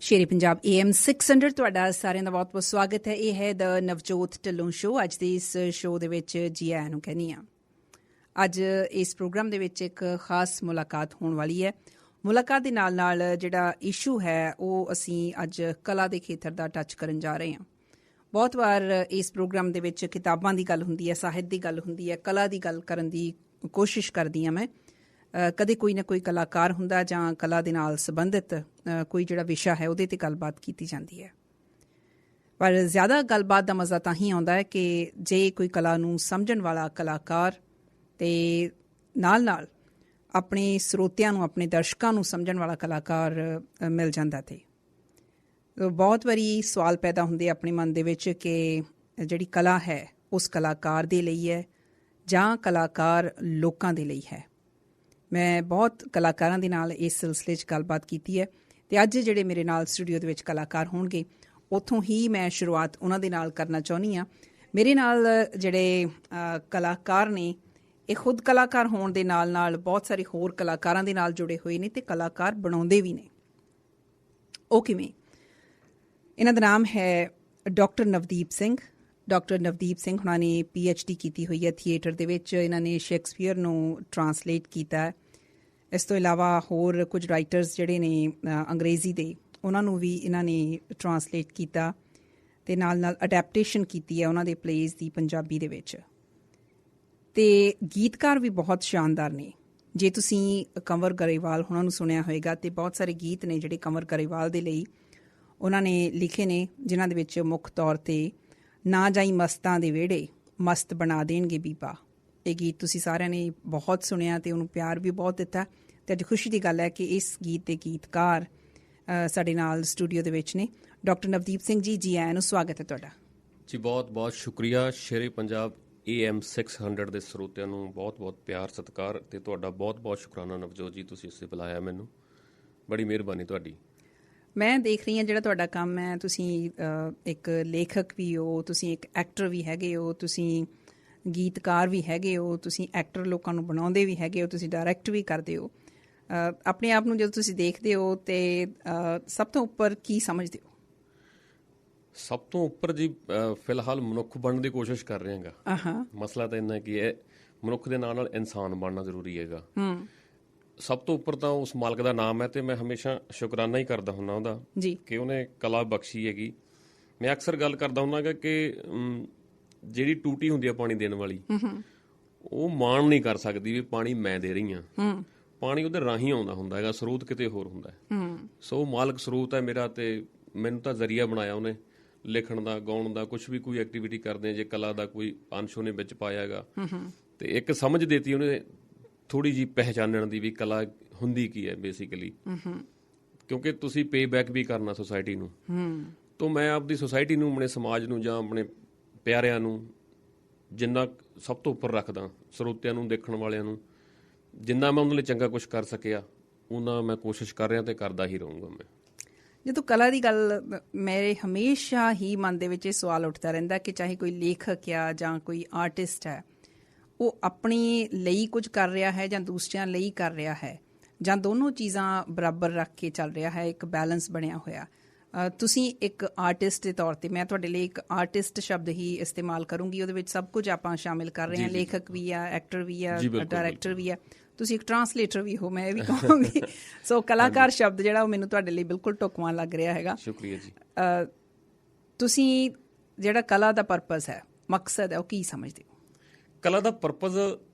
ਸ਼ੇਰੇ Punjab AM 600 ਤੁਹਾਡਾ ਸਾਰਿਆਂ ਦਾ ਬਹੁਤ-ਬਹੁਤ ਸਵਾਗਤ ਹੈ। ਇਹ ਹੈ ਦ ਨਵਜੋਤ ਢਿੱਲੋਂ ਸ਼ੋਅ। ਅੱਜ ਦੇ ਇਸ ਸ਼ੋਅ ਦੇ ਵਿੱਚ ਜੀ ਆਇਆਂ ਨੂੰ ਕਹਿੰਦੀ ਹਾਂ। ਅੱਜ ਇਸ ਪ੍ਰੋਗਰਾਮ ਦੇ ਵਿੱਚ ਇੱਕ ਖਾਸ ਮੁਲਾਕਾਤ ਹੋਣ ਵਾਲੀ ਹੈ। ਮੁਲਾਕਾਤ ਦੇ ਨਾਲ ਜਿਹੜਾ ਇਸ਼ੂ ਹੈ ਉਹ ਅਸੀਂ ਅੱਜ ਕਲਾ ਦੇ ਖੇਤਰ ਦਾ ਟੱਚ ਕਰਨ ਜਾ ਰਹੇ ਹਾਂ। ਬਹੁਤ ਵਾਰ ਇਸ ਪ੍ਰੋਗਰਾਮ ਦੇ ਵਿੱਚ ਕਿਤਾਬਾਂ ਦੀ ਗੱਲ ਹੁੰਦੀ ਹੈ, ਸਾਹਿਤ ਦੀ ਗੱਲ ਹੁੰਦੀ ਹੈ, ਕਲਾ ਦੀ ਗੱਲ ਕਰਨ ਦੀ ਕੋਸ਼ਿਸ਼ ਕਰਦੀ ਹਾਂ ਮੈਂ। ਕਦੇ ਕੋਈ ਨਾ ਕੋਈ ਕਲਾਕਾਰ ਹੁੰਦਾ ਜਾਂ ਕਲਾ ਦੇ ਨਾਲ ਸੰਬੰਧਿਤ ਕੋਈ ਜਿਹੜਾ ਵਿਸ਼ਾ ਹੈ ਉਹਦੇ 'ਤੇ ਗੱਲਬਾਤ ਕੀਤੀ ਜਾਂਦੀ ਹੈ। ਪਰ ਜ਼ਿਆਦਾ ਗੱਲਬਾਤ ਦਾ ਮਜ਼ਾ ਤਾਂ ਹੀ ਆਉਂਦਾ ਹੈ ਕਿ ਜੇ ਕੋਈ ਕਲਾ ਨੂੰ ਸਮਝਣ ਵਾਲਾ ਕਲਾਕਾਰ ਅਤੇ ਨਾਲ ਆਪਣੇ ਸਰੋਤਿਆਂ ਨੂੰ, ਆਪਣੇ ਦਰਸ਼ਕਾਂ ਨੂੰ ਸਮਝਣ ਵਾਲਾ ਕਲਾਕਾਰ ਮਿਲ ਜਾਂਦਾ। ਅਤੇ ਬਹੁਤ ਵਾਰੀ ਸਵਾਲ ਪੈਦਾ ਹੁੰਦੇ ਆਪਣੇ ਮਨ ਦੇ ਵਿੱਚ ਕਿ ਜਿਹੜੀ ਕਲਾ ਹੈ ਉਸ ਕਲਾਕਾਰ ਦੇ ਲਈ ਹੈ ਜਾਂ ਕਲਾਕਾਰ ਲੋਕਾਂ ਦੇ ਲਈ ਹੈ। ਮੈਂ ਬਹੁਤ ਕਲਾਕਾਰਾਂ ਦੇ ਨਾਲ ਇਸ ਸਿਲਸਿਲੇ 'ਚ ਗੱਲਬਾਤ ਕੀਤੀ ਹੈ ਅਤੇ ਅੱਜ ਜਿਹੜੇ ਮੇਰੇ ਨਾਲ ਸਟੂਡੀਓ ਦੇ ਵਿੱਚ ਕਲਾਕਾਰ ਹੋਣਗੇ ਉੱਥੋਂ ਹੀ ਮੈਂ ਸ਼ੁਰੂਆਤ ਉਹਨਾਂ ਦੇ ਨਾਲ ਕਰਨਾ ਚਾਹੁੰਦੀ ਹਾਂ। ਮੇਰੇ ਨਾਲ ਜਿਹੜੇ ਕਲਾਕਾਰ ਨੇ ਇਹ ਖੁਦ ਕਲਾਕਾਰ ਹੋਣ ਦੇ ਨਾਲ ਬਹੁਤ ਸਾਰੇ ਹੋਰ ਕਲਾਕਾਰਾਂ ਦੇ ਨਾਲ ਜੁੜੇ ਹੋਏ ਨੇ ਅਤੇ ਕਲਾਕਾਰ ਬਣਾਉਂਦੇ ਵੀ ਨੇ। ਉਹ ਕਿਵੇਂ? ਇਹਨਾਂ ਦਾ ਨਾਮ ਹੈ ਡਾਕਟਰ ਨਵਦੀਪ ਸਿੰਘ। ਡਾਕਟਰ ਨਵਦੀਪ ਸਿੰਘ ਹੁਣਾਂ ਨੇ PhD ਕੀਤੀ ਹੋਈ ਹੈ ਥੀਏਟਰ ਦੇ ਵਿੱਚ। ਇਹਨਾਂ ਨੇ ਸ਼ੇਕਸਪੀਅਰ ਨੂੰ ਟਰਾਂਸਲੇਟ ਕੀਤਾ। ਇਸ ਤੋਂ ਇਲਾਵਾ ਹੋਰ ਕੁਝ ਰਾਈਟਰਸ ਜਿਹੜੇ ਨੇ ਅੰਗਰੇਜ਼ੀ ਦੇ, ਉਹਨਾਂ ਨੂੰ ਵੀ ਇਹਨਾਂ ਨੇ ਟਰਾਂਸਲੇਟ ਕੀਤਾ ਅਤੇ ਨਾਲ ਅਡੈਪਟੇਸ਼ਨ ਕੀਤੀ ਹੈ ਉਹਨਾਂ ਦੇ ਪਲੇਜ਼ ਦੀ ਪੰਜਾਬੀ ਦੇ ਵਿੱਚ। ਅਤੇ ਗੀਤਕਾਰ ਵੀ ਬਹੁਤ ਸ਼ਾਨਦਾਰ ਨੇ। ਜੇ ਤੁਸੀਂ ਕੰਵਰ ਗਰੇਵਾਲ ਹੁਣਾਂ ਨੂੰ ਸੁਣਿਆ ਹੋਏਗਾ ਅਤੇ ਬਹੁਤ ਸਾਰੇ ਗੀਤ ਨੇ ਜਿਹੜੇ ਕੰਵਰ ਗਰੇਵਾਲ ਦੇ ਲਈ ਉਹਨਾਂ ਨੇ ਲਿਖੇ ਨੇ, ਜਿਨ੍ਹਾਂ ਦੇ ਵਿੱਚ ਮੁੱਖ ਤੌਰ 'ਤੇ ਨਾ ਜਾਈ ਮਸਤਾਂ ਦੇ ਵਿਹੜੇ, ਮਸਤ ਬਣਾ ਦੇਣਗੇ ਬੀਬਾ। ਇਹ ਗੀਤ ਤੁਸੀਂ ਸਾਰਿਆਂ ਨੇ ਬਹੁਤ ਸੁਣਿਆ ਅਤੇ ਉਹਨੂੰ ਪਿਆਰ ਵੀ ਬਹੁਤ ਦਿੱਤਾ। ਅਤੇ ਅੱਜ ਖੁਸ਼ੀ ਦੀ ਗੱਲ ਹੈ ਕਿ ਇਸ ਗੀਤ ਦੇ ਗੀਤਕਾਰ ਸਾਡੇ ਨਾਲ ਸਟੂਡੀਓ ਦੇ ਵਿੱਚ ਨੇ। ਡਾਕਟਰ ਨਵਦੀਪ ਸਿੰਘ ਜੀ, ਜੀ ਆਇਆਂ ਨੂੰ, ਸਵਾਗਤ ਹੈ ਤੁਹਾਡਾ ਜੀ। ਬਹੁਤ ਬਹੁਤ ਸ਼ੁਕਰੀਆ। ਸ਼ੇਰੇ ਪੰਜਾਬ AM 600 ਦੇ ਸਰੋਤਿਆਂ ਨੂੰ ਬਹੁਤ ਬਹੁਤ ਪਿਆਰ, ਸਤਿਕਾਰ ਅਤੇ ਤੁਹਾਡਾ ਬਹੁਤ ਬਹੁਤ ਸ਼ੁਕਰਾਨਾ ਨਵਜੋਤ ਜੀ, ਤੁਸੀਂ ਇਸੇ ਬੁਲਾਇਆ ਮੈਨੂੰ। ਬੜੀ ਮਿਹਰਬਾਨੀ ਤੁਹਾਡੀ। ਮੈਂ ਦੇਖ ਰਹੀ ਹਾਂ ਜਿਹੜਾ ਤੁਹਾਡਾ ਕੰਮ ਹੈ, ਤੁਸੀਂ ਇੱਕ ਲੇਖਕ ਵੀ ਹੋ, ਤੁਸੀਂ ਇੱਕ ਐਕਟਰ ਵੀ ਹੈਗੇ ਹੋ, ਤੁਸੀਂ ਗੀਤਕਾਰ ਵੀ ਹੈਗੇ ਹੋ, ਤੁਸੀਂ ਐਕਟਰ ਲੋਕਾਂ ਨੂੰ ਬਣਾਉਂਦੇ ਵੀ ਹੈਗੇ ਹੋ, ਤੁਸੀਂ ਡਾਇਰੈਕਟ ਵੀ ਕਰਦੇ ਹੋ। ਆਪਣੇ ਆਪ ਨੂੰ ਜਦੋਂ ਤੁਸੀਂ ਦੇਖਦੇ ਹੋ ਤਾਂ ਸਭ ਤੋਂ ਉੱਪਰ ਕੀ ਸਮਝਦੇ ਹੋ? ਸਭ ਤੋਂ ਉੱਪਰ ਜੀ ਫਿਲਹਾਲ ਮਨੁੱਖ ਬਣਨ ਦੀ ਕੋਸ਼ਿਸ਼ ਕਰ ਰਹੇ ਹੈਗਾ। ਮਸਲਾ ਤਾਂ ਇੰਨਾ ਕਿ ਇਹ ਮਨੁੱਖ ਦੇ ਨਾਲ ਇਨਸਾਨ ਬਣਨਾ ਜ਼ਰੂਰੀ ਹੈਗਾ। ਸਭ ਤੋਂ ਉੱਪਰ ਤਾਂ ਉਸ ਮਾਲਕ ਦਾ ਨਾਮ ਹੈ ਅਤੇ ਮੈਂ ਹਮੇਸ਼ਾ ਸ਼ੁਕਰਾਨਾ ਹੀ ਕਰਦਾ ਹੁੰਦਾ ਉਹਦਾ ਕਿ ਉਹਨੇ ਕਲਾ ਬਖਸ਼ੀ ਹੈਗੀ। ਮੈਂ ਅਕਸਰ ਗੱਲ ਕਰਦਾ ਹੁੰਦਾ ਹੈਗਾ ਕਿ ਜਿਹੜੀ ਟੂਟੀ ਹੁੰਦੀ ਆ ਪਾਣੀ ਦੇਣ ਵਾਲੀ, ਉਹ ਮਾਣ ਨਹੀਂ ਕਰ ਸਕਦੀ ਵੀ ਪਾਣੀ ਮੈਂ ਦੇ ਰਹੀ ਹਾਂ। ਪਾਣੀ ਉਹਦੇ ਰਾਹੀਂ ਆਉਂਦਾ ਹੁੰਦਾ ਹੈਗਾ, ਸਰੋਤ ਕਿਤੇ ਹੋਰ ਹੁੰਦਾ। ਸੋ ਮਾਲਕ ਸਰੋਤ ਹੈ ਮੇਰਾ ਅਤੇ ਮੈਨੂੰ ਤਾਂ ਜ਼ਰੀਆ ਬਣਾਇਆ ਉਹਨੇ ਲਿਖਣ ਦਾ, ਗਾਉਣ ਦਾ, ਕੁਛ ਵੀ ਕੋਈ ਐਕਟੀਵਿਟੀ ਕਰਦੇ ਹਾਂ ਜੇ ਕਲਾ ਦਾ ਕੋਈ ਅੰਸ਼ ਉਹਨੇ ਵਿੱਚ ਪਾਇਆ ਹੈਗਾ। ਅਤੇ ਇੱਕ ਸਮਝ ਦੇਤੀ ਉਹਨੇ ਥੋੜ੍ਹੀ ਜਿਹੀ ਪਹਿਚਾਨਣ ਦੀ ਵੀ ਕਲਾ ਹੁੰਦੀ ਕੀ ਹੈ ਬੇਸਿਕਲੀ, ਕਿਉਂਕਿ ਤੁਸੀਂ ਪੇ ਬੈਕ ਵੀ ਕਰਨਾ ਸੁਸਾਇਟੀ ਨੂੰ। ਤਾਂ ਮੈਂ ਆਪਦੀ ਸੁਸਾਇਟੀ ਨੂੰ, ਆਪਣੇ ਸਮਾਜ ਨੂੰ ਜਾਂ ਆਪਣੇ ਪਿਆਰਿਆਂ ਨੂੰ ਜਿੰਨਾ ਸਭ ਤੋਂ ਉੱਪਰ ਰੱਖਦਾ, ਸਰੋਤਿਆਂ ਨੂੰ, ਦੇਖਣ ਵਾਲਿਆਂ ਨੂੰ ਜਿੰਨਾ ਮੈਂ ਉਹਨਾਂ ਲਈ ਚੰਗਾ ਕੁਛ ਕਰ ਸਕਿਆ ਉਹਨਾਂ ਮੈਂ ਕੋਸ਼ਿਸ਼ ਕਰ ਰਿਹਾ ਅਤੇ ਕਰਦਾ ਹੀ ਰਹੂੰਗਾ। ਮੈਂ ਜਦੋਂ ਕਲਾ ਦੀ ਗੱਲ, ਮੇਰੇ ਹਮੇਸ਼ਾ ਹੀ ਮਨ ਦੇ ਵਿੱਚ ਇਹ ਸਵਾਲ ਉੱਠਦਾ ਰਹਿੰਦਾ ਕਿ ਚਾਹੇ ਕੋਈ ਲੇਖਕ ਆ ਜਾਂ ਕੋਈ ਆਰਟਿਸਟ ਹੈ, ਉਹ ਆਪਣੀ ਲਈ ਕੁਝ ਕਰ ਰਿਹਾ ਹੈ ਜਾਂ ਦੂਸਰਿਆਂ ਲਈ ਕਰ ਰਿਹਾ ਹੈ, ਜਾਂ ਦੋਨੋਂ ਚੀਜ਼ਾਂ ਬਰਾਬਰ ਰੱਖ ਕੇ ਚੱਲ ਰਿਹਾ ਹੈ, ਇੱਕ ਬੈਲੈਂਸ ਬਣਿਆ ਹੋਇਆ। ਤੁਸੀਂ ਇੱਕ ਆਰਟਿਸਟ ਦੇ ਤੌਰ 'ਤੇ, ਮੈਂ ਤੁਹਾਡੇ ਲਈ ਇੱਕ ਆਰਟਿਸਟ ਸ਼ਬਦ ਹੀ ਇਸਤੇਮਾਲ ਕਰੂੰਗੀ, ਉਹਦੇ ਵਿੱਚ ਸਭ ਕੁਝ ਆਪਾਂ ਸ਼ਾਮਿਲ ਕਰ ਰਹੇ ਹਾਂ। ਲੇਖਕ ਵੀ ਆ, ਐਕਟਰ ਵੀ ਆ, ਡਾਇਰੈਕਟਰ ਵੀ ਆ, ਤੁਸੀਂ ਇੱਕ ਟਰਾਂਸਲੇਟਰ ਵੀ ਹੋ, ਮੈਂ ਇਹ ਵੀ ਕਹਾਂਗੀ। ਸੋ ਕਲਾਕਾਰ ਸ਼ਬਦ ਜਿਹੜਾ ਉਹ ਮੈਨੂੰ ਤੁਹਾਡੇ ਲਈ ਬਿਲਕੁਲ ਢੁਕਵਾਂ ਲੱਗ ਰਿਹਾ ਹੈਗਾ। ਸ਼ੁਕਰੀਆ ਜੀ। ਤੁਸੀਂ ਜਿਹੜਾ ਕਲਾ ਦਾ ਪਰਪਸ ਹੈ, ਮਕਸਦ ਹੈ, ਉਹ ਕੀ ਸਮਝਦੇ ਹੋ? ਕਲਾ ਦਾ ਪਰਪਸ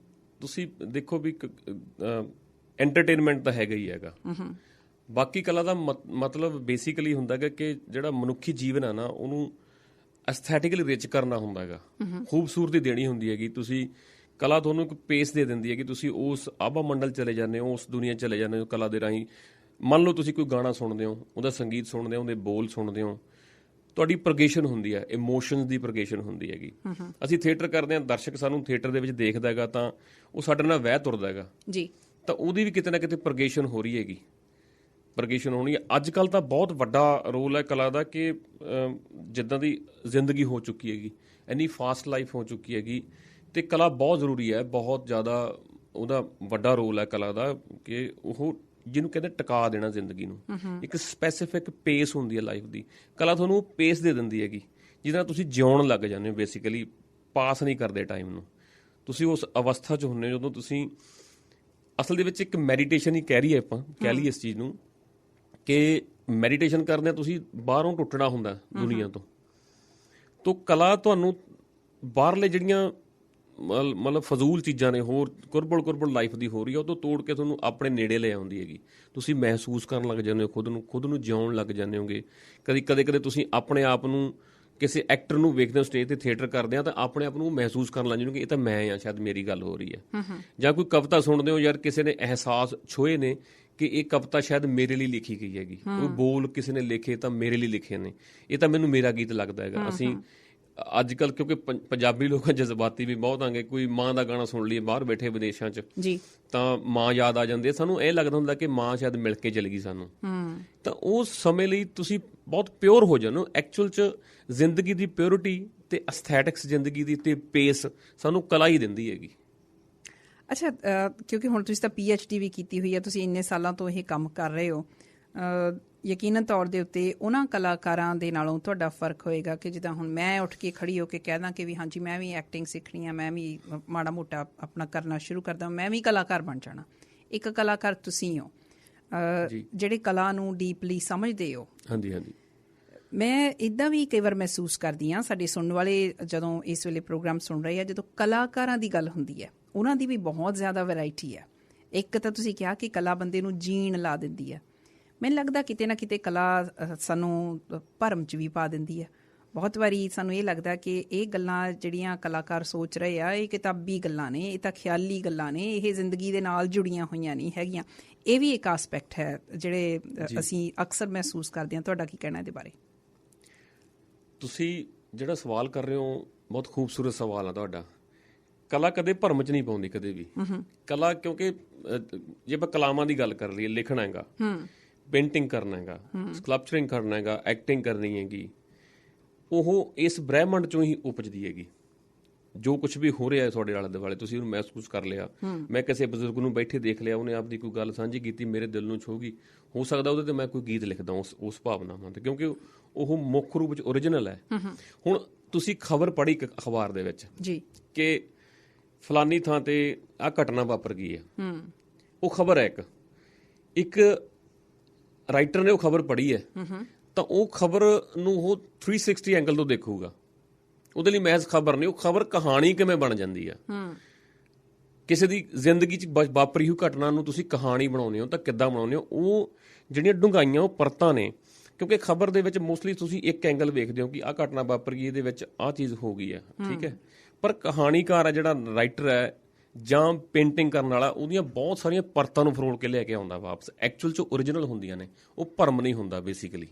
ਤੁਸੀਂ ਦੇਖੋ ਵੀ ਐਂਟਰਟੇਨਮੈਂਟ ਤਾਂ ਹੈਗਾ ਹੀ ਹੈਗਾ। ਬਾਕੀ ਕਲਾ ਦਾ ਮਤਲਬ ਬੇਸਿਕਲੀ ਹੁੰਦਾ ਹੈਗਾ ਕਿ ਜਿਹੜਾ ਮਨੁੱਖੀ ਜੀਵਨ ਹੈ ਨਾ, ਉਹਨੂੰ ਐਸਥੈਟਿਕਲੀ ਰਿਚ ਕਰਨਾ ਹੁੰਦਾ ਹੈਗਾ, ਖੂਬਸੂਰਤੀ ਦੇਣੀ ਹੁੰਦੀ ਹੈਗੀ। ਤੁਸੀਂ ਕਲਾ ਤੁਹਾਨੂੰ ਇੱਕ ਪੇਸ ਦੇ ਦਿੰਦੀ ਹੈ ਕਿ ਤੁਸੀਂ ਉਸ ਆਭਾ ਮੰਡਲ ਚਲੇ ਜਾਂਦੇ ਹੋ, ਉਸ ਦੁਨੀਆ ਚਲੇ ਜਾਂਦੇ ਹੋ ਕਲਾ ਦੇ ਰਾਹੀਂ। ਮੰਨ ਲਓ ਤੁਸੀਂ ਕੋਈ ਗਾਣਾ ਸੁਣਦੇ ਹੋ, ਉਹਦਾ ਸੰਗੀਤ ਸੁਣਦੇ ਹੋ, ਉਹਦੇ ਬੋਲ ਸੁਣਦੇ ਹੋ, ਤੁਹਾਡੀ ਪ੍ਰਗੇਸ਼ਨ ਹੁੰਦੀ ਹੈ, ਇਮੋਸ਼ਨਸ ਦੀ ਪ੍ਰਗੇਸ਼ਨ ਹੁੰਦੀ ਹੈਗੀ। ਅਸੀਂ ਥੀਏਟਰ ਕਰਦੇ ਹਾਂ, ਦਰਸ਼ਕ ਸਾਨੂੰ ਥੀਏਟਰ ਦੇ ਵਿੱਚ ਦੇਖਦਾ ਹੈਗਾ ਤਾਂ ਉਹ ਸਾਡੇ ਨਾਲ ਵਹਿ ਤੁਰਦਾ ਹੈਗਾ ਜੀ, ਤਾਂ ਉਹਦੀ ਵੀ ਕਿਤੇ ਨਾ ਕਿਤੇ ਪ੍ਰਗੇਸ਼ਨ ਹੋ ਰਹੀ ਹੈਗੀ, ਪ੍ਰਗੇਸ਼ਨ ਹੋਣੀ ਹੈ। ਅੱਜ ਕੱਲ੍ਹ ਤਾਂ ਬਹੁਤ ਵੱਡਾ ਰੋਲ ਹੈ ਕਲਾ ਦਾ ਕਿ ਜਿੱਦਾਂ ਦੀ ਜ਼ਿੰਦਗੀ ਹੋ ਚੁੱਕੀ ਹੈਗੀ, ਇੰਨੀ ਫਾਸਟ ਲਾਈਫ ਹੋ ਚੁੱਕੀ ਹੈਗੀ, ਅਤੇ ਕਲਾ ਬਹੁਤ ਜ਼ਰੂਰੀ ਹੈ, ਬਹੁਤ ਜ਼ਿਆਦਾ ਉਹਦਾ ਵੱਡਾ ਰੋਲ ਹੈ ਕਲਾ ਦਾ ਕਿ ਉਹ ਜਿਹਨੂੰ ਕਹਿੰਦੇ ਟਿਕਾ ਦੇਣਾ ਜ਼ਿੰਦਗੀ ਨੂੰ। ਇੱਕ ਸਪੈਸੀਫਿਕ ਪੇਸ ਹੁੰਦੀ ਹੈ ਲਾਈਫ ਦੀ, ਕਲਾ ਤੁਹਾਨੂੰ ਉਹ ਪੇਸ ਦੇ ਦਿੰਦੀ ਹੈਗੀ ਜਿਹਦੇ ਨਾਲ ਤੁਸੀਂ ਜਿਉਣ ਲੱਗ ਜਾਂਦੇ ਹੋ। ਬੇਸਿਕਲੀ ਪਾਸ ਨਹੀਂ ਕਰਦੇ ਟਾਈਮ ਨੂੰ, ਤੁਸੀਂ ਉਸ ਅਵਸਥਾ 'ਚ ਹੁੰਦੇ ਹੋ ਜਦੋਂ ਤੁਸੀਂ ਅਸਲ ਦੇ ਵਿੱਚ ਇੱਕ ਮੈਡੀਟੇਸ਼ਨ ਹੀ ਕਹਿ ਰਹੀ ਹੈ, ਆਪਾਂ ਕਹਿ ਲਈਏ ਇਸ ਚੀਜ਼ ਨੂੰ ਕਿ ਮੈਡੀਟੇਸ਼ਨ ਕਰਦੇ ਤੁਸੀਂ ਬਾਹਰੋਂ ਟੁੱਟਣਾ ਹੁੰਦਾ ਦੁਨੀਆ ਤੋਂ ਕਲਾ ਤੁਹਾਨੂੰ ਬਾਹਰਲੇ ਜਿਹੜੀਆਂ ਮਤਲਬ ਫਜ਼ੂਲ ਚੀਜ਼ਾਂ ਨੇ, ਹੋਰ ਕੁਰਬਲ ਲਾਈਫ ਦੀ ਹੋ ਰਹੀ ਹੈ, ਉਹ ਤੋਂ ਤੋੜ ਕੇ ਤੁਹਾਨੂੰ ਆਪਣੇ ਨੇੜੇ ਲੈ ਆਉਂਦੀ ਹੈਗੀ। ਤੁਸੀਂ ਮਹਿਸੂਸ ਕਰਨ ਲੱਗ ਜਾਂਦੇ ਹੋ ਖੁਦ ਨੂੰ ਜਿਉਣ ਲੱਗ ਜਾਂਦੇ ਹੋਗੇ। ਕਦੇ ਤੁਸੀਂ ਆਪਣੇ ਆਪ ਨੂੰ ਕਿਸੇ ਐਕਟਰ ਨੂੰ ਵੇਖਦੇ ਹੋ ਸਟੇਜ ਤੇ, ਥੀਏਟਰ ਕਰਦੇ ਆ ਤਾਂ ਆਪਣੇ ਆਪ ਨੂੰ ਮਹਿਸੂਸ ਕਰਨ ਲੱਗ ਜਾਂਦੇ ਹੋ ਕਿ ਇਹ ਤਾਂ ਮੈਂ ਆ, ਸ਼ਾਇਦ ਮੇਰੀ ਗੱਲ ਹੋ ਰਹੀ ਹੈ। ਜਾਂ ਕੋਈ ਕਵਿਤਾ ਸੁਣਦੇ ਹੋ, ਯਾਰ ਕਿਸੇ ਨੇ ਅਹਿਸਾਸ ਛੋਏ ਨੇ ਕਿ ਇਹ ਕਵਿਤਾ ਸ਼ਾਇਦ ਮੇਰੇ ਲਈ ਲਿਖੀ ਗਈ ਹੈਗੀ, ਉਹ ਬੋਲ ਕਿਸੇ ਨੇ ਲਿਖੇ ਤਾਂ ਮੇਰੇ ਲਈ ਲਿਖੇ ਨੇ, ਇਹ ਤਾਂ ਮੈਨੂੰ ਮੇਰਾ ਗੀਤ ਲੱਗਦਾ ਹੈਗਾ। ਅਸੀਂ ਅੱਜ ਕੱਲ੍ਹ ਕਿਉਂਕਿ ਪੰਜਾਬੀ ਲੋਕ ਜਜ਼ਬਾਤੀ ਵੀ ਬਹੁਤ ਆਂਗੇ, ਕੋਈ ਮਾਂ ਦਾ ਗਾਣਾ ਸੁਣ ਲਈਏ ਬਾਹਰ ਬੈਠੇ ਵਿਦੇਸ਼ਾਂ 'ਚ ਤਾਂ ਮਾਂ ਯਾਦ ਆ ਜਾਂਦੀ ਹੈ, ਸਾਨੂੰ ਇਹ ਲੱਗਦਾ ਹੁੰਦਾ ਕਿ ਮਾਂ ਸ਼ਾਇਦ ਮਿਲ ਕੇ ਚਲੀ ਗਈ ਸਾਨੂੰ। ਤਾਂ ਉਸ ਸਮੇਂ ਲਈ ਤੁਸੀਂ ਬਹੁਤ ਪਿਓਰ ਹੋ ਜਾਂਦੇ ਹੋ। ਐਕਚੁਅਲ 'ਚ ਜ਼ਿੰਦਗੀ ਦੀ ਪਿਓਰਿਟੀ ਤੇ ਅਸਥੈਟਿਕਸ, ਜ਼ਿੰਦਗੀ ਦੀ ਤੇ ਪੇਸ ਸਾਨੂੰ ਕਲਾ ਹੀ ਦਿੰਦੀ ਹੈਗੀ। ਅੱਛਾ, ਕਿਉਂਕਿ ਹੁਣ ਤੁਸੀਂ ਤਾਂ PhD ਵੀ ਕੀਤੀ ਹੋਈ ਹੈ, ਤੁਸੀਂ ਇੰਨੇ ਸਾਲਾਂ ਤੋਂ ਇਹ ਕੰਮ ਕਰ ਰਹੇ ਹੋ, ਯਕੀਨਨ ਤੌਰ ਦੇ ਉੱਤੇ ਉਹਨਾਂ ਕਲਾਕਾਰਾਂ ਦੇ ਨਾਲੋਂ ਤੁਹਾਡਾ ਫਰਕ ਹੋਏਗਾ ਕਿ ਜਿੱਦਾਂ ਹੁਣ ਮੈਂ ਉੱਠ ਕੇ ਖੜੀ ਹੋ ਕੇ ਕਹਿ ਦਾਂ ਕਿ ਵੀ ਹਾਂਜੀ ਮੈਂ ਵੀ ਐਕਟਿੰਗ ਸਿੱਖਣੀ ਆ, ਮੈਂ ਵੀ ਮਾੜਾ ਮੋਟਾ ਆਪਣਾ ਕਰਨਾ ਸ਼ੁਰੂ ਕਰਦਾ, ਮੈਂ ਵੀ ਕਲਾਕਾਰ ਬਣ ਜਾਣਾ। ਇੱਕ ਕਲਾਕਾਰ ਤੁਸੀਂ ਹੋ ਜਿਹੜੇ ਕਲਾ ਨੂੰ ਡੀਪਲੀ ਸਮਝਦੇ ਹੋ। ਹਾਂਜੀ ਹਾਂਜੀ। ਮੈਂ ਇੱਦਾਂ ਵੀ ਕਈ ਵਾਰ ਮਹਿਸੂਸ ਕਰਦੀ ਹਾਂ, ਸਾਡੇ ਸੁਣਨ ਵਾਲੇ ਜਦੋਂ ਇਸ ਵੇਲੇ ਪ੍ਰੋਗਰਾਮ ਸੁਣ ਰਹੇ ਆ, ਜਦੋਂ ਕਲਾਕਾਰਾਂ ਦੀ ਗੱਲ ਹੁੰਦੀ ਹੈ ਉਹਨਾਂ ਦੀ ਵੀ ਬਹੁਤ ਜ਼ਿਆਦਾ ਵੈਰਾਈਟੀ ਹੈ। ਇੱਕ ਤਾਂ ਤੁਸੀਂ ਕਿਹਾ ਕਿ ਕਲਾ ਬੰਦੇ ਨੂੰ ਜੀਣ ਲਾ ਦਿੰਦੀ ਹੈ। ਮੈਨੂੰ ਲੱਗਦਾ ਕਿਤੇ ਨਾ ਕਿਤੇ ਕਲਾ ਸਾਨੂੰ ਭਰਮ 'ਚ ਵੀ ਪਾ ਦਿੰਦੀ ਹੈ। ਬਹੁਤ ਵਾਰੀ ਸਾਨੂੰ ਇਹ ਲੱਗਦਾ ਕਿ ਇਹ ਗੱਲਾਂ ਜਿਹੜੀਆਂ ਕਲਾਕਾਰ ਸੋਚ ਰਹੇ ਆ ਇਹ ਕਿਤਾਬੀ ਗੱਲਾਂ ਨੇ, ਇਹ ਤਾਂ ਖਿਆਲੀ ਗੱਲਾਂ ਨੇ, ਇਹ ਜ਼ਿੰਦਗੀ ਦੇ ਨਾਲ ਜੁੜੀਆਂ ਹੋਈਆਂ ਨਹੀਂ ਹੈਗੀਆਂ। ਇਹ ਵੀ ਇੱਕ ਆਸਪੈਕਟ ਹੈ ਜਿਹੜੇ ਅਸੀਂ ਅਕਸਰ ਮਹਿਸੂਸ ਕਰਦੇ ਹਾਂ। ਤੁਹਾਡਾ ਕੀ ਕਹਿਣਾ ਇਹਦੇ ਬਾਰੇ? ਤੁਸੀਂ ਜਿਹੜਾ ਸਵਾਲ ਕਰ ਰਹੇ ਹੋ ਬਹੁਤ ਖੂਬਸੂਰਤ ਸਵਾਲ ਆ ਤੁਹਾਡਾ। ਕਲਾ ਕਦੇ ਭਰਮ 'ਚ ਨਹੀਂ ਪਾਉਂਦੀ ਕਦੇ ਵੀ। ਕਲਾ ਕਿਉਂਕਿ ਜੇ ਆਪਾਂ ਕਲਾਵਾਂ ਦੀ ਗੱਲ ਕਰ ਲਈਏ, ਲਿਖਣਾ ਹੈਗਾ, ਪੇਂਟਿੰਗ ਕਰਨਾ ਹੈਗਾ, ਸਕਲਪਚਰਿੰਗ ਕਰਨਾ ਹੈਗਾ, ਐਕਟਿੰਗ ਕਰਨੀ ਹੈਗੀ, ਉਹ ਇਸ ਬ੍ਰਹਿਮੰਡ 'ਚੋਂ ਹੀ ਉਪਜਦੀ ਹੈਗੀ। ਜੋ ਕੁਝ ਵੀ ਹੋ ਰਿਹਾ ਹੈ ਤੁਹਾਡੇ ਆਲੇ ਦੁਆਲੇ, ਤੁਸੀਂ ਉਹਨੂੰ ਮਹਿਸੂਸ ਕਰ ਲਿਆ। ਮੈਂ ਕਿਸੇ ਬਜ਼ੁਰਗ ਨੂੰ ਬੈਠੇ ਦੇਖ ਲਿਆ, ਉਹਨੇ ਆਪਦੀ ਕੋਈ ਗੱਲ ਸਾਂਝੀ ਕੀਤੀ, ਮੇਰੇ ਦਿਲ ਨੂੰ ਛੂਹ ਗਈ, ਹੋ ਸਕਦਾ ਉਹਦੇ ਤੇ ਮੈਂ ਕੋਈ ਗੀਤ ਲਿਖਦਾ ਉਸ ਭਾਵਨਾਵਾਂ ਤੇ, ਕਿਉਂਕਿ ਉਹ ਮੁੱਖ ਰੂਪ 'ਚ ਓਰੀਜਨਲ ਹੈ। ਹੁਣ ਤੁਸੀਂ ਖਬਰ ਪੜ੍ਹੀ ਅਖਬਾਰ ਦੇ ਵਿੱਚ ਕਿ ਫਲਾਨੀ ਥਾਂ ਤੇ ਆਹ ਘਟਨਾ ਵਾਪਰ ਗਈ ਹੈ, ਉਹ ਖਬਰ ਹੈ, ਇੱਕ ਰਾਈਟਰ ਨੇ ਉਹ ਖਬਰ ਪੜ੍ਹੀ ਹੈ ਤਾਂ ਉਹ ਖਬਰ ਨੂੰ ਉਹ 360 ਐਂਗਲ ਤੋਂ ਦੇਖੂਗਾ। ਉਹਦੇ ਲਈ ਮਹਿਜ਼ ਖਬਰ ਨਹੀਂ, ਉਹ ਖਬਰ ਕਹਾਣੀ ਕਿਵੇਂ ਬਣ ਜਾਂਦੀ ਆ। ਕਿਸੇ ਦੀ ਜ਼ਿੰਦਗੀ 'ਚ ਵਾਪਰੀ ਹੋਈ ਘਟਨਾ ਨੂੰ ਤੁਸੀਂ ਕਹਾਣੀ ਬਣਾਉਂਦੇ ਹੋ ਤਾਂ ਕਿੱਦਾਂ ਬਣਾਉਂਦੇ ਹੋ? ਉਹ ਜਿਹੜੀਆਂ ਡੂੰਘਾਈਆਂ, ਉਹ ਪਰਤਾਂ ਨੇ, ਕਿਉਂਕਿ ਖਬਰ ਦੇ ਵਿੱਚ ਮੋਸਟਲੀ ਤੁਸੀਂ ਇੱਕ ਐਂਗਲ ਵੇਖਦੇ ਹੋ ਕਿ ਆਹ ਘਟਨਾ ਵਾਪਰ ਗਈ, ਇਹਦੇ ਵਿੱਚ ਆਹ ਚੀਜ਼ ਹੋ ਗਈ ਹੈ, ਠੀਕ ਹੈ। ਪਰ ਕਹਾਣੀਕਾਰ ਹੈ ਜਿਹੜਾ ਰਾਈਟਰ ਹੈ ਜਾਂ ਪੇਂਟਿੰਗ ਕਰਨ ਵਾਲਾ, ਉਹਦੀਆਂ ਬਹੁਤ ਸਾਰੀਆਂ ਪਰਤਾਂ ਨੂੰ ਫਰੋਲ ਕੇ ਲੈ ਕੇ ਆਉਂਦਾ ਵਾਪਸ। ਐਕਚੁਅਲ 'ਚ ਓਰੀਜਨਲ ਹੁੰਦੀਆਂ ਨੇ, ਉਹ ਭਰਮ ਨਹੀਂ ਹੁੰਦਾ ਬੇਸਿਕਲੀ।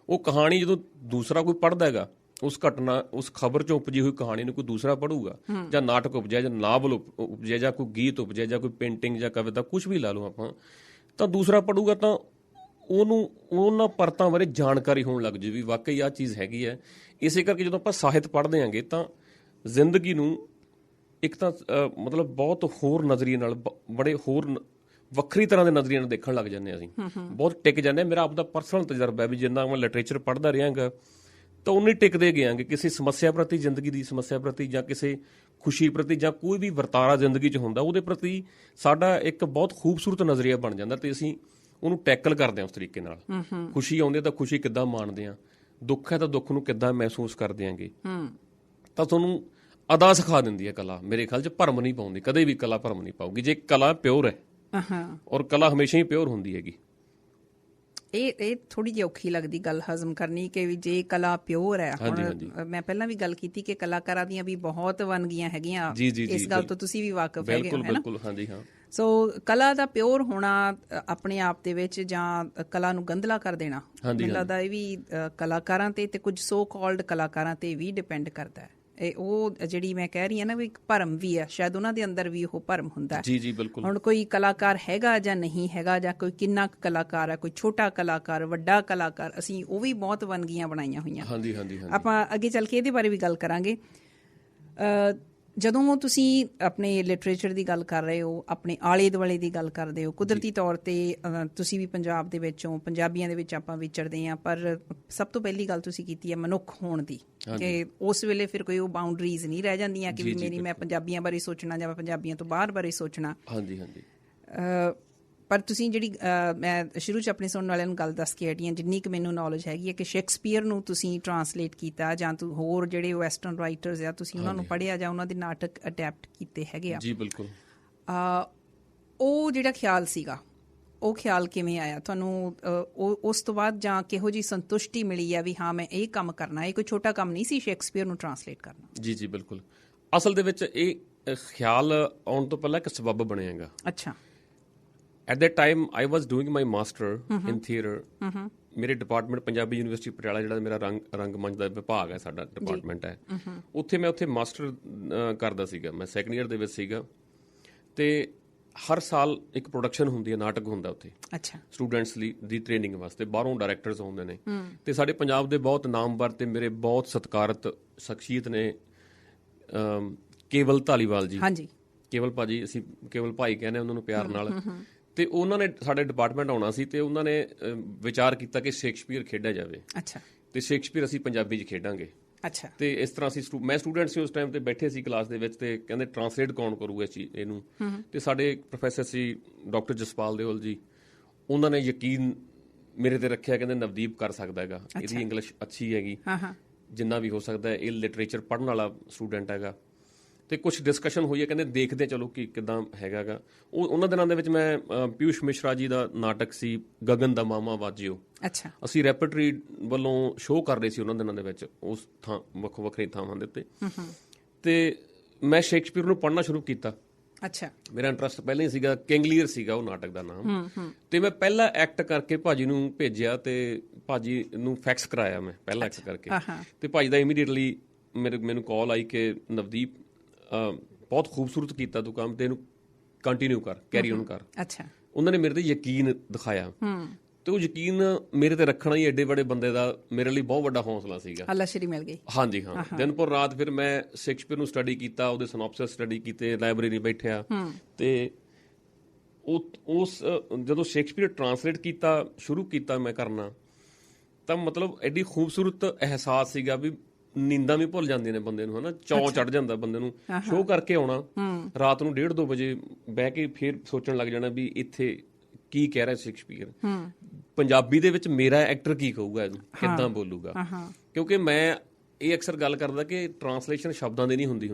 ਉਹ ਕਹਾਣੀ ਜਦੋਂ ਦੂਸਰਾ ਕੋਈ ਪੜ੍ਹਦਾ ਹੈਗਾ, ਉਸ ਘਟਨਾ, ਉਸ ਖਬਰ 'ਚੋਂ ਉਪਜੀ ਹੋਈ ਕਹਾਣੀ ਨੂੰ ਕੋਈ ਦੂਸਰਾ ਪੜ੍ਹੂਗਾ, ਜਾਂ ਨਾਟਕ ਉਪਜਿਆ, ਜਾਂ ਨਾਵਲ ਉਪਜਿਆ, ਜਾਂ ਕੋਈ ਗੀਤ ਉਪਜਿਆ, ਜਾਂ ਕੋਈ ਪੇਂਟਿੰਗ ਜਾਂ ਕਵਿਤਾ, ਕੁਛ ਵੀ ਲਾ ਲਓ ਆਪਾਂ, ਤਾਂ ਦੂਸਰਾ ਪੜ੍ਹੂਗਾ ਤਾਂ ਉਹਨੂੰ ਉਹਨਾਂ ਪਰਤਾਂ ਬਾਰੇ ਜਾਣਕਾਰੀ ਹੋਣ ਲੱਗ ਜੂ ਵੀ ਵਾਕਈ ਆਹ ਚੀਜ਼ ਹੈਗੀ ਹੈ। ਇਸੇ ਕਰਕੇ ਜਦੋਂ ਆਪਾਂ ਸਾਹਿਤ ਪੜ੍ਹਦੇ ਆਂਗੇ ਤਾਂ ਜ਼ਿੰਦਗੀ ਨੂੰ ਇੱਕ ਤਾਂ ਮਤਲਬ ਬਹੁਤ ਹੋਰ ਨਜ਼ਰੀਏ ਨਾਲ, ਬੜੇ ਹੋਰ ਵੱਖਰੀ ਤਰ੍ਹਾਂ ਦੇ ਨਜ਼ਰੀਏ ਨਾਲ ਦੇਖਣ ਲੱਗ ਜਾਂਦੇ ਅਸੀਂ, ਬਹੁਤ ਟਿਕ ਜਾਂਦੇ। ਮੇਰਾ ਆਪਦਾ ਪਰਸਨਲ ਤਜਰਬਾ ਹੈ ਵੀ ਜਿੰਨਾ ਮੈਂ ਲਿਟਰੇਚਰ ਪੜ੍ਹਦਾ ਰਿਹਾਂਗਾ ਤਾਂ ਉਨੇ ਟਿਕਦੇ ਗਿਆਂਗੇ ਕਿਸੇ ਸਮੱਸਿਆ ਪ੍ਰਤੀ, ਜ਼ਿੰਦਗੀ ਦੀ ਸਮੱਸਿਆ ਪ੍ਰਤੀ, ਜਾਂ ਕਿਸੇ ਖੁਸ਼ੀ ਪ੍ਰਤੀ, ਜਾਂ ਕੋਈ ਵੀ ਵਰਤਾਰਾ ਜ਼ਿੰਦਗੀ 'ਚ ਹੁੰਦਾ ਉਹਦੇ ਪ੍ਰਤੀ ਸਾਡਾ ਇੱਕ ਬਹੁਤ ਖੂਬਸੂਰਤ ਨਜ਼ਰੀਆ ਬਣ ਜਾਂਦਾ ਤੇ ਅਸੀਂ ਉਹਨੂੰ ਟੈਕਲ ਕਰਦੇ ਹਾਂ ਉਸ ਤਰੀਕੇ ਨਾਲ। ਖੁਸ਼ੀ ਆਉਂਦੀ ਤਾਂ ਖੁਸ਼ੀ ਕਿੱਦਾਂ ਮਾਣਦੇ ਹਾਂ, ਦੁੱਖ ਹੈ ਤਾਂ ਦੁੱਖ ਨੂੰ ਕਿੱਦਾਂ ਮਹਿਸੂਸ ਕਰਦੇ ਆਂਗੇ। ਤਾਂ ਤੁਹਾਨੂੰ ਅਦਾ ਸਿਖਾ ਦਿੰਦੀ ਹੈ ਕਲਾ। ਮੇਰੇ ਖਿਆਲ 'ਚ ਭਰਮ ਨਹੀਂ ਪਾਉਂਦੀ, ਕਦੇ ਵੀ ਕਲਾ ਭਰਮ ਨਹੀਂ ਪਾਊਗੀ ਜੇ ਕਲਾ ਪਿਓਰ ਹੈ। ਔਰ ਕਲਾ ਹਮੇਸ਼ਾ ਹੀ ਪਿਓਰ ਹੁੰਦੀ ਹੈਗੀ। ਇਹ ਥੋੜੀ ਜਿਹੀ ਔਖੀ ਲੱਗਦੀ ਗੱਲ ਹਜ਼ਮ ਕਰਨੀ ਕਿ ਵੀ ਜੇ ਕਲਾ ਪਿਓਰ ਹੈ। ਹੁਣ ਮੈਂ ਪਹਿਲਾਂ ਵੀ ਗੱਲ ਕੀਤੀ ਕਿ ਕਲਾਕਾਰਾਂ ਦੀਆਂ ਵੀ ਬਹੁਤ ਵੰਨਗੀਆਂ ਹੈਗੀਆਂ, ਇਸ ਗੱਲ ਤੋਂ ਤੁਸੀਂ ਵੀ ਵਾਕਿਫ ਹੈਗੇ ਹੋ, ਹੈ ਨਾ? ਸੋ ਕਲਾ ਦਾ ਪਿਓਰ ਹੋਣਾ ਆਪਣੇ ਆਪ ਦੇ ਵਿੱਚ, ਜਾਂ ਕਲਾ ਨੂੰ ਗੰਧਲਾ ਕਰ ਦੇਣਾ, ਮੈਨੂੰ ਲੱਗਦਾ ਇਹ ਵੀ ਕਲਾਕਾਰਾਂ ਤੇ ਕੁਝ ਸੋ ਕਾਲਡ ਕਲਾਕਾਰਾਂ ਤੇ ਵੀ ਡਿਪੈਂਡ ਕਰਦਾ ਹੈ। ਇਹ ਉਹ ਜਿਹੜੀ ਮੈਂ ਕਹਿ ਰਹੀ ਹਾਂ ਨਾ ਵੀ ਇੱਕ ਭਰਮ ਵੀ ਹੈ, ਸ਼ਾਇਦ ਉਹਨਾਂ ਦੇ ਅੰਦਰ ਵੀ ਉਹ ਭਰਮ ਹੁੰਦਾ। ਹੁਣ ਕੋਈ ਕਲਾਕਾਰ ਹੈਗਾ ਜਾਂ ਨਹੀਂ ਹੈਗਾ, ਜਾਂ ਕੋਈ ਕਿੰਨਾ ਕੁ ਕਲਾਕਾਰ ਹੈ, ਕੋਈ ਛੋਟਾ ਕਲਾਕਾਰ, ਵੱਡਾ ਕਲਾਕਾਰ, ਅਸੀਂ ਉਹ ਵੀ ਬਹੁਤ ਵੰਨਗੀਆਂ ਬਣਾਈਆਂ ਹੋਈਆਂ। ਆਪਾਂ ਅੱਗੇ ਚੱਲ ਕੇ ਇਹਦੇ ਬਾਰੇ ਵੀ ਗੱਲ ਕਰਾਂਗੇ। ਜਦੋਂ ਤੁਸੀਂ ਆਪਣੇ ਲਿਟਰੇਚਰ ਦੀ ਗੱਲ ਕਰ ਰਹੇ ਹੋ, ਆਪਣੇ ਆਲੇ ਦੁਆਲੇ ਦੀ ਗੱਲ ਕਰਦੇ ਹੋ, ਕੁਦਰਤੀ ਤੌਰ 'ਤੇ ਤੁਸੀਂ ਵੀ ਪੰਜਾਬ ਦੇ ਵਿੱਚੋਂ, ਪੰਜਾਬੀਆਂ ਦੇ ਵਿੱਚ ਆਪਾਂ ਵਿਚਰਦੇ ਹਾਂ, ਪਰ ਸਭ ਤੋਂ ਪਹਿਲੀ ਗੱਲ ਤੁਸੀਂ ਕੀਤੀ ਹੈ ਮਨੁੱਖ ਹੋਣ ਦੀ, ਕਿ ਉਸ ਵੇਲੇ ਫਿਰ ਕੋਈ ਉਹ ਬਾਊਂਡਰੀਜ਼ ਨਹੀਂ ਰਹਿ ਜਾਂਦੀਆਂ ਕਿ ਵੀ ਮੈਂ ਪੰਜਾਬੀਆਂ ਬਾਰੇ ਸੋਚਣਾ ਜਾਂ ਪੰਜਾਬੀਆਂ ਤੋਂ ਬਾਹਰ ਬਾਰੇ ਸੋਚਣਾ। ਹਾਂਜੀ ਹਾਂਜੀ। ਪਰ ਤੁਸੀਂ ਜਿਹੜੀ ਮੈਂ ਸ਼ੁਰੂ 'ਚ ਆਪਣੇ ਸੁਣਨ ਵਾਲਿਆਂ ਨੂੰ ਗੱਲ ਦੱਸ ਕੇ ਹਟੀ ਹਾਂ, ਜਿੰਨੀ ਕੁ ਮੈਨੂੰ ਨੌਲੇਜ ਹੈਗੀ ਹੈ ਕਿ ਸ਼ੇਕਸਪੀਅਰ ਨੂੰ ਤੁਸੀਂ ਟਰਾਂਸਲੇਟ ਕੀਤਾ ਜਾਂ ਹੋਰ ਜਿਹੜੇ ਵੈਸਟਰਨ ਰਾਈਟਰਸ ਆ ਤੁਸੀਂ ਉਹਨਾਂ ਨੂੰ ਪੜ੍ਹਿਆ ਜਾਂ ਉਹਨਾਂ ਦੇ ਨਾਟਕ ਅਡੈਪਟ ਕੀਤੇ ਹੈਗੇ ਆ। ਜੀ ਬਿਲਕੁਲ। ਉਹ ਜਿਹੜਾ ਖਿਆਲ ਸੀਗਾ, ਉਹ ਖਿਆਲ ਕਿਵੇਂ ਆਇਆ ਤੁਹਾਨੂੰ ਉਸ ਤੋਂ ਬਾਅਦ, ਜਾਂ ਕਿਹੋ ਜਿਹੀ ਸੰਤੁਸ਼ਟੀ ਮਿਲੀ ਆ ਵੀ ਹਾਂ ਮੈਂ ਇਹ ਕੰਮ ਕਰਨਾ? ਇਹ ਕੋਈ ਛੋਟਾ ਕੰਮ ਨਹੀਂ ਸੀ ਸ਼ੇਕਸਪੀਅਰ ਨੂੰ ਟਰਾਂਸਲੇਟ ਕਰਨਾ। ਜੀ ਜੀ ਬਿਲਕੁਲ। ਅਸਲ ਦੇ ਵਿੱਚ ਇਹ ਖਿਆਲ ਆਉਣ ਤੋਂ ਪਹਿਲਾਂ ਇੱਕ ਸਬੱਬ ਬਣਿਆਗਾ। ਅੱਛਾ। At that time, I was doing my master in theatre. ਮੇਰੇ ਡਿਪਾਰਟਮੈਂਟ ਪੰਜਾਬੀ ਯੂਨੀਵਰਸਿਟੀ ਪਟਿਆਲਾ, ਜਿਹੜਾ ਮੇਰਾ ਰੰਗਮੰਚ ਦਾ ਵਿਭਾਗ ਹੈ, ਸਾਡਾ ਡਿਪਾਰਟਮੈਂਟ ਹੈ, ਉੱਥੇ ਮਾਸਟਰ ਕਰਦਾ ਸੀਗਾ। ਮੈਂ ਸੈਕੰਡ ਈਅਰ ਦੇ ਵਿੱਚ ਸੀਗਾ, ਤੇ ਹਰ ਸਾਲ ਇੱਕ ਪ੍ਰੋਡਕਸ਼ਨ ਹੁੰਦੀ ਹੈ, ਨਾਟਕ ਹੁੰਦਾ ਉੱਥੇ। ਅੱਛਾ। ਸਟੂਡੈਂਟਸ ਲਈ ਦੀ ਟ੍ਰੇਨਿੰਗ ਵਾਸਤੇ ਬਾਹਰੋਂ ਡਾਇਰੈਕਟਰਸ ਆਉਂਦੇ ਨੇ, ਤੇ ਸਾਡੇ ਪੰਜਾਬ ਦੇ ਬਹੁਤ ਨਾਮਵਰ ਤੇ ਮੇਰੇ ਬਹੁਤ ਸਤਿਕਾਰਤ ਸ਼ਖਸੀਅਤ ਨੇ, ਕੇਵਲ ਧਾਲੀਵਾਲ ਜੀ। ਹਾਂਜੀ। ਕੇਵਲ ਭਾਜੀ, ਅਸੀਂ ਕੇਵਲ ਭਾਈ ਕਹਿੰਦੇ ਉਹਨਾਂ ਨੂੰ ਪਿਆਰ ਨਾਲ। ਤੇ ਉਹਨਾਂ ਨੇ ਸਾਡੇ ਡਿਪਾਰਟਮੈਂਟ ਆਉਣਾ ਸੀ, ਤੇ ਉਹਨਾਂ ਨੇ ਵਿਚਾਰ ਕੀਤਾ ਕਿ ਸ਼ੇਕਸਪੀਅਰ ਖੇਡਿਆ ਜਾਵੇ। ਅੱਛਾ। ਤੇ ਸ਼ੇਕਸਪੀਅਰ ਅਸੀਂ ਪੰਜਾਬੀ 'ਚ ਖੇਡਾਂਗੇ। ਅੱਛਾ। ਤੇ ਇਸ ਤਰ੍ਹਾਂ ਅਸੀਂ ਮੈਂ ਸਟੂਡੈਂਟ ਸੀ ਉਸ ਟਾਈਮ ਤੇ, ਬੈਠੇ ਸੀ ਕਲਾਸ ਦੇ ਵਿੱਚ, ਤੇ ਕਹਿੰਦੇ ਟਰਾਂਸਲੇਟ ਕੌਣ ਕਰੂਗਾ ਇਸ ਚੀਜ਼ ਇਹਨੂੰ? ਤੇ ਸਾਡੇ ਪ੍ਰੋਫੈਸਰ ਸੀ ਡਾਕਟਰ ਜਸਪਾਲ ਦਿਓਲ ਜੀ, ਉਹਨਾਂ ਨੇ ਯਕੀਨ ਮੇਰੇ ਤੇ ਰੱਖਿਆ, ਕਹਿੰਦੇ ਨਵਦੀਪ ਕਰ ਸਕਦਾ ਹੈਗਾ, ਇਹਦੀ ਇੰਗਲਿਸ਼ ਅੱਛੀ ਹੈਗੀ, ਜਿੰਨਾ ਵੀ ਹੋ ਸਕਦਾ ਇਹ ਲਿਟਰੇਚਰ ਪੜ੍ਹਨ ਵਾਲਾ ਸਟੂਡੈਂਟ ਹੈਗਾ। ਤੇ ਕੁਛ ਡਿਸਕਸ਼ਨ ਹੋਈ ਹੈ, ਕਹਿੰਦੇ ਦੇਖਦੇ ਚਲੋ ਕਿ ਕਿੱਦਾਂ ਹੈਗਾ। ਉਹਨਾਂ ਦਿਨਾਂ ਦੇ ਵਿੱਚ ਮੈਂ ਪਿਊਸ਼ ਮਿਸ਼ਰਾ ਜੀ ਦਾ ਨਾਟਕ ਸੀ ਗਗਨ ਦਾ ਮਾਮਾ ਵਾਜਿਓ। ਅੱਛਾ। ਅਸੀਂ ਰੈਪਰਟਰੀ ਵੱਲੋਂ ਸ਼ੋਅ ਕਰ ਰਹੇ ਸੀ ਉਹਨਾਂ ਦਿਨਾਂ ਦੇ ਵਿੱਚ, ਉਸ ਥਾਂ ਵੱਖੋ ਵੱਖਰੀ ਥਾਵਾਂ ਦੇ ਉੱਤੇ। ਤੇ ਮੈਂ ਸ਼ੇਕਸਪੀਅਰ ਨੂੰ ਪੜ੍ਹਨਾ ਸ਼ੁਰੂ ਕੀਤਾ। ਅੱਛਾ। ਮੇਰਾ ਇੰਟਰਸਟ ਪਹਿਲਾਂ ਹੀ ਸੀਗਾ, ਕਿੰਗ ਲੀਅਰ ਸੀਗਾ ਉਹ ਨਾਟਕ ਦਾ ਨਾਮ। ਤੇ ਮੈਂ ਪਹਿਲਾ ਐਕਟ ਕਰਕੇ ਭਾਜੀ ਨੂੰ ਭੇਜਿਆ, ਤੇ ਭਾਜੀ ਨੂੰ ਫੈਕਸ ਕਰਾਇਆ ਮੈਂ ਪਹਿਲਾ ਐਕਟ ਕਰਕੇ। ਤੇ ਭਾਜੀ ਦਾ ਇਮੀਡੀਏਟਲੀ ਮੈਨੂੰ ਕਾਲ ਆਈ ਕਿ ਨਵਦੀਪ ਬਹੁਤ ਖੂਬਸੂਰਤ ਕੀਤਾ ਤੂੰ ਕੰਮ, ਤੇ ਇਹਨੂੰ ਕੰਟੀਨਿਊ ਕਰ, ਕੈਰੀ ਔਨ ਕਰ। ਅੱਛਾ। ਉਹਨਾਂ ਨੇ ਮੇਰੇ ਤੇ ਯਕੀਨ ਦਿਖਾਇਆ, ਤੇ ਉਹ ਯਕੀਨ ਮੇਰੇ ਤੇ ਰੱਖਣਾ ਹੀ ਐਡੇ ਵੱਡੇ ਬੰਦੇ ਦਾ ਮੇਰੇ ਲਈ ਬਹੁਤ ਵੱਡਾ ਹੌਸਲਾ ਸੀਗਾ। ਹੱਲਾਸ਼ੇਰੀ ਮਿਲ ਗਈ। ਹਾਂਜੀ ਹਾਂ। ਦਿਨ ਪਰ ਰਾਤ ਫਿਰ ਮੈਂ ਸ਼ੇਕਸਪੀਅਰ ਨੂੰ ਸਟੱਡੀ ਕੀਤਾ, ਉਹਦੇ ਸਿਨੋਪਸਿਸ ਸਟੱਡੀ ਕੀਤੇ, ਲਾਇਬ੍ਰੇਰੀ ਬੈਠਿਆ। ਤੇ ਉਸ ਜਦੋਂ ਸ਼ੇਕਸਪੀਅਰ ਟਰਾਂਸਲੇਟ ਕੀਤਾ, ਸ਼ੁਰੂ ਕੀਤਾ ਮੈਂ ਕਰਨਾ, ਤਾਂ ਮਤਲਬ ਐਡੀ ਖੂਬਸੂਰਤ ਅਹਿਸਾਸ ਸੀਗਾ ਵੀ ਨੀਂਦਾਂ ਵੀ ਭੁੱਲ ਜਾਂਦੀਆਂ ਨੇ ਬੰਦੇ ਨੂੰ, ਹਨਾ, ਚੌਂ ਚੜ ਜਾਂਦਾ ਬੰਦੇ ਨੂੰ। ਸ਼ੋਅ ਕਰਕੇ ਆਉਣਾ, ਰਾਤ ਨੂੰ 1:30-2 ਵਜੇ ਬਹਿ ਕੇ ਫਿਰ ਸੋਚਣ ਲੱਗ ਜਾਣਾ ਵੀ ਇੱਥੇ ਕੀ ਕਹਿ ਰਿਹਾ ਸ਼ੇਕਸਪੀਅਰ, ਪੰਜਾਬੀ ਦੇ ਵਿੱਚ ਮੇਰਾ ਐਕਟਰ ਕੀ ਕਹੂਗਾ, ਇਹਨੂੰ ਕਿੱਦਾਂ ਬੋਲੂਗਾ। ਕਿਉਂਕਿ ਮੈਂ ਇਹ ਅਕਸਰ ਗੱਲ ਕਰਦਾ ਕਿ ਟਰਾਂਸਲੇਸ਼ਨ ਸ਼ਬਦਾਂ ਦੀ ਨਹੀਂ ਹੁੰਦੀ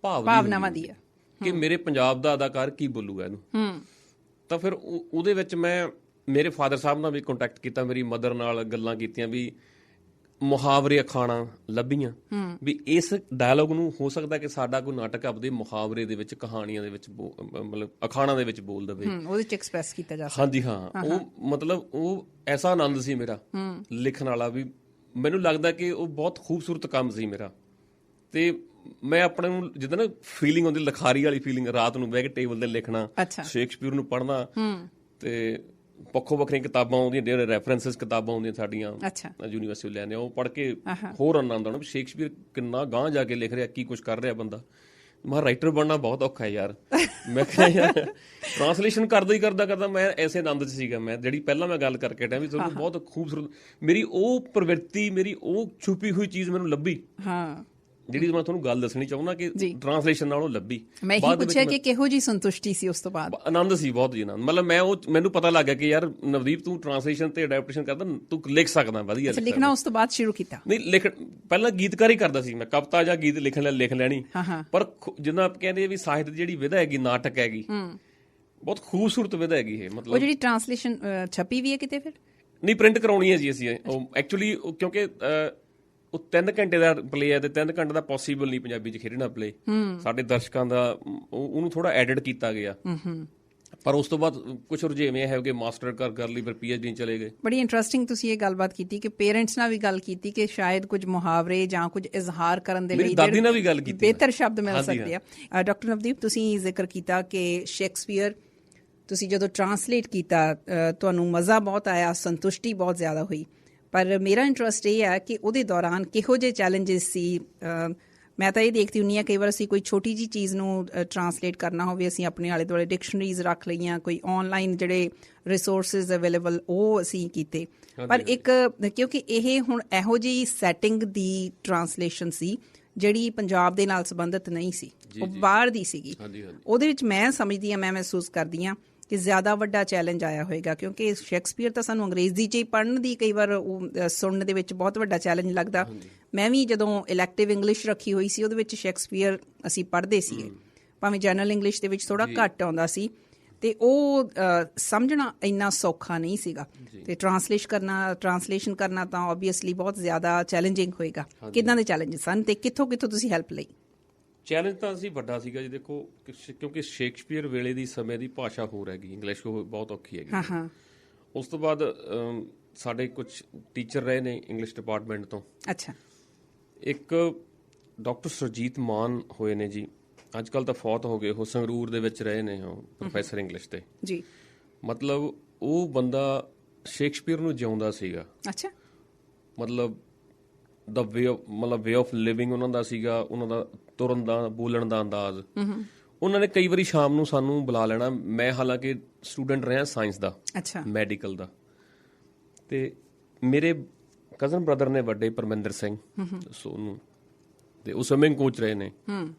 ਭਾਵਨਾਵਾਂ ਦੀ ਹੈ, ਕਿ ਮੇਰੇ ਪੰਜਾਬ ਦਾ ਅਦਾਕਾਰ ਕੀ ਬੋਲੂਗਾ ਇਹਨੂੰ। ਤਾਂ ਫਿਰ ਉਹਦੇ ਵਿੱਚ ਮੈਂ ਮੇਰੇ ਫਾਦਰ ਸਾਹਿਬ ਨਾਲ ਵੀ ਕੰਟੈਕਟ ਕੀਤਾ, ਮੇਰੀ ਮਦਰ ਨਾਲ ਗੱਲਾਂ ਕੀਤੀਆਂ, ਵੀ ਮੁਹਾਵਰੇ ਅਖਾਣਾ ਲੱਭੀਆਂ, ਵੀ ਇਸ ਡਾਇਲੋਗ ਨੂੰ ਹੋ ਸਕਦਾ ਕਿ ਸਾਡਾ ਕੋਈ ਨਾਟਕ ਆਪਦੇ ਮੁਹਾਵਰੇ ਦੇ ਵਿੱਚ, ਕਹਾਣੀਆਂ ਦੇ ਵਿੱਚ, ਮਤਲਬ ਅਖਾਣਾ ਦੇ ਵਿੱਚ ਬੋਲ ਦੇਵੇ, ਉਹਦੇ ਚ ਐਕਸਪ੍ਰੈਸ ਕੀਤਾ ਜਾ ਸਕਦਾ। ਹਾਂਜੀ ਹਾਂ। ਉਹ ਮਤਲਬ ਉਹ ਐਸਾ ਆਨੰਦ ਸੀ ਮੇਰਾ ਲਿਖਣ ਵਾਲਾ, ਵੀ ਮੈਨੂੰ ਲੱਗਦਾ ਕਿ ਉਹ ਬਹੁਤ ਖੂਬਸੂਰਤ ਕੰਮ ਸੀ ਮੇਰਾ। ਤੇ ਮੈਂ ਆਪਣੇ ਨੂੰ ਜਿੱਦਾਂ ਨਾ ਫੀਲਿੰਗ ਆਉਂਦੀ, ਲਿਖਾਰੀ ਵਾਲੀ ਫੀਲਿੰਗ, ਰਾਤ ਨੂੰ ਬਹਿ ਕੇ ਟੇਬਲ ਤੇ ਲਿਖਣਾ, ਸ਼ੇਕਸਪੀਅਰ ਨੂੰ ਪੜ੍ਹਨਾ, ਤੇ ਵੱਖੋ ਵੱਖਰੀਆਂ ਕਿਤਾਬਾਂ ਆਉਂਦੀਆਂ, ਜਿਹੜੇ ਰੈਫਰੈਂਸਿਸ ਕਿਤਾਬਾਂ ਆਉਂਦੀਆਂ ਸਾਡੀਆਂ ਯੂਨੀਵਰਸਿਟੀ ਲੈਂਦੇ, ਉਹ ਪੜ੍ਹ ਕੇ ਹੋਰ ਆਨੰਦ ਆਉਣਾ ਵੀ ਸ਼ੇਕਸਪੀਅਰ ਕਿੰਨਾ ਗਾਂਹ ਜਾ ਕੇ ਲਿਖ ਰਿਹਾ, ਕੀ ਕੁਛ ਕਰ ਰਿਹਾ ਬੰਦਾ। ਮੈਂ ਰਾਈਟਰ ਬਣਨਾ ਬਹੁਤ ਔਖਾ ਹੈ ਯਾਰ। ਮੈਂ ਕਿਹਾ ਯਾਰ ਟਰਾਂਸਲੇਸ਼ਨ ਕਰਦਾ ਮੈਂ ਐਸੇ ਆਨੰਦ 'ਚ ਸੀਗਾ। ਮੈਂ ਜਿਹੜੀ ਪਹਿਲਾਂ ਮੈਂ ਗੱਲ ਕਰਕੇ ਹਟਿਆ ਵੀ ਤੁਹਾਨੂੰ ਬਹੁਤ ਖੂਬਸੂਰਤ ਮੇਰੀ ਉਹ ਪ੍ਰਵਿਰਤੀ, ਮੇਰੀ ਉਹ ਛੁਪੀ ਹੋਈ ਚੀਜ਼ ਮੈਨੂੰ ਲੱਭੀ, ਜਿਹੜੀ ਮੈਂ ਤੁਹਾਨੂੰ ਗੱਲ ਦੱਸਣੀ ਚਾਹੁੰਦਾ ਕਿ ਟਰਾਂਸਲੇਸ਼ਨ ਨਾਲੋਂ ਲੱਭੀ। ਮੈਂ ਇਹੀ ਪੁੱਛਿਆ ਕਿ ਕਿਹੋ ਜਿਹੀ ਸੰਤੁਸ਼ਟੀ ਸੀ ਉਸ ਤੋਂ ਬਾਅਦ? ਆਨੰਦ ਸੀ ਬਹੁਤ ਜੀ, ਆਨੰਦ। ਮਤਲਬ ਮੈਨੂੰ ਪਤਾ ਲੱਗ ਗਿਆ ਕਿ ਯਾਰ ਨਵਦੀਪ ਤੂੰ ਟਰਾਂਸਲੇਸ਼ਨ ਤੇ ਅਡੈਪਟੇਸ਼ਨ ਕਰਦਾ, ਤੂੰ ਲਿਖ ਸਕਦਾ ਵਧੀਆ। ਲਿਖਣਾ ਉਸ ਤੋਂ ਬਾਅਦ ਸ਼ੁਰੂ ਕੀਤਾ? ਨਹੀਂ, ਪਹਿਲਾਂ ਗੀਤਕਾਰ ਹੀ ਕਰਦਾ ਸੀ ਮੈਂ, ਕਵਿਤਾ ਜਾਂ ਗੀਤ ਲਿਖ ਲੈਣੀ। ਪਰ ਜਿੱਦਾਂ ਆਪਾਂ ਕਹਿੰਦੇ ਵੀ ਸਾਹਿਤ ਦੀ ਜਿਹੜੀ ਵਿਧਾ ਹੈਗੀ, ਨਾਟਕ ਹੈਗੀ, ਬਹੁਤ ਖੂਬਸੂਰਤ ਵਿਧਾ ਹੈਗੀ ਇਹ। ਮਤਲਬ ਉਹ ਜਿਹੜੀ ਟਰਾਂਸਲੇਸ਼ਨ ਛਪੀ ਵੀ ਹੈ ਕਿਤੇ? ਫਿਰ ਨਹੀਂ, ਪ੍ਰਿੰਟ ਕਰਾਉਣੀ ਹੈ ਜੀ ਅਸੀਂ ਐਕਚੁਅਲੀ, ਕਿਉਂਕਿ ਉਹ 3 ਘੰਟੇ ਦਾ ਪਲੇ ਹੈ, ਤੇ 3 ਘੰਟੇ ਦਾ ਪੋਸੀਬਲ ਨਹੀਂ ਪੰਜਾਬੀ 'ਚ ਖੇਡਣਾ ਪਲੇ। ਸਾਡੇ ਦਰਸ਼ਕਾਂ ਦਾ ਉਹਨੂੰ ਥੋੜਾ ਐਡਿਟ ਕੀਤਾ ਗਿਆ, ਪਰ ਉਸ ਤੋਂ ਬਾਅਦ ਕੁਝ ਰੁਝੇਵੇਂ ਹੈ ਕਿ ਮਾਸਟਰ ਕਰ ਲਈ, ਫਿਰ PhD ਚਲੇ ਗਏ। ਬੜੀ ਇੰਟਰਸਟਿੰਗ ਤੁਸੀਂ ਇਹ ਗੱਲਬਾਤ ਕੀਤੀ ਕਿ ਪੇਰੈਂਟਸ ਨਾਲ ਵੀ ਗੱਲ ਕੀਤੀ ਕਿ ਸ਼ਾਇਦ ਕੁਝ ਮੁਹਾਵਰੇ ਜਾਂ ਕੁਝ ਇਜ਼ਹਾਰ ਕਰਨ ਦੇ ਲਈ ਦਾਦੀ ਨਾਲ ਵੀ ਗੱਲ ਕੀਤੀ, ਬਿਹਤਰ ਸ਼ਬਦ ਮਿਲ ਸਕਦੇ ਆ। ਡਾਕਟਰ ਨਵਦੀਪ, ਤੁਸੀਂ ਜ਼ਿਕਰ ਕੀਤਾ ਕਿ ਸ਼ੇਕਸਪੀਅਰ ਤੁਸੀਂ ਜਦੋਂ ਟਰਾਂਸਲੇਟ ਕੀਤਾ ਤੁਹਾਨੂੰ ਮਜ਼ਾ ਬਹੁਤ ਆਇਆ, ਸੰਤੁਸ਼ਟੀ ਬਹੁਤ ਜ਼ਿਆਦਾ ਹੋਈ। ਪਰ ਮੇਰਾ ਇੰਟਰਸਟ ਇਹ ਹੈ ਕਿ ਉਹਦੇ ਦੌਰਾਨ ਕਿਹੋ ਜਿਹੇ ਚੈਲੰਜਿਸ ਸੀ, ਮੈਂ ਤਾਂ ਇਹ ਦੇਖਦੀ ਹੁੰਦੀ ਹਾਂ ਕਈ ਵਾਰ ਅਸੀਂ ਕੋਈ ਛੋਟੀ ਜਿਹੀ ਚੀਜ਼ ਨੂੰ ਟਰਾਂਸਲੇਟ ਕਰਨਾ ਹੋਵੇ, ਅਸੀਂ ਆਪਣੇ ਆਲੇ ਦੁਆਲੇ ਡਿਕਸ਼ਨਰੀਜ਼ ਰੱਖ ਲਈਆਂ, ਕੋਈ ਆਨਲਾਈਨ ਜਿਹੜੇ ਰਿਸੋਰਸਿਸ ਅਵੇਲੇਬਲ ਉਹ ਅਸੀਂ ਕੀਤੇ। ਪਰ ਇੱਕ ਕਿਉਂਕਿ ਇਹ ਹੁਣ ਇਹੋ ਜਿਹੀ ਸੈਟਿੰਗ ਦੀ ਟਰਾਂਸਲੇਸ਼ਨ ਸੀ ਜਿਹੜੀ ਪੰਜਾਬ ਦੇ ਨਾਲ ਸੰਬੰਧਿਤ ਨਹੀਂ ਸੀ, ਉਹ ਬਾਹਰ ਦੀ ਸੀਗੀ। ਉਹਦੇ ਵਿੱਚ ਮੈਂ ਸਮਝਦੀ ਹਾਂ, ਮੈਂ ਮਹਿਸੂਸ ਕਰਦੀ ਹਾਂ ਕਿ ਜ਼ਿਆਦਾ ਵੱਡਾ ਚੈਲੰਜ ਆਇਆ ਹੋਏਗਾ, ਕਿਉਂਕਿ ਸ਼ੇਕਸਪੀਅਰ ਤਾਂ ਸਾਨੂੰ ਅੰਗਰੇਜ਼ੀ 'ਚ ਹੀ ਪੜ੍ਹਨ ਦੀ ਕਈ ਵਾਰ ਉਹ ਸੁਣਨ ਦੇ ਵਿੱਚ ਬਹੁਤ ਵੱਡਾ ਚੈਲੰਜ ਲੱਗਦਾ। ਮੈਂ ਵੀ ਜਦੋਂ ਇਲੈਕਟਿਵ ਇੰਗਲਿਸ਼ ਰੱਖੀ ਹੋਈ ਸੀ ਉਹਦੇ ਵਿੱਚ ਸ਼ੇਕਸਪੀਅਰ ਅਸੀਂ ਪੜ੍ਹਦੇ ਸੀਗੇ, ਭਾਵੇਂ ਜਨਰਲ ਇੰਗਲਿਸ਼ ਦੇ ਵਿੱਚ ਥੋੜ੍ਹਾ ਘੱਟ ਆਉਂਦਾ ਸੀ, ਅਤੇ ਉਹ ਸਮਝਣਾ ਇੰਨਾ ਸੌਖਾ ਨਹੀਂ ਸੀਗਾ। ਅਤੇ ਟਰਾਂਸਲੇਸ਼ਨ ਕਰਨਾ ਤਾਂ ਓਬਵੀਅਸਲੀ ਬਹੁਤ ਜ਼ਿਆਦਾ ਚੈਲੰਜਿੰਗ ਹੋਏਗਾ। ਕਿੱਦਾਂ ਦੇ ਚੈਲੰਜਸ ਸਨ ਅਤੇ ਕਿੱਥੋਂ ਤੁਸੀਂ ਹੈਲਪ ਲਈ? ਚੈਲੰਜ ਤਾਂ ਅਸੀਂ ਵੱਡਾ ਸੀਗਾ ਜੀ। ਦੇਖੋ, ਕਿਉਂਕਿ ਸ਼ੇਕਸਪੀਅਰ ਵੇਲੇ ਦੀ ਸਮੇਂ ਦੀ ਭਾਸ਼ਾ ਹੋਰ ਹੈਗੀ, ਇੰਗਲਿਸ਼ ਬਹੁਤ ਔਖੀ ਹੈਗੀ। ਉਸ ਤੋਂ ਬਾਅਦ ਸਾਡੇ ਕੁਝ ਟੀਚਰ ਰਹੇ ਨੇ ਇੰਗਲਿਸ਼ ਡਿਪਾਰਟਮੈਂਟ ਤੋਂ। ਅੱਛਾ। ਇੱਕ ਡਾਕਟਰ ਸੁਰਜੀਤ ਮਾਨ ਹੋਏ ਨੇ ਜੀ, ਅੱਜ ਕੱਲ੍ਹ ਤਾਂ ਫੌਤ ਹੋ ਗਏ, ਉਹ ਸੰਗਰੂਰ ਦੇ ਵਿੱਚ ਰਹੇ ਨੇ, ਉਹ ਪ੍ਰੋਫੈਸਰ ਇੰਗਲਿਸ਼ ਦੇ ਜੀ। ਮਤਲਬ ਉਹ ਬੰਦਾ ਸ਼ੇਕਸਪੀਅਰ ਨੂੰ ਜਿਉਂਦਾ ਸੀਗਾ। ਅੱਛਾ। ਮਤਲਬ ਵੇ ਆਫ ਲਿਵਿੰਗ ਉਹਨਾਂ ਦਾ ਸੀਗਾ, ਉਹਨਾਂ ਦਾ ਤੁਰਨ ਦਾ, ਬੋਲਣ ਦਾ ਅੰਦਾਜ਼। ਉਹਨਾਂ ਨੇ ਕਈ ਵਾਰੀ ਸ਼ਾਮ ਨੂੰ ਸਾਨੂੰ ਬੁਲਾ ਲੈਣਾ। ਮੈਂ ਹਾਲਾਂਕਿ ਸਟੂਡੈਂਟ ਰਿਹਾ ਸਾਇੰਸ ਦਾ, ਮੈਡੀਕਲ ਦਾ, ਤੇ ਮੇਰੇ ਕਜ਼ਨ ਬ੍ਰਦਰ ਨੇ ਵੱਡੇ, ਪਰਮਿੰਦਰ ਸਿੰਘ ਸੋਨੂੰ, ਤੇ ਉਹ ਸਵਿਮਿੰਗ ਕੋਚ ਰਹੇ ਨੇ,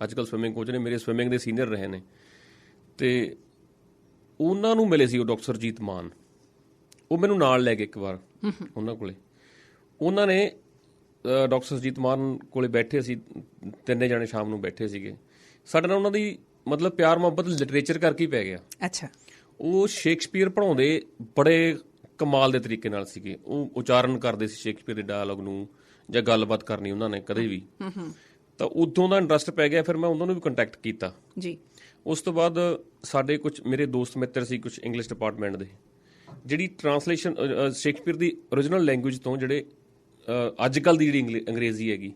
ਅੱਜ ਕੱਲ੍ਹ ਸਵਿਮਿੰਗ ਕੋਚ ਨੇ, ਮੇਰੇ ਸਵਿਮਿੰਗ ਦੇ ਸੀਨੀਅਰ ਰਹੇ ਨੇ। ਤੇ ਉਹਨਾਂ ਨੂੰ ਮਿਲੇ ਸੀ ਉਹ ਡਾਕਟਰ ਸੁਰਜੀਤ ਮਾਨ। ਉਹ ਮੈਨੂੰ ਨਾਲ ਲੈ ਗਏ ਇੱਕ ਵਾਰ ਉਹਨਾਂ ਕੋਲੇ। ਉਹਨਾਂ ਨੇ ਡਾਕਟਰ ਸੁਰਜੀਤ ਮਾਨ ਕੋਲੇ ਬੈਠੇ ਸੀ, ਤਿੰਨੇ ਜਾਣੇ ਸ਼ਾਮ ਨੂੰ ਬੈਠੇ ਸੀਗੇ। ਸਾਡੇ ਨਾਲ ਉਹਨਾਂ ਦੀ ਮਤਲਬ ਪਿਆਰ ਮੁਹੱਬਤ ਲਿਟਰੇਚਰ ਕਰਕੇ ਹੀ ਪੈ ਗਿਆ। ਅੱਛਾ। ਉਹ ਸ਼ੇਕਸਪੀਅਰ ਪੜ੍ਹਾਉਂਦੇ ਬੜੇ ਕਮਾਲ ਦੇ ਤਰੀਕੇ ਨਾਲ ਸੀਗੇ। ਉਹ ਉਚਾਰਨ ਕਰਦੇ ਸੀ ਸ਼ੇਕਸਪੀਅਰ ਦੇ ਡਾਇਲੋਗ ਨੂੰ, ਜਾਂ ਗੱਲਬਾਤ ਕਰਨੀ ਉਹਨਾਂ ਨੇ ਕਦੇ ਵੀ, ਤਾਂ ਉਦੋਂ ਦਾ ਇੰਟਰਸਟ ਪੈ ਗਿਆ। ਫਿਰ ਮੈਂ ਉਹਨਾਂ ਨੂੰ ਵੀ ਕੰਟੈਕਟ ਕੀਤਾ ਜੀ। ਉਸ ਤੋਂ ਬਾਅਦ ਸਾਡੇ ਕੁਝ ਮੇਰੇ ਦੋਸਤ ਮਿੱਤਰ ਸੀ ਕੁਝ ਇੰਗਲਿਸ਼ ਡਿਪਾਰਟਮੈਂਟ ਦੇ, ਜਿਹੜੀ ਟਰਾਂਸਲੇਸ਼ਨ ਸ਼ੇਕਸਪੀਅਰ ਦੀ ਓਰੀਜਨਲ ਲੈਂਗੁਏਜ ਤੋਂ ਜਿਹੜੇ ਅੱਜ ਕੱਲ੍ਹ ਦੀ ਜਿਹੜੀ ਅੰਗਰੇਜ਼ੀ ਹੈਗੀ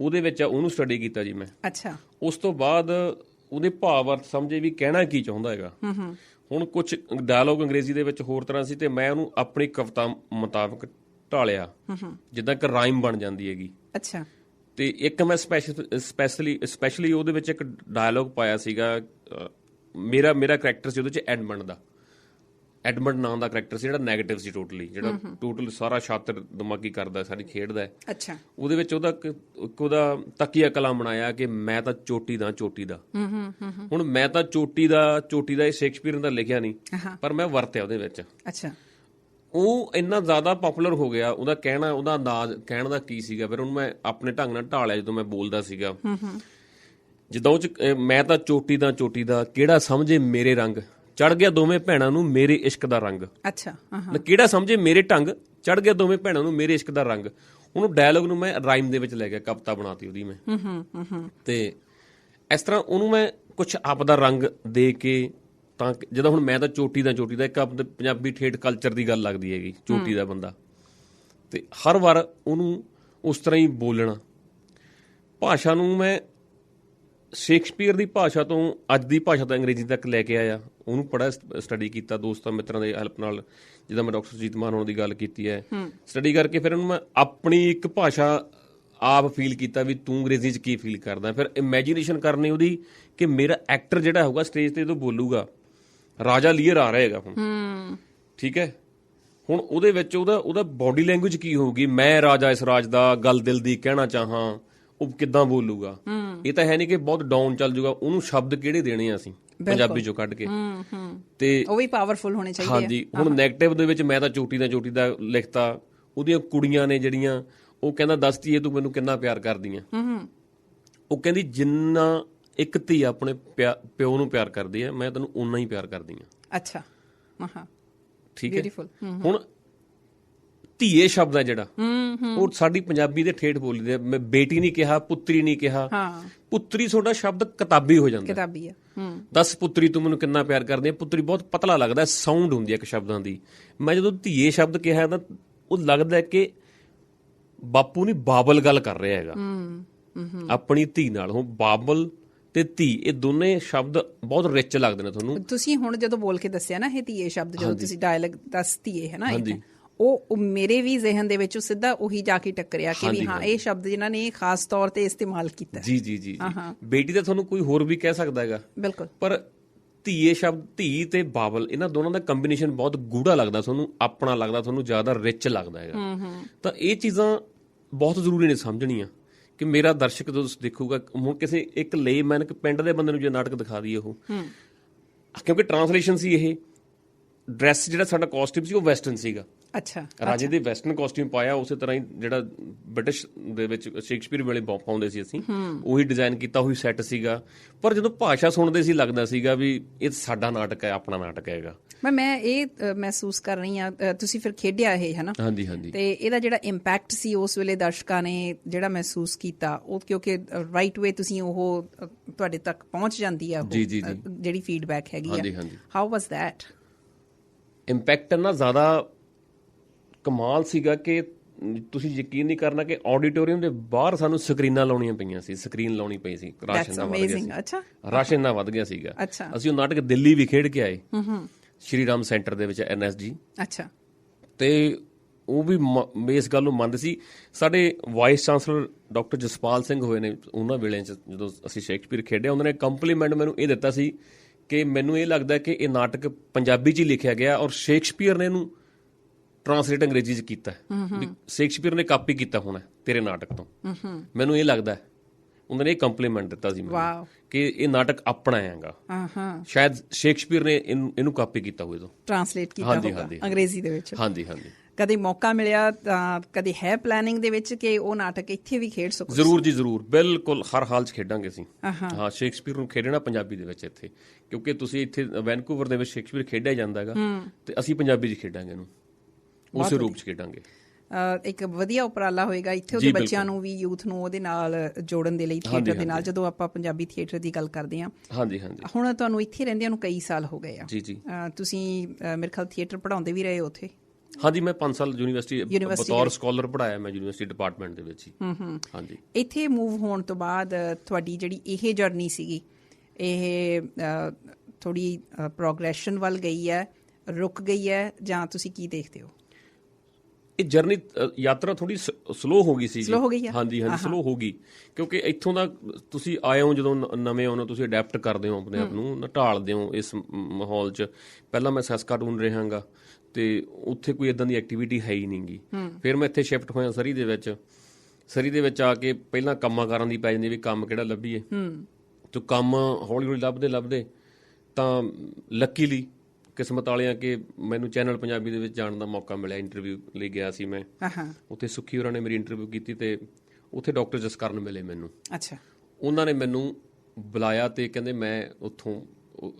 ਉਹਦੇ ਵਿੱਚ ਆ, ਉਹਨੂੰ ਸਟੱਡੀ ਕੀਤਾ ਜੀ ਮੈਂ। ਅੱਛਾ। ਉਸ ਤੋਂ ਬਾਅਦ ਉਹਦੇ ਭਾਵ ਅਰਥ ਸਮਝੇ ਵੀ ਕਹਿਣਾ ਕੀ ਚਾਹੁੰਦਾ ਹੈਗਾ। ਹੁਣ ਕੁਝ ਡਾਇਲੋਗ ਅੰਗਰੇਜ਼ੀ ਦੇ ਵਿੱਚ ਹੋਰ ਤਰ੍ਹਾਂ ਸੀ, ਤੇ ਮੈਂ ਉਹਨੂੰ ਆਪਣੀ ਕਵਿਤਾ ਮੁਤਾਬਕ ਢਾਲਿਆ, ਜਿੱਦਾਂ ਇੱਕ ਰਾਈਮ ਬਣ ਜਾਂਦੀ ਹੈਗੀ। ਅੱਛਾ। ਤੇ ਇੱਕ ਮੈਂ ਸਪੈਸ਼ਲੀ ਉਹਦੇ ਵਿੱਚ ਇੱਕ ਡਾਇਲੋਗ ਪਾਇਆ ਸੀਗਾ। ਮੇਰਾ ਕਰੈਕਟਰ ਸੀ ਉਹਦੇ 'ਚ ਐਡਮੰਡ ਦਾ। ਐਡਮੰਡ ਨਾਂ ਦਾ ਕਰੈਕਟਰ ਸੀ ਜਿਹੜਾ ਨੈਗੇਟਿਵ ਸੀ, ਜਿਹੜਾ ਟੋਟਲ ਸਾਰਾ ਸ਼ਾਤਰ ਦਿਮਾਗੀ ਕਰਦਾ, ਸਾਰੀ ਖੇਡਦਾ। ਅੱਛਾ। ਉਹਦੇ ਵਿੱਚ ਉਹਦਾ ਤਕੀਆ ਕਲਾਮ ਬਣਾਇਆ ਕਿ ਮੈਂ ਤਾਂ ਚੋਟੀ ਦਾ। ਹੁਣ ਮੈਂ ਤਾਂ ਚੋਟੀ ਦਾ ਇਹ ਸ਼ੇਕਸਪੀਅਰ ਦਾ ਲਿਖਿਆ ਨਹੀਂ, ਪਰ ਮੈਂ ਵਰਤਿਆ ਉਹਦੇ ਵਿੱਚ। ਅੱਛਾ। ਉਹ ਇੰਨਾ ਜ਼ਿਆਦਾ ਪਪੂਲਰ ਹੋ ਗਿਆ, ਉਹਦਾ ਕਹਿਣਾ, ਉਹਦਾ ਅੰਦਾਜ਼ ਕਹਿਣ ਦਾ ਕੀ ਸੀਗਾ। ਫਿਰ ਉਹਨੂੰ ਮੈਂ ਆਪਣੇ ਢੰਗ ਨਾਲ ਢਾਲਿਆ ਜਦੋਂ ਮੈਂ ਬੋਲਦਾ ਸੀਗਾ। ਜਿੱਦਾਂ ਉਹ 'ਚ ਮੈਂ ਤਾਂ ਚੋਟੀ ਦਾ ਕਿਹੜਾ ਸਮਝੇ ਮੇਰੇ ਰੰਗ, ਚੜ ਗਿਆ ਦੋਵੇਂ ਭੈਣਾਂ ਨੂੰ ਮੇਰੇ ਇਸ਼ਕ ਦਾ ਰੰਗ। ਅੱਛਾ। ਕਿਹੜਾ ਸਮਝੇ ਮੇਰੇ ਢੰਗ, ਚੜ ਗਿਆ ਦੋਵੇਂ ਭੈਣਾਂ ਨੂੰ ਮੇਰੇ ਇਸ਼ਕ ਦਾ ਰੰਗ। ਉਹਨੂੰ ਡਾਇਲੋਗ ਨੂੰ ਮੈਂ ਰਾਈਮ ਦੇ ਵਿੱਚ ਲੈ ਗਿਆ, ਕਵਿਤਾ ਬਣਾਤੀ ਉਹਦੀ ਮੈਂ। ਤੇ ਇਸ ਤਰ੍ਹਾਂ ਉਹਨੂੰ ਮੈਂ ਕੁਛ ਆਪਦਾ ਰੰਗ ਦੇ ਕੇ, ਤਾਂ ਜਦੋਂ ਹੁਣ ਮੈਂ ਤਾਂ ਚੋਟੀ ਦਾ ਇੱਕ ਆਪਣੇ ਪੰਜਾਬੀ ਠੇਠ ਕਲਚਰ ਦੀ ਗੱਲ ਲੱਗਦੀ ਹੈਗੀ, ਚੋਟੀ ਦਾ ਬੰਦਾ, ਤੇ ਹਰ ਵਾਰ ਉਹਨੂੰ ਉਸ ਤਰ੍ਹਾਂ ਹੀ ਬੋਲਣਾ। ਭਾਸ਼ਾ ਨੂੰ ਮੈਂ ਸ਼ੇਕਸਪੀਅਰ ਦੀ ਭਾਸ਼ਾ ਤੋਂ ਅੱਜ ਦੀ ਭਾਸ਼ਾ ਤੋਂ ਅੰਗਰੇਜ਼ੀ ਤੱਕ ਲੈ ਕੇ ਆਇਆ, ਉਹਨੂੰ ਪੜ੍ਹਿਆ, ਸਟੱਡੀ ਕੀਤਾ ਦੋਸਤਾਂ ਮਿੱਤਰਾਂ ਦੀ ਹੈਲਪ ਨਾਲ, ਜਿੱਦਾਂ ਮੈਂ ਡਾਕਟਰ ਸੁਰਜੀਤ ਮਾਨ ਹੋਣ ਦੀ ਗੱਲ ਕੀਤੀ ਹੈ। ਸਟੱਡੀ ਕਰਕੇ ਫਿਰ ਉਹਨੂੰ ਮੈਂ ਆਪਣੀ ਇੱਕ ਭਾਸ਼ਾ ਆਪ ਫੀਲ ਕੀਤਾ ਵੀ ਤੂੰ ਅੰਗਰੇਜ਼ੀ 'ਚ ਕੀ ਫੀਲ ਕਰਦਾ। ਫਿਰ ਇਮੈਜੀਨੇਸ਼ਨ ਕਰਨੀ ਉਹਦੀ ਕਿ ਮੇਰਾ ਐਕਟਰ ਜਿਹੜਾ ਹੋਊਗਾ ਸਟੇਜ 'ਤੇ ਜਦੋਂ ਬੋਲੂਗਾ, ਰਾਜਾ ਲੀਅਰ ਆ ਰਿਹਾ ਹੈਗਾ ਹੁਣ, ਠੀਕ ਹੈ। ਹੁਣ ਉਹਦੇ ਵਿੱਚ ਉਹਦਾ ਬੋਡੀ ਲੈਂਗੁਏਜ ਕੀ ਹੋਊਗੀ, ਮੈਂ ਰਾਜਾ ਇਸ ਰਾਜ ਦਾ, ਗੱਲ ਦਿਲ ਦੀ ਕਹਿਣਾ ਚਾਹਾਂ, ਉਹ ਕਿੱਦਾਂ ਬੋਲੂਗਾ। ਇਹ ਤਾਂ ਹੈ ਨਹੀਂ ਕਿ ਬਹੁਤ ਡਾਊਨ ਚੱਲ ਜੂਗਾ, ਉਹਨੂੰ ਸ਼ਬਦ ਕਿਹੜੇ ਦੇਣੇ ਆ ਅਸੀਂ ਪੰਜਾਬੀ ਚੋਂ ਕੱਢ ਕੇ, ਤੇ ਉਹ ਵੀ ਪਾਵਰਫੁਲ ਹੋਣੇ ਚਾਹੀਦੇ। ਹਾਂਜੀ। ਹੁਣ ਨੈਗੇਟਿਵ ਦੇ ਵਿੱਚ ਮੈਂ ਤਾਂ ਚੋਟੀ ਦਾ ਲਿਖਤਾ। ਉਹਦੀਆਂ ਕੁੜੀਆਂ ਨੇ ਜਿਹੜੀਆਂ, ਉਹ ਕਹਿੰਦਾ ਦੱਸਦੀ ਏ ਤੂੰ ਮੈਨੂੰ ਕਿੰਨਾ ਪਿਆਰ ਕਰਦੀ ਆ। ਉਹ ਕਹਿੰਦੀ ਜਿੰਨਾ ਇੱਕ ਧੀ ਆਪਣੇ ਪਿਓ ਨੂੰ ਪਿਆਰ ਕਰਦੀ ਹੈ, ਮੈਂ ਤੈਨੂੰ ਓਨਾ ਹੀ ਪਿਆਰ ਕਰਦੀ ਆ। ਅੱਛਾ। ਠੀਕ ਹੈ। ਹੁਣ ਧੀਏ ਸ਼ਬਦ ਹੈ ਜਿਹੜਾ, ਉਹ ਸਾਡੀ ਪੰਜਾਬੀ ਦੇ ਠੇਠ ਬੋਲੀ ਦੇ, ਮੈਂ ਬੇਟੀ ਨਹੀਂ ਕਿਹਾ, ਪੁੱਤਰੀ ਨਹੀਂ ਕਿਹਾ। ਪੁੱਤਰੀ ਤੁਹਾਡਾ ਸ਼ਬਦ ਕਿਤਾਬੀ ਹੋ ਜਾਂਦਾ, ਕਿਤਾਬੀ ਆ। ਦੱਸ ਪੁੱਤਰੀ ਤੂੰ ਮੈਨੂੰ ਕਿੰਨਾ ਪਿਆਰ ਕਰਦੀ ਹੈ। ਪੁੱਤਰੀ ਬਹੁਤ ਪਤਲਾ ਲੱਗਦਾ, ਸਾਊਂਡ ਹੁੰਦੀ ਹੈ ਇੱਕ ਸ਼ਬਦਾਂ ਦੀ। ਮੈਂ ਜਦੋਂ ਧੀਏ ਸ਼ਬਦ ਕਿਹਾ ਤਾਂ ਉਹ ਲੱਗਦਾ ਕਿ ਬਾਪੂ ਨਹੀਂ ਬਾਬਲ ਗੱਲ ਕਰ ਰਿਹਾ ਹੈਗਾ ਆਪਣੀ ਧੀ ਨਾਲ। ਹੁਣ ਬਾਬਲ ਤੇ ਧੀ, ਇਹ ਦੋਨੇ ਸ਼ਬਦ ਬਹੁਤ ਰਿਚ ਲੱਗਦੇ ਨੇ ਤੁਹਾਨੂੰ। ਤੁਸੀਂ ਹੁਣ ਜਦੋਂ ਬੋਲ ਕੇ ਦੱਸਿਆ ਨਾ ਇਹ ਧੀਏ ਸ਼ਬਦ, ਜਦੋਂ ਤੁਸੀਂ ਡਾਇਲੌਗ ਦੱਸ ਧੀਏ ਹੈ ਨਾ, ਉਹ ਮੇਰੇ ਵੀ ਜ਼ਿਹਨ ਦੇ ਵਿੱਚ ਸਿੱਧਾ ਉਹੀ ਜਾ ਕੇ ਟੱਕਰਿਆ ਕਿ ਵੀ ਹਾਂ ਇਹ ਸ਼ਬਦ ਜਿਨ੍ਹਾਂ ਨੇ ਖਾਸ ਤੌਰ ਤੇ ਇਸਤੇਮਾਲ ਕੀਤਾ। ਜੀ ਜੀ ਜੀ, ਬੇਟੀ ਤਾਂ ਤੁਹਾਨੂੰ ਕੋਈ ਹੋਰ ਵੀ ਕਹਿ ਸਕਦਾ ਹੈਗਾ, ਬਿਲਕੁਲ, ਪਰ ਧੀਏ ਸ਼ਬਦ, ਧੀ ਤੇ ਬਾਬਲ, ਇਹਨਾਂ ਦੋਨਾਂ ਦਾ ਕੰਬੀਨੇਸ਼ਨ ਬਹੁਤ ਗੂੜਾ ਲੱਗਦਾ ਤੁਹਾਨੂੰ, ਆਪਣਾ ਲੱਗਦਾ ਤੁਹਾਨੂੰ, ਜ਼ਿਆਦਾ ਰਿਚ ਲੱਗਦਾ ਹੈਗਾ। ਤਾਂ ਇਹ ਚੀਜ਼ਾਂ ਬਹੁਤ ਜ਼ਰੂਰੀ ਨੇ ਸਮਝਣੀਆਂ ਕਿ ਮੇਰਾ ਦਰਸ਼ਕ ਜਦੋਂ ਦੇਖੂਗਾ, ਹੁਣ ਕਿਸੇ ਇੱਕ ਲੇਮੈਨ, ਇੱਕ ਪਿੰਡ ਦੇ ਬੰਦੇ ਨੂੰ ਜੇ ਨਾਟਕ ਦਿਖਾ ਦਈਏ ਉਹ, ਕਿਉਂਕਿ ਟਰਾਂਸਲੇਸ਼ਨ ਸੀ ਇਹ, ਡਰੈਸ ਜਿਹੜਾ ਸਾਡਾ ਕਾਸਟਿਊਮ ਸੀ ਉਹ ਵੈਸਟਰਨ ਸੀਗਾ। ਅੱਛਾ, ਰਾਜੇ ਦੇ ਵੈਸਟਰਨ ਕਾਸਟਿਊਮ ਪਾਇਆ, ਉਸੇ ਤਰ੍ਹਾਂ ਹੀ ਜਿਹੜਾ ਬ੍ਰਿਟਿਸ਼ ਦੇ ਵਿੱਚ ਸ਼ੇਕਸਪੀਅਰ ਵੇਲੇ ਪਾਉਂਦੇ ਸੀ ਅਸੀਂ, ਉਹੀ ਡਿਜ਼ਾਈਨ ਕੀਤਾ, ਉਹੀ ਸੈੱਟ ਸੀਗਾ। ਪਰ ਜਦੋਂ ਭਾਸ਼ਾ ਸੁਣਦੇ ਸੀ ਲੱਗਦਾ ਸੀਗਾ ਵੀ ਇਹ ਸਾਡਾ ਨਾਟਕ ਹੈ, ਆਪਣਾ ਨਾਟਕ ਹੈਗਾ। ਮੈਂ ਇਹ ਮਹਿਸੂਸ ਕਰ ਰਹੀ ਹਾਂ, ਤੁਸੀਂ ਫਿਰ ਖੇਡਿਆ ਇਹ, ਹੈ ਨਾ? ਹਾਂਜੀ ਹਾਂਜੀ। ਤੇ ਇਹਦਾ ਜਿਹੜਾ ਇੰਪੈਕਟ ਸੀ ਉਸ ਵੇਲੇ ਦਰਸ਼ਕਾਂ ਨੇ ਜਿਹੜਾ ਮਹਿਸੂਸ ਕੀਤਾ, ਉਹ ਕਿਉਂਕਿ ਰਾਈਟ ਵੇ ਤੁਸੀਂ ਉਹ ਤੁਹਾਡੇ ਤੱਕ ਪਹੁੰਚ ਜਾਂਦੀ ਆ ਜਿਹੜੀ ਫੀਡਬੈਕ ਹੈਗੀ ਆ। How was that? ਇੰਪੈਕਟ ਨਾ ਜ਼ਿਆਦਾ ਕਮਾਲ ਸੀਗਾ ਕਿ ਤੁਸੀਂ ਯਕੀਨ ਨਹੀਂ ਕਰਨਾ ਕਿ ਆਡੀਟੋਰੀਅਮ ਦੇ ਬਾਹਰ ਸਾਨੂੰ ਸਕਰੀਨਾਂ ਲਾਉਣੀਆਂ ਪਈਆਂ ਸੀ, ਸਕਰੀਨ ਲਾਉਣੀ ਪਈ ਸੀ। ਰਾਸ਼ਨ ਇੰਨਾ ਵੱਧ ਗਿਆ ਸੀ, ਰਾਸ਼ਨ ਇੰਨਾ ਵੱਧ ਗਿਆ ਸੀਗਾ। ਅਸੀਂ ਉਹ ਨਾਟਕ ਦਿੱਲੀ ਵੀ ਖੇਡ ਕੇ ਆਏ, ਸ਼੍ਰੀ ਰਾਮ ਸੈਂਟਰ ਦੇ ਵਿੱਚ, NSG। ਅੱਛਾ, ਤੇ ਉਹ ਵੀ ਇਸ ਗੱਲ ਨੂੰ ਮੰਨਦੇ ਸੀ। ਸਾਡੇ vice chancellor doctor Jaspal Singh ਹੋਏ ਨੇ, ਉਹਨਾਂ ਵੇਲੇ 'ਚ ਜਦੋਂ ਅਸੀਂ ਸ਼ੇਕਸਪੀਅਰ ਖੇਡਿਆ, ਉਹਨਾਂ ਨੇ ਕੰਪਲੀਮੈਂਟ ਮੈਨੂੰ ਇਹ ਦਿੱਤਾ ਸੀ ਕਿ ਮੈਨੂੰ ਇਹ ਲੱਗਦਾ ਕਿ ਇਹ ਨਾਟਕ ਪੰਜਾਬੀ 'ਚ ਹੀ ਲਿਖਿਆ ਗਿਆ ਔਰ ਸ਼ੇਕਸਪੀਅਰ ਨੇ ਇਹਨੂੰ ਟਰਾਂਸਲੇਟ ਅੰਗਰੇਜ਼ੀ 'ਚ ਕੀਤਾ, ਸ਼ੇਕਸਪੀਅਰ ਨੇ ਕਾਪੀ ਕੀਤਾ ਹੋਣਾ ਤੇਰੇ ਨਾਟਕ ਤੋਂ, ਮੈਨੂੰ ਇਹ ਲੱਗਦਾ। ਉਹਨਾਂ ਨੇ ਇਹ ਕੰਪਲੀਮੈਂਟ ਦਿੱਤਾ ਸੀ ਮੈਨੂੰ ਕਿ ਇਹ ਨਾਟਕ ਆਪਣਾ ਹੈਗਾ, ਸ਼ਾਇਦ ਸ਼ੇਕਸਪੀਅਰ ਨੇ ਇਹਨੂੰ ਕਾਪੀ ਕੀਤਾ ਹੋਵੇ, ਤੋਂ ਟਰਾਂਸਲੇਟ ਕੀਤਾ ਹੋਵੇਗਾ ਅੰਗਰੇਜ਼ੀ ਦੇ ਵਿੱਚ। ਹਾਂਜੀ ਹਾਂਜੀ। ਕਦੇ ਮੌਕਾ ਮਿਲਿਆ ਤਾਂ ਕਦੇ ਹੈ ਪਲੈਨਿੰਗ ਦੇ ਵਿੱਚ ਕਿ ਉਹ ਨਾਟਕ ਇੱਥੇ ਵੀ ਖੇਡ ਸਕੋ? ਜ਼ਰੂਰ ਜੀ ਜ਼ਰੂਰ, ਬਿਲਕੁਲ, ਹਰ ਹਾਲ 'ਚ ਖੇਡਾਂਗੇ ਅਸੀਂ। ਹਾਂ, ਸ਼ੇਕਸਪੀਅਰ ਨੂੰ ਖੇਡਣਾ ਪੰਜਾਬੀ ਦੇ ਵਿੱਚ ਇੱਥੇ, ਕਿਉਂਕਿ ਤੁਸੀਂ ਇੱਥੇ ਵੈਨਕੂਵਰ ਦੇ ਵਿੱਚ ਸ਼ੇਕਸਪੀਅਰ ਖੇਡਿਆ ਜਾਂਦਾ ਹੈਗਾ, ਤੇ ਅਸੀਂ ਪੰਜਾਬੀ 'ਚ ਖੇਡਾਂਗੇ ਇਹਨੂੰ, ਉਸੇ ਰੂਪ 'ਚ ਖੇਡਾਂਗੇ। ਇੱਕ ਵਧੀਆ ਉਪਰਾਲਾ ਹੋਏਗਾ ਇੱਥੇ ਉਹਦੇ ਬੱਚਿਆਂ ਨੂੰ ਵੀ, ਯੂਥ ਨੂੰ ਉਹਦੇ ਨਾਲ ਜੋੜਨ ਦੇ ਲਈ, ਥੀਏਟਰ ਦੇ ਨਾਲ, ਜਦੋਂ ਆਪਾਂ ਪੰਜਾਬੀ ਥੀਏਟਰ ਦੀ ਗੱਲ ਕਰਦੇ ਹਾਂ। ਹਾਂਜੀ ਹਾਂਜੀ। ਹੁਣ ਤੁਹਾਨੂੰ ਇੱਥੇ ਰਹਿੰਦਿਆਂ ਨੂੰ ਕਈ ਸਾਲ ਹੋ ਗਏ ਆ। ਜੀ ਜੀ। ਤੁਸੀਂ ਮੇਰੇ ਖਿਆਲ ਥੀਏਟਰ ਪੜ੍ਹਾਉਂਦੇ ਵੀ ਰਹੇ ਹੋ ਉੱਥੇ? ਹਾਂਜੀ, ਮੈਂ 5 ਸਾਲ ਯੂਨੀਵਰਸਿਟੀ ਬਤੌਰ ਸਕਾਲਰ ਪੜ੍ਹਾਇਆ ਮੈਂ, ਯੂਨੀਵਰਸਿਟੀ ਡਿਪਾਰਟਮੈਂਟ ਦੇ ਵਿੱਚ ਹੀ। ਹਾਂਜੀ। ਇੱਥੇ ਮੂਵ ਹੋਣ ਤੋਂ ਬਾਅਦ ਤੁਹਾਡੀ ਜਿਹੜੀ ਇਹ ਜਰਨੀ ਸੀਗੀ, ਇਹ ਥੋੜੀ ਪ੍ਰੋਗਰੈਸ਼ਨ ਵੱਲ ਗਈ ਹੈ, ਰੁਕ ਗਈ ਹੈ, ਜਾਂ ਤੁਸੀਂ ਕੀ ਦੇਖਦੇ ਹੋ? ਇਹ ਜਰਨੀ, ਯਾਤਰਾ ਥੋੜੀ ਸਲੋ ਹੋ ਗਈ ਸੀ। ਸਲੋ ਹੋ ਗਈ? ਹਾਂਜੀ ਹਾਂਜੀ, ਸਲੋ ਹੋ ਗਈ, ਕਿਉਂਕਿ ਇੱਥੋਂ ਦਾ ਤੁਸੀਂ ਆਏ ਹੋ, ਜਦੋਂ ਨਵੇਂ ਆਉਣਾ ਤੁਸੀਂ ਅਡੈਪਟ ਕਰਦੇ ਹੋ ਆਪਣੇ ਆਪ ਨੂੰ, ਢਾਲਦੇ ਹੋ ਇਸ ਮਾਹੌਲ 'ਚ। ਪਹਿਲਾਂ ਮੈਂ ਸੈਸਕਾਟੂਨ ਰਿਹਾਂਗਾ ਤੇ ਉੱਥੇ ਕੋਈ ਇਦਾਂ ਦੀ ਐਕਟੀਵਿਟੀ ਹੈ ਹੀ ਨਹੀਂ ਗੀ। ਫਿਰ ਮੈਂ ਇੱਥੇ ਸ਼ਿਫਟ ਹੋਇਆ ਸਰੀ ਦੇ ਵਿੱਚ। ਸਰੀ ਦੇ ਵਿੱਚ ਆ ਕੇ ਪਹਿਲਾਂ ਕੰਮਾਂ ਕਾਰਾਂ ਦੀ ਪੈ ਜਾਂਦੀ ਵੀ ਕੰਮ ਕਿਹੜਾ ਲੱਭੀਏ, ਤੇ ਕੰਮ ਹੌਲੀ ਹੌਲੀ ਲੱਭਦੇ ਲੱਭਦੇ ਤਾਂ ਲੱਕੀਲੀ ਕਿਸਮਤ ਵਾਲਿਆਂ ਕਿ ਮੈਨੂੰ ਚੈਨਲ ਪੰਜਾਬੀ ਦੇ ਵਿੱਚ ਜਾਣ ਦਾ ਮੌਕਾ ਮਿਲਿਆ। ਇੰਟਰਵਿਊ ਲਈ ਗਿਆ ਸੀ ਮੈਂ, ਉੱਥੇ ਸੁੱਖੀ ਹੋਰਾਂ ਨੇ ਮੇਰੀ ਇੰਟਰਵਿਊ ਕੀਤੀ ਤੇ ਉੱਥੇ ਡਾਕਟਰ ਜਸਕਰਨ ਮਿਲੇ ਮੈਨੂੰ। ਅੱਛਾ। ਉਹਨਾਂ ਨੇ ਮੈਨੂੰ ਬੁਲਾਇਆ ਤੇ ਕਹਿੰਦੇ ਮੈਂ ਉੱਥੋਂ,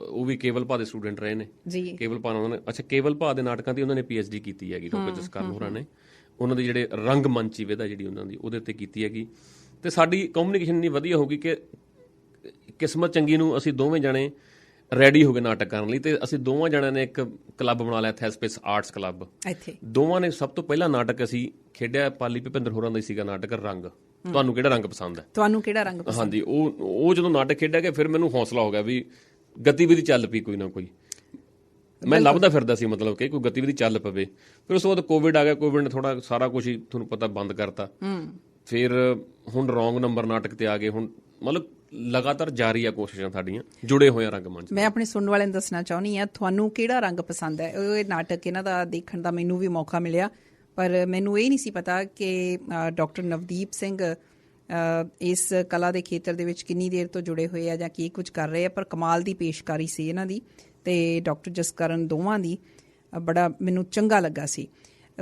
ਉਹ ਵੀ ਕੇਵਲ ਭਾ ਦੇ ਸਟੂਡੈਂਟ ਰਹੇ ਨੇ ਜੀ। ਕੇਵਲ ਭਾ ਉਹਨਾਂ ਨੇ, ਅੱਛਾ, ਕੇਵਲ ਭਾ ਦੇ ਨਾਟਕਾਂ ਦੀ ਉਹਨਾਂ ਨੇ PhD ਕੀਤੀ ਹੈਗੀ, ਡਾਕਟਰ ਜਸਕਰਨ ਹੋਰਾਂ ਨੇ। ਉਹਨਾਂ ਦੇ ਜਿਹੜੇ ਰੰਗ ਮੰਚੀ ਵਿਧਾ ਜਿਹੜੀ ਉਹਨਾਂ ਦੀ, ਉਹਦੇ ਉੱਤੇ ਕੀਤੀ ਹੈਗੀ। ਤੇ ਸਾਡੀ ਕਮਿਊਨੀਕੇਸ਼ਨ ਇੰਨੀ ਵਧੀਆ ਹੋ ਗਈ ਕਿ ਕਿਸਮਤ ਚੰਗੀ ਨੂੰ ਅਸੀਂ ਦੋਵੇਂ ਜਣੇ ਰੈਡੀ ਹੋ ਗਏ ਨਾਟਕ ਕਰਨ ਲਈ, ਤੇ ਅਸੀਂ ਦੋਵਾਂ ਜਣਿਆਂ ਨੇ ਇੱਕ ਕਲੱਬ ਬਣਾ ਲਿਆ, ਥੈਸਪਿਸ ਆਰਟਸ ਕਲੱਬ। ਦੋਵਾਂ ਨੇ ਸਭ ਤੋਂ ਪਹਿਲਾ ਨਾਟਕ ਅਸੀਂ ਖੇਡਿਆ, ਪਾਲੀ ਭੁਪਿੰਦਰ ਹੋਰਾਂ ਦਾ ਸੀਗਾ ਨਾਟਕ ਰੰਗ। ਤੁਹਾਨੂੰ ਕਿਹੜਾ ਰੰਗ ਪਸੰਦ ਹੈ? ਤੁਹਾਨੂੰ ਕਿਹੜਾ ਰੰਗ ਪਸੰਦ? ਹਾਂਜੀ, ਉਹ ਜਦੋਂ ਨਾਟਕ ਖੇਡਿਆ ਗਿਆ ਫਿਰ ਮੈਨੂੰ ਹੌਸਲਾ ਹੋ ਗਿਆ ਵੀ ਗਤੀਵਿਧੀ ਚੱਲ ਪਈ ਕੋਈ ਨਾ ਕੋਈ। ਮੈਂ ਲੱਭਦਾ ਫਿਰਦਾ ਸੀ ਮਤਲਬ ਕਿ ਕੋਈ ਗਤੀਵਿਧੀ ਚੱਲ ਪਵੇ। ਫਿਰ ਉਸ ਤੋਂ ਬਾਅਦ ਕੋਵਿਡ ਆ ਗਿਆ, ਕੋਵਿਡ ਨੇ ਥੋੜਾ ਸਾਰਾ ਕੁਝ ਹੀ ਤੁਹਾਨੂੰ ਪਤਾ ਬੰਦ ਕਰਤਾ। ਫਿਰ ਹੁਣ ਰੌਂਗ ਨੰਬਰ ਨਾਟਕ ਤੇ ਆ ਗਏ। ਹੁਣ ਮਤਲਬ ਲਗਾਤਾਰ ਜਾਰੀ ਆ ਕੋਸ਼ਿਸ਼ਾਂ ਸਾਡੀਆਂ, ਜੁੜੇ ਹੋਏ ਆ ਰੰਗਮੰਚ। ਮੈਂ ਆਪਣੇ ਸੁਣਨ ਵਾਲਿਆਂ ਨੂੰ ਦੱਸਣਾ ਚਾਹੁੰਦੀ ਹਾਂ, ਤੁਹਾਨੂੰ ਕਿਹੜਾ ਰੰਗ ਪਸੰਦ ਹੈ? ਇਹ ਨਾਟਕ ਇਹਨਾਂ ਦਾ ਦੇਖਣ ਦਾ ਮੈਨੂੰ ਵੀ ਮੌਕਾ ਮਿਲਿਆ, ਪਰ ਮੈਨੂੰ ਇਹ ਨਹੀਂ ਸੀ ਪਤਾ ਕਿ ਡਾਕਟਰ ਨਵਦੀਪ ਸਿੰਘ ਇਸ ਕਲਾ ਦੇ ਖੇਤਰ ਦੇ ਵਿੱਚ ਕਿੰਨੀ ਦੇਰ ਤੋਂ ਜੁੜੇ ਹੋਏ ਆ ਜਾਂ ਕੀ ਕੁਝ ਕਰ ਰਹੇ ਆ। ਪਰ ਕਮਾਲ ਦੀ ਪੇਸ਼ਕਾਰੀ ਸੀ ਇਹਨਾਂ ਦੀ ਤੇ ਡਾਕਟਰ ਜਸਕਰਨ ਦੋਵਾਂ ਦੀ, ਬੜਾ ਮੈਨੂੰ ਚੰਗਾ ਲੱਗਾ ਸੀ।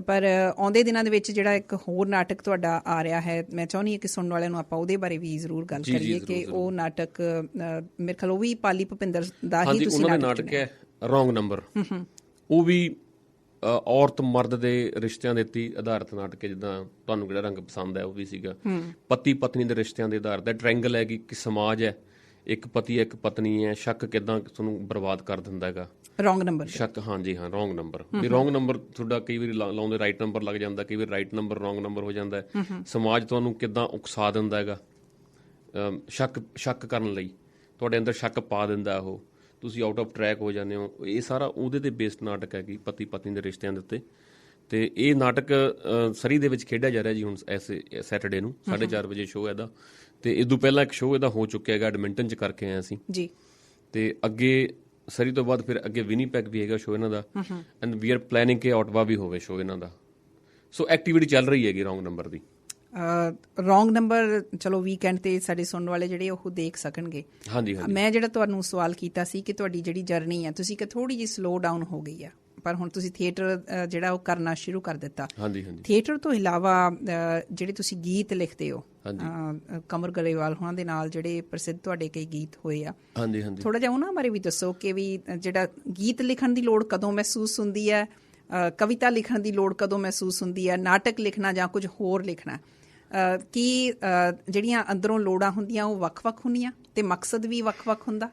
ਪਰ ਆਉਂਦੇ ਦਿਨਾਂ ਦੇ ਵਿੱਚ ਜਿਹੜਾ ਇੱਕ ਹੋਰ ਨਾਟਕ ਤੁਹਾਡਾ ਆ ਰਿਹਾ ਹੈ, ਮੈਂ ਚਾਹੁੰਦੀ ਹਾਂ ਕਿ ਸੁਣਨ ਵਾਲਿਆਂ ਨੂੰ ਆਪਾਂ ਉਹਦੇ ਬਾਰੇ ਵੀ ਜ਼ਰੂਰ ਗੱਲ ਕਰੀਏ ਕਿ ਉਹ ਨਾਟਕ ਮੇਰੇ ਖਿਆਲ ਉਹ ਵੀ ਪਾਲੀ ਭੁਪਿੰਦਰ ਦਾ ਹੀ ਤੁਸੀਂ ਨਾਟਕ ਹੈ, ਰੌਂਗ ਨੰਬਰ। ਉਹ ਵੀ ਔਰਤ ਮਰਦ ਦੇ ਰਿਸ਼ਤਿਆਂ ਦੇ ਉੱਤੇ ਆਧਾਰਿਤ ਨਾਟਕ ਹੈ, ਜਿੱਦਾਂ ਤੁਹਾਨੂੰ ਕਿਹੜਾ ਰੰਗ ਪਸੰਦ ਹੈ ਉਹ ਵੀ ਸੀਗਾ। ਪਤੀ ਪਤਨੀ ਦੇ ਰਿਸ਼ਤਿਆਂ ਦੇ ਆਧਾਰਿਤ ਹੈ। ਟ੍ਰਾਇੰਗਲ ਹੈ ਕਿ ਸਮਾਜ ਹੈ, ਇੱਕ ਪਤੀ ਇੱਕ ਪਤਨੀ ਹੈ, ਸ਼ੱਕ ਕਿੱਦਾਂ ਤੁਹਾਨੂੰ ਬਰਬਾਦ ਕਰ ਦਿੰਦਾ ਹੈਗਾ। ਰੌਂਗ ਨੰਬਰ ਸ਼ੱਕ, ਹਾਂਜੀ ਹਾਂ, ਰੌਂਗ ਨੰਬਰ। ਵੀ ਰੌਂਗ ਨੰਬਰ ਤੁਹਾਡਾ ਕਈ ਵਾਰੀ ਲਾਉਂਦੇ ਰਾਈਟ ਨੰਬਰ ਲੱਗ ਜਾਂਦਾ, ਕਈ ਵਾਰੀ ਰਾਈਟ ਨੰਬਰ ਰੌਂਗ ਨੰਬਰ ਹੋ ਜਾਂਦਾ ਹੈ। ਸਮਾਜ ਤੁਹਾਨੂੰ ਕਿੱਦਾਂ ਉਕਸਾ ਦਿੰਦਾ ਹੈਗਾ ਸ਼ੱਕ ਕਰਨ ਲਈ, ਤੁਹਾਡੇ ਅੰਦਰ ਸ਼ੱਕ ਪਾ ਦਿੰਦਾ, ਉਹ ਤੁਸੀਂ ਆਊਟ ਆਫ ਟਰੈਕ ਹੋ ਜਾਂਦੇ ਹੋ। ਇਹ ਸਾਰਾ ਉਹਦੇ ਤੇ ਬੇਸਡ ਨਾਟਕ ਹੈ ਕਿ ਪਤੀ ਪਤਨੀ ਦੇ ਰਿਸ਼ਤਿਆਂ ਦੇ ਉੱਤੇ। ਤੇ ਇਹ ਨਾਟਕ ਸਰੀ ਦੇ ਵਿੱਚ ਖੇਡਿਆ ਜਾ ਰਿਹਾ ਜੀ ਹੁਣ ਐਸੇ ਸੈਟਰਡੇ ਨੂੰ 4:30 ਵਜੇ ਸ਼ੋਅ ਇਹਦਾ। ਤੇ ਇਸ ਤੋਂ ਪਹਿਲਾਂ ਇੱਕ ਸ਼ੋਅ ਇਹਦਾ ਹੋ ਚੁੱਕਿਆ ਹੈਗਾ, ਐਡਮਿੰਟਨ 'ਚ ਕਰਕੇ ਆਏ ਅਸੀਂ ਜੀ। ਤੇ ਅੱਗੇ ਸਰੀ ਤੋਂ ਬਾਅਦ ਫਿਰ ਅੱਗੇ ਵਿਨੀਪੈਗ ਵੀ ਹੈਗਾ ਸ਼ੋਅ ਇਹਨਾਂ ਦਾ, ਐਂਡ ਵੀ ਆਰ ਪਲੈਨਿੰਗ ਕਿ ਓਟਵਾ ਵੀ ਹੋਵੇ ਸ਼ੋਅ ਇਹਨਾਂ ਦਾ। ਸੋ ਐਕਟੀਵਿਟੀ ਚੱਲ ਰਹੀ ਹੈਗੀ ਰੌਂਗ ਨੰਬਰ ਦੀ। ਰੌਂਗ ਨੰਬਰ ਚਲੋ ਵੀਕਐਂਡ ਤੇ ਸਾਡੇ ਸੁਣਨ ਵਾਲੇ ਜਿਹੜੇ ਉਹ ਦੇਖ ਸਕਣਗੇ। ਹਾਂਜੀ, ਮੈਂ ਜਿਹੜਾ ਤੁਹਾਨੂੰ ਸਵਾਲ ਕੀਤਾ ਸੀ ਕਿ ਤੁਹਾਡੀ ਜਿਹੜੀ ਜਰਨੀ ਹੈ, ਤੁਸੀਂ ਕਿ ਥੋੜੀ ਜਿਹੀ ਸਲੋ ਡਾਊਨ ਹੋ ਗਈ ਆ, ਪਰ ਹੁਣ ਤੁਸੀਂ ਥੀਏਟਰ ਜਿਹੜਾ ਉਹ ਕਰਨਾ ਸ਼ੁਰੂ ਕਰ ਦਿੱਤਾ। ਥੀਏਟਰ ਤੋਂ ਇਲਾਵਾ ਜਿਹੜੇ ਤੁਸੀਂ ਗੀਤ ਲਿਖਦੇ ਹੋ, ਕਮਰ ਗਰੇਵਾਲ ਹੋਣਾ ਦੇ ਨਾਲ ਜਿਹੜੇ ਪ੍ਰਸਿੱਧ ਤੁਹਾਡੇ ਕਈ ਗੀਤ ਹੋਏ ਆ, ਥੋੜਾ ਜਿਹਾ ਉਹਨਾਂ ਬਾਰੇ ਵੀ ਦੱਸੋ ਕਿ ਵੀ ਜਿਹੜਾ ਗੀਤ ਲਿਖਣ ਦੀ ਲੋੜ ਕਦੋਂ ਮਹਿਸੂਸ ਹੁੰਦੀ ਹੈ, ਕਵਿਤਾ ਲਿਖਣ ਦੀ ਲੋੜ ਕਦੋਂ ਮਹਿਸੂਸ ਹੁੰਦੀ ਹੈ, ਨਾਟਕ ਲਿਖਣਾ ਜਾਂ ਕੁਝ ਹੋਰ ਲਿਖਣਾ, ਕੀ ਜਿਹੜੀਆਂ ਅੰਦਰੋਂ ਲੋੜਾਂ ਹੁੰਦੀਆਂ ਉਹ ਵੱਖ-ਵੱਖ ਹੁੰਦੀਆਂ ਤੇ ਮਕਸਦ ਵੀ ਵੱਖ-ਵੱਖ ਹੁੰਦਾ?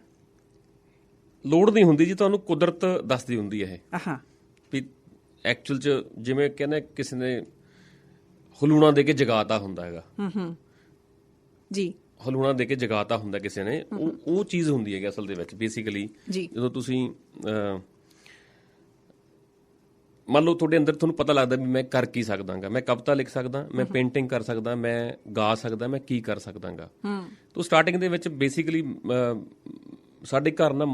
ਲੋੜ ਨਹੀਂ ਹੁੰਦੀ ਜੀ, ਤੁਹਾਨੂੰ ਕੁਦਰਤ ਦੱਸਦੀ ਹੁੰਦੀ ਹੈ ਇਹ ਵੀ ਐਕਚੁਅਲ 'ਚ ਜਿਵੇਂ ਕਹਿੰਦੇ ਕਿਸੇ ਨੇ ਹਲੂਣਾ ਦੇ ਕੇ ਜਗਾਤਾ ਹੁੰਦਾ ਹੈਗਾ ਜੀ, ਹਲੂਣਾ ਦੇ ਕੇ ਜਗਾਤਾ ਹੁੰਦਾ ਕਿਸੇ ਨੇ, ਉਹ ਚੀਜ਼ ਹੁੰਦੀ ਹੈਗੀ ਅਸਲ ਦੇ ਵਿੱਚ ਬੇਸਿਕਲੀ। ਜਦੋਂ ਤੁਸੀਂ ਮੰਨ ਲਓ ਤੁਹਾਡੇ ਅੰਦਰ ਤੁਹਾਨੂੰ ਪਤਾ ਲੱਗਦਾ ਵੀ ਮੈਂ ਕਰ ਕੀ ਸਕਦਾਂਗਾ, ਮੈਂ ਕਵਿਤਾ ਲਿਖ ਸਕਦਾ, ਮੈਂ ਪੇਂਟਿੰਗ ਕਰ ਸਕਦਾ, ਮੈਂ ਗਾ ਸਕਦਾ, ਮੈਂ ਕੀ ਕਰ ਸਕਦਾਂਗਾ। ਤਾਂ ਸਟਾਰਟਿੰਗ ਦੇ ਵਿੱਚ ਬੇਸਿਕਲੀ ਸਾਡੇ ਘਰ ਨਾ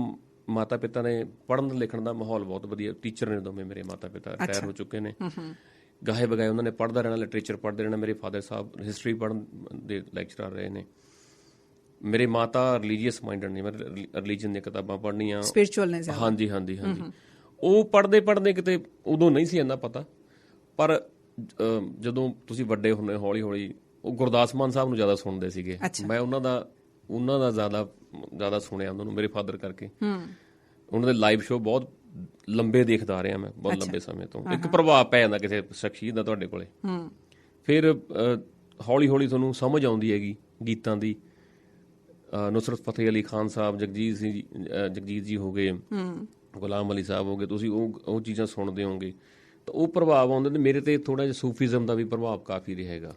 ਮਾਤਾ ਪਿਤਾ ਨੇ ਪੜ੍ਹਨ ਲਿਖਣ ਦਾ ਮਾਹੌਲ ਬਹੁਤ ਵਧੀਆ, ਟੀਚਰ ਨੇ ਦੋਵੇਂ ਮੇਰੇ ਮਾਤਾ ਪਿਤਾ ਰਿਟਾਇਰ ਹੋ ਚੁੱਕੇ ਨੇ, ਗਾਹੇ ਬਗਾਏ ਉਹਨਾਂ ਨੇ ਪੜ੍ਹਦਾ ਰਹਿਣਾ, ਲਿਟਰੇਚਰ ਪੜ੍ਹਦੇ ਰਹਿਣਾ। ਮੇਰੇ ਫਾਦਰ ਸਾਹਿਬ ਹਿਸਟਰੀ ਪੜ੍ਹਨ ਦੇ ਲੈਕਚਰਰ ਰਹੇ ਨੇ। ਮੇਰੇ ਮਾਤਾ ਰਿਲੀਜੀਅਸ ਮਾਈਂਡਡ ਨੇ, ਰਿਲੀਜਨ ਦੀਆਂ ਕਿਤਾਬਾਂ ਪੜ੍ਹਨੀਆਂ, ਹਾਂਜੀ। ਉਹ ਪੜ੍ਹਦੇ ਕਿਤੇ ਉਦੋਂ ਨਹੀਂ ਸੀ ਇੰਨਾ ਪਤਾ, ਪਰ ਜਦੋਂ ਤੁਸੀਂ ਵੱਡੇ ਹੁੰਦੇ ਹੌਲੀ ਹੌਲੀ ਉਹ ਗੁਰਦਾਸ ਮਾਨ ਸਾਹਿਬ ਨੂੰ ਜ਼ਿਆਦਾ ਸੁਣਦੇ ਸੀਗੇ। ਮੈਂ ਉਹਨਾਂ ਦਾ ਜ਼ਿਆਦਾ ਸੁਣਿਆ ਉਹਨਾਂ ਨੂੰ, ਮੇਰੇ ਫਾਦਰ ਕਰਕੇ। ਉਹਨਾਂ ਦੇ ਲਾਈਵ ਸ਼ੋਅ ਬਹੁਤ ਲੰਬੇ ਦੇਖਦਾ ਰਿਹਾ ਮੈਂ, ਬਹੁਤ ਲੰਬੇ ਸਮੇਂ ਤੋਂ। ਇੱਕ ਪ੍ਰਭਾਵ ਪੈ ਜਾਂਦਾ ਕਿਸੇ ਸ਼ਖਸੀਅਤ ਦਾ ਤੁਹਾਡੇ ਕੋਲੇ। ਫਿਰ ਹੌਲੀ ਹੌਲੀ ਤੁਹਾਨੂੰ ਸਮਝ ਆਉਂਦੀ ਹੈਗੀ ਗੀਤਾਂ ਦੀ। ਨੁਸਰਤ ਫਤਿਹ ਅਲੀ ਖਾਨ ਸਾਹਿਬ, ਜਗਜੀਤ ਜੀ ਹੋ ਗਏ, ਗੁਲਾਮ ਅਲੀ ਸਾਹਿਬ ਹੋ ਗਏ, ਤੁਸੀਂ ਉਹ ਚੀਜ਼ਾਂ ਸੁਣਦੇ ਹੋਗੇ ਤਾਂ ਉਹ ਪ੍ਰਭਾਵ ਆਉਂਦੇ ਨੇ। ਮੇਰੇ ਤੇ ਥੋੜਾ ਜਿਹਾ ਸੂਫੀਜ਼ਮ ਦਾ ਵੀ ਪ੍ਰਭਾਵ ਕਾਫੀ ਰਿਹਾ ਹੈਗਾ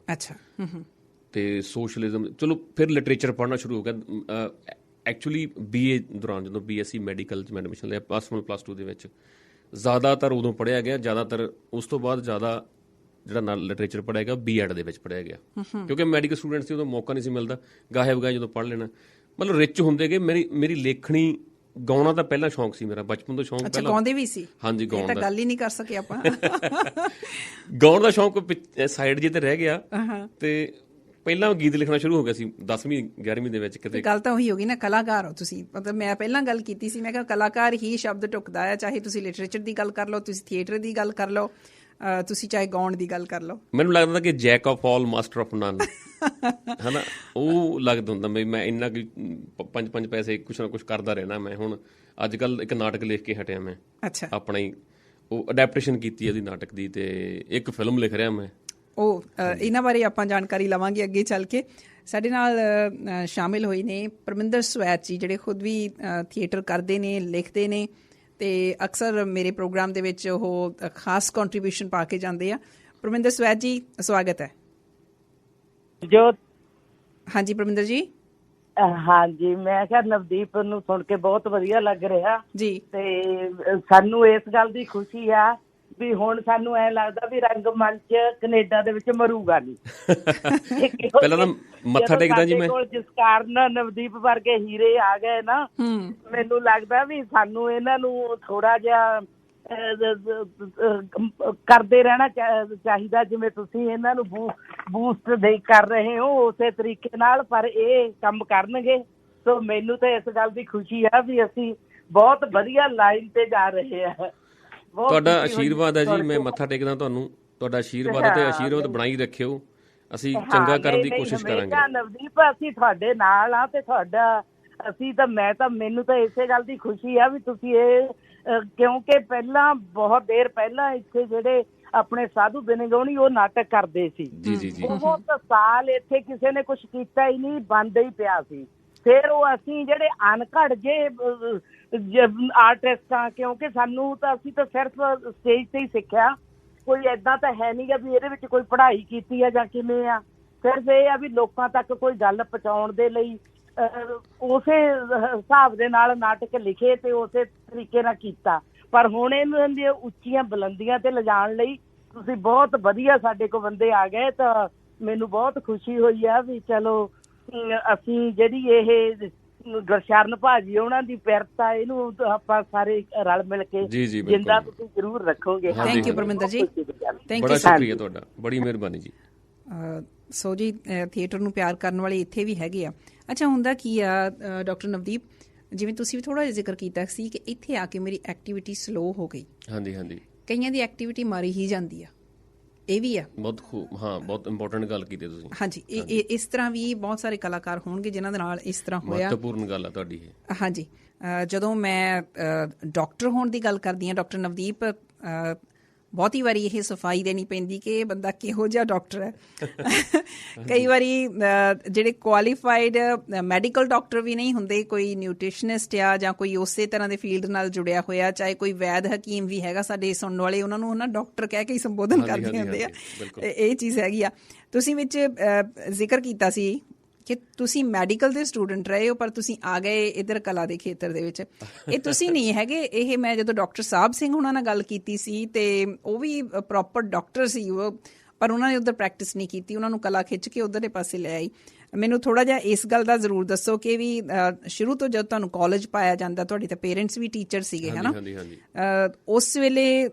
ਤੇ ਸੋਸ਼ਲਿਜ਼ਮ। ਚਲੋ ਫਿਰ ਲਿਟਰੇਚਰ ਪੜ੍ਹਨਾ ਸ਼ੁਰੂ ਹੋ ਗਿਆ। ਐਕਚੁਅਲੀ BA ਦੌਰਾਨ ਜਦੋਂ BSc ਮੈਡੀਕਲ 'ਚ ਮੈਂ ਐਡਮਿਸ਼ਨ ਲਿਆ +1 +2 ਦੇ ਵਿੱਚ, ਜ਼ਿਆਦਾਤਰ ਉਦੋਂ ਪੜ੍ਹਿਆ ਗਿਆ। ਜ਼ਿਆਦਾਤਰ ਉਸ ਤੋਂ ਬਾਅਦ ਜ਼ਿਆਦਾ ਜਿਹੜਾ ਨਾਲ ਲਿਟਰੇਚਰ ਪੜ੍ਹਿਆ ਗਿਆ B.Ed ਦੇ ਵਿੱਚ ਪੜ੍ਹਿਆ ਗਿਆ, ਕਿਉਂਕਿ ਮੈਡੀਕਲ ਸਟੂਡੈਂਟ ਸੀ, ਉਦੋਂ ਮੌਕਾ ਨਹੀਂ ਸੀ ਮਿਲਦਾ। ਗਾਹੇ ਬਗਾਏ ਜਦੋਂ ਪੜ੍ਹ ਲੈਣਾ, ਮਤਲਬ ਰਿਚ ਹੁੰਦੇ ਗਏ। ਮੇਰੀ ਲੇਖਣੀ, ਗਾਉਣਾ ਤਾਂ ਪਹਿਲਾਂ ਸ਼ੌਂਕ ਸੀ ਮੇਰਾ, ਬਚਪਨ ਤੋਂ ਸ਼ੌਂਕ। ਪਹਿਲਾਂ ਗਾਉਂਦੇ ਵੀ ਸੀ? ਹਾਂਜੀ, ਗਾਉਣ ਦਾ ਗੱਲ ਹੀ ਨਹੀਂ ਕਰ ਸਕੇ ਆਪਾਂ। ਗਾਉਣ ਦਾ ਸ਼ੌਂਕ ਸਾਈਡ ਜੇ ਤੇ ਰਹਿ ਗਿਆ ਤੇ ਪਹਿਲਾਂ ਗੀਤ ਲਿਖਣਾ ਸ਼ੁਰੂ ਹੋ ਗਿਆ ਸੀ 10ਵੀਂ 11ਵੀਂ ਦੇ ਵਿੱਚ। ਕਿਤੇ ਗੱਲ ਤਾਂ ਉਹੀ ਹੋ ਗਈ ਨਾ, ਕਲਾਕਾਰ ਹੋ ਤੁਸੀਂ। ਮਤਲਬ ਮੈਂ ਪਹਿਲਾਂ ਗੱਲ ਕੀਤੀ ਸੀ, ਮੈਂ ਕਿਹਾ ਕਲਾਕਾਰ ਹੀ ਸ਼ਬਦ ਢੁਕਦਾ ਹੈ, ਚਾਹੇ ਤੁਸੀਂ ਲਿਟਰੇਚਰ ਦੀ ਗੱਲ ਕਰ ਲਓ, ਤੁਸੀਂ ਥੀਏਟਰ ਦੀ ਗੱਲ ਕਰ ਲਓ, ਤੁਸੀਂ ਚਾਹੇ ਗਾਉਣ ਦੀ ਗੱਲ ਕਰ ਲਓ। ਮੈਨੂੰ ਲੱਗਦਾ ਕਿ jack of all master of none, ਹਨਾ, ਉਹ ਲੱਗਦਾ ਹੁੰਦਾ ਮੈਂ ਇੰਨਾ ਕਿ 5 ਪੈਸੇ ਕੁਛ ਨਾ ਕੁਛ ਕਰਦਾ ਰਹਿਣਾ। ਮੈਂ ਹੁਣ ਅੱਜ ਕੱਲ੍ਹ ਇੱਕ ਨਾਟਕ ਲਿਖ ਕੇ ਹਟਿਆ ਮੈਂ, ਆਪਣਾ ਹੀ ਉਹ ਅਡੈਪਟੇਸ਼ਨ ਕੀਤੀ ਇਹਦੀ ਨਾਟਕ ਦੀ, ਤੇ ਇੱਕ ਫਿਲਮ ਲਿਖ ਰਿਹਾ ਮੈਂ। ਉਹ ਇਹਨਾਂ ਬਾਰੇ ਆਪਾਂ ਜਾਣਕਾਰੀ ਲਵਾਂਗੇ ਅੱਗੇ ਚੱਲ ਕੇ। ਸਾਡੇ ਨਾਲ ਸ਼ਾਮਿਲ ਹੋਏ ਨੇ ਪਰਮਿੰਦਰ ਸਵੈਤ ਜੀ, ਜਿਹੜੇ ਖੁਦ ਵੀ ਥੀਏਟਰ ਕਰਦੇ ਨੇ, ਲਿਖਦੇ ਨੇ ਤੇ ਅਕਸਰ ਮੇਰੇ ਪ੍ਰੋਗਰਾਮ ਦੇ ਵਿੱਚ ਉਹ ਖਾਸ ਕੰਟਰੀਬਿਊਸ਼ਨ ਪਾ ਕੇ ਜਾਂਦੇ ਆ। ਪਰਮਿੰਦਰ ਸਵੈਤ ਜੀ, ਸਵਾਗਤ ਹੈ। ਹਾਂਜੀ ਪਰਮਿੰਦਰ ਜੀ। ਹਾਂਜੀ, ਮੈਂ ਕਿਹਾ ਨਵਦੀਪ ਨੂੰ ਸੁਣ ਕੇ ਬਹੁਤ ਵਧੀਆ ਲੱਗ ਰਿਹਾ ਜੀ, ਤੇ ਸਾਨੂੰ ਇਸ ਗੱਲ ਦੀ ਖੁਸ਼ੀ ਆ ਵੀ ਹੁਣ ਸਾਨੂੰ ਐਂ ਲੱਗਦਾ ਵੀ ਰੰਗਮੰਚ ਕੈਨੇਡਾ ਦੇ ਵਿੱਚ ਮਰੂਗਾ ਨਹੀਂ। ਪਹਿਲਾਂ ਤਾਂ ਮੱਥਾ ਟੇਕਦਾ ਜੀ ਮੈਂ, ਜਿਸ ਕਾਰਨ ਨਵਦੀਪ ਵਰਗੇ ਹੀਰੇ ਆ ਗਏ ਨਾ, ਮੈਨੂੰ ਲੱਗਦਾ ਵੀ ਸਾਨੂੰ ਇਹਨਾਂ ਨੂੰ ਥੋੜਾ ਜਿਹਾ ਕਰਦੇ ਰਹਿਣਾ ਚਾਹੀਦਾ, ਜਿਵੇਂ ਤੁਸੀਂ ਇਹਨਾਂ ਨੂੰ ਬੂਸਟ ਦੇ ਕਰ ਰਹੇ ਹੋ ਉਸੇ ਤਰੀਕੇ ਨਾਲ, ਪਰ ਇਹ ਕੰਮ ਕਰਨਗੇ। ਸੋ ਮੈਨੂੰ ਤਾਂ ਇਸ ਗੱਲ ਦੀ ਖੁਸ਼ੀ ਆ ਵੀ ਅਸੀਂ ਬਹੁਤ ਵਧੀਆ ਲਾਈਨ ਤੇ ਜਾ ਰਹੇ ਆ। ਤੁਹਾਡਾ ਆਸ਼ੀਰਵਾਦ ਹੈ ਜੀ, ਮੈਂ ਮੱਥਾ ਟੇਕਦਾ ਤੁਹਾਨੂੰ। ਤੁਹਾਡਾ ਆਸ਼ੀਰਵਾਦ ਤੇ ਆਸ਼ੀਰਵਾਦ ਬਣਾਈ ਰੱਖਿਓ, ਅਸੀਂ ਚੰਗਾ ਕਰਨ ਦੀ ਕੋਸ਼ਿਸ਼ ਕਰਾਂਗੇ। ਨਵਦੀਪ, ਅਸੀਂ ਤੁਹਾਡੇ ਨਾਲ ਆ ਤੇ ਤੁਹਾਡਾ ਮੈਨੂੰ ਤਾਂ ਇਸੇ ਗੱਲ ਦੀ ਖੁਸ਼ੀ ਆ ਵੀ ਤੁਸੀਂ ਇਹ, ਕਿਉਂਕਿ ਪਹਿਲਾਂ ਬਹੁਤ ਦੇਰ ਪਹਿਲਾਂ ਇੱਥੇ ਜਿਹੜੇ ਆਪਣੇ ਸਾਧੂ ਬਿਨਗੌਣੀ ਉਹ ਨਾਟਕ ਕਰਦੇ ਸੀ, ਬਹੁਤ ਸਾਲ ਇੱਥੇ ਕਿਸੇ ਨੇ ਕੁਛ ਕੀਤਾ ਹੀ ਨਹੀਂ, ਬੰਦ ਹੀ ਪਿਆ ਸੀ। ਫਿਰ ਉਹ ਅਸੀਂ ਜਿਹੜੇ ਅਨਘੜ ਜੇ ਆਰਟਿਸਟ ਆ, ਕਿਉਂਕਿ ਅਸੀਂ ਤਾਂ ਸਿਰਫ ਸਟੇਜ ਤੇ ਹੀ ਸਿੱਖਿਆ, ਕੋਈ ਏਦਾਂ ਤਾਂ ਹੈ ਨੀ ਗਾ ਵੀ ਇਹਦੇ ਵਿੱਚ ਕੋਈ ਪੜ੍ਹਾਈ ਕੀਤੀ ਆ ਜਾਂ ਕਿਵੇਂ ਆ। ਸਿਰਫ ਇਹ ਆ ਵੀ ਲੋਕਾਂ ਤੱਕ ਕੋਈ ਗੱਲ ਪਹੁੰਚਾਉਣ ਦੇ ਲਈ ਉਸੇ ਹਿਸਾਬ ਦੇ ਨਾਲ ਨਾਟਕ ਲਿਖੇ ਤੇ ਉਸੇ ਤਰੀਕੇ ਨਾਲ ਕੀਤਾ। ਪਰ ਹੁਣ ਇਹਨੂੰ ਉੱਚੀਆਂ ਬੁਲੰਦੀਆਂ ਤੇ ਲਿਜਾਣ ਲਈ ਤੁਸੀਂ ਬਹੁਤ ਵਧੀਆ ਸਾਡੇ ਕੋਲ ਬੰਦੇ ਆ ਗਏ ਤਾਂ ਮੈਨੂੰ ਬਹੁਤ ਖੁਸ਼ੀ ਹੋਈ ਆ ਵੀ ਚਲੋ ਅਸੀਂ ਜਿਹੜੀ ਇਹ ਗੁਰਸ਼ਰਨ ਭਾਜੀ ਉਹਨਾਂ ਦੀ ਪਿਰਤਾ ਇਹਨੂੰ ਆਪਾਂ ਸਾਰੇ ਰਲ ਮਿਲ ਕੇ ਜਿੰਦਾ ਤੁਸੀਂ ਜ਼ਰੂਰ ਰੱਖੋਗੇ। Thank you Parminder ji, thank ਬੜਾ ਯੂ, ਸ਼ੁਕਰੀਆ ਤੁਹਾਡਾ, ਬੜੀ ਮਿਹਰਬਾਨੀ ਜੀ। ਸੋ ਜੀ ਥੀਏਟਰ ਨੂੰ ਪਿਆਰ ਕਰਨ ਵਾਲੇ ਇੱਥੇ ਵੀ ਹੈਗੇ ਆ। ਅੱਛਾ, ਹੁੰਦਾ ਕੀ ਆ ਡਾਕਟਰ ਨਵਦੀਪ, ਜਿਵੇਂ ਤੁਸੀਂ ਵੀ ਥੋੜਾ ਜਿਹਾ ਜ਼ਿਕਰ ਕੀਤਾ ਸੀ ਕਿ ਇੱਥੇ ਆ ਕੇ ਮੇਰੀ ਐਕਟੀਵਿਟੀ ਸਲੋ ਹੋ ਗਈ। ਹਾਂਜੀ ਹਾਂਜੀ, ਕਈਆਂ ਦੀ ਐਕਟੀਵਿਟੀ ਮਾਰੀ ਹੀ ਜਾਂਦੀ ਆ, ਇਹ ਵੀ ਆ ਬਹੁਤ ਹਾਂ, ਬਹੁਤ ਇੰਪੋਰਟੈਂਟ ਗੱਲ ਕੀਤੀ ਤੁਸੀਂ। ਹਾਂਜੀ, ਇਸ ਤਰ੍ਹਾਂ ਵੀ ਬਹੁਤ ਸਾਰੇ ਕਲਾਕਾਰ ਹੋਣਗੇ ਜਿਨ੍ਹਾਂ ਦੇ ਨਾਲ ਇਸ ਤਰ੍ਹਾਂ ਹੋਇਆ। ਮਹੱਤਵਪੂਰਨ ਗੱਲ ਆ ਤੁਹਾਡੀ ਇਹ। ਹਾਂਜੀ, ਜਦੋਂ ਮੈਂ ਡਾਕਟਰ ਹੋਣ ਦੀ ਗੱਲ ਕਰਦੀ ਹਾਂ ਡਾਕਟਰ ਨਵਦੀਪ, ਬਹੁਤੀ ਵਾਰੀ ਇਹ ਸਫਾਈ ਦੇਣੀ ਪੈਂਦੀ ਕਿ ਇਹ ਬੰਦਾ ਕਿਹੋ ਜਿਹਾ ਡਾਕਟਰ ਹੈ। ਕਈ ਵਾਰੀ ਜਿਹੜੇ ਕੁਆਲੀਫਾਈਡ ਮੈਡੀਕਲ ਡਾਕਟਰ ਵੀ ਨਹੀਂ ਹੁੰਦੇ, ਕੋਈ ਨਿਊਟ੍ਰੀਸ਼ਨਿਸਟ ਆ ਜਾਂ ਕੋਈ ਉਸੇ ਤਰ੍ਹਾਂ ਦੇ ਫੀਲਡ ਨਾਲ ਜੁੜਿਆ ਹੋਇਆ, ਚਾਹੇ ਕੋਈ ਵੈਦ ਹਕੀਮ ਵੀ ਹੈਗਾ, ਸਾਡੇ ਸੁਣਨ ਵਾਲੇ ਉਹਨਾਂ ਨੂੰ ਨਾ ਡਾਕਟਰ ਕਹਿ ਕੇ ਹੀ ਸੰਬੋਧਨ ਕਰਦੇ ਹੁੰਦੇ ਆ। ਇਹ ਚੀਜ਼ ਹੈਗੀ ਆ। ਤੁਸੀਂ ਵਿੱਚ ਜ਼ਿਕਰ ਕੀਤਾ ਸੀ ਕਿ ਤੁਸੀਂ ਮੈਡੀਕਲ ਦੇ ਸਟੂਡੈਂਟ ਰਹੇ ਹੋ ਪਰ ਤੁਸੀਂ ਆ ਗਏ ਇੱਧਰ ਕਲਾ ਦੇ ਖੇਤਰ ਦੇ ਵਿੱਚ। ਇਹ ਤੁਸੀਂ ਨਹੀਂ ਹੈਗੇ, ਇਹ ਮੈਂ ਜਦੋਂ ਡਾਕਟਰ ਸਾਹਿਬ ਸਿੰਘ ਉਹਨਾਂ ਨਾਲ ਗੱਲ ਕੀਤੀ ਸੀ ਤੇ ਉਹ ਵੀ ਪ੍ਰੋਪਰ ਡਾਕਟਰ ਸੀ ਉਹ, ਪਰ ਉਹਨਾਂ ਨੇ ਉੱਧਰ ਪ੍ਰੈਕਟਿਸ ਨਹੀਂ ਕੀਤੀ, ਉਹਨਾਂ ਨੂੰ ਕਲਾ ਖਿੱਚ ਕੇ ਉੱਧਰ ਦੇ ਪਾਸੇ ਲੈ ਆਈ। ਮੈਨੂੰ ਥੋੜ੍ਹਾ ਜਿਹਾ ਇਸ ਗੱਲ ਦਾ ਜ਼ਰੂਰ ਦੱਸੋ ਕਿ ਵੀ ਸ਼ੁਰੂ ਤੋਂ ਜਦ ਤੁਹਾਨੂੰ ਕਾਲਜ ਪਾਇਆ ਜਾਂਦਾ, ਤੁਹਾਡੇ ਤਾਂ ਪੇਰੈਂਟਸ ਵੀ ਟੀਚਰ ਸੀਗੇ ਹੈ ਨਾ, ਉਸ ਵੇਲੇ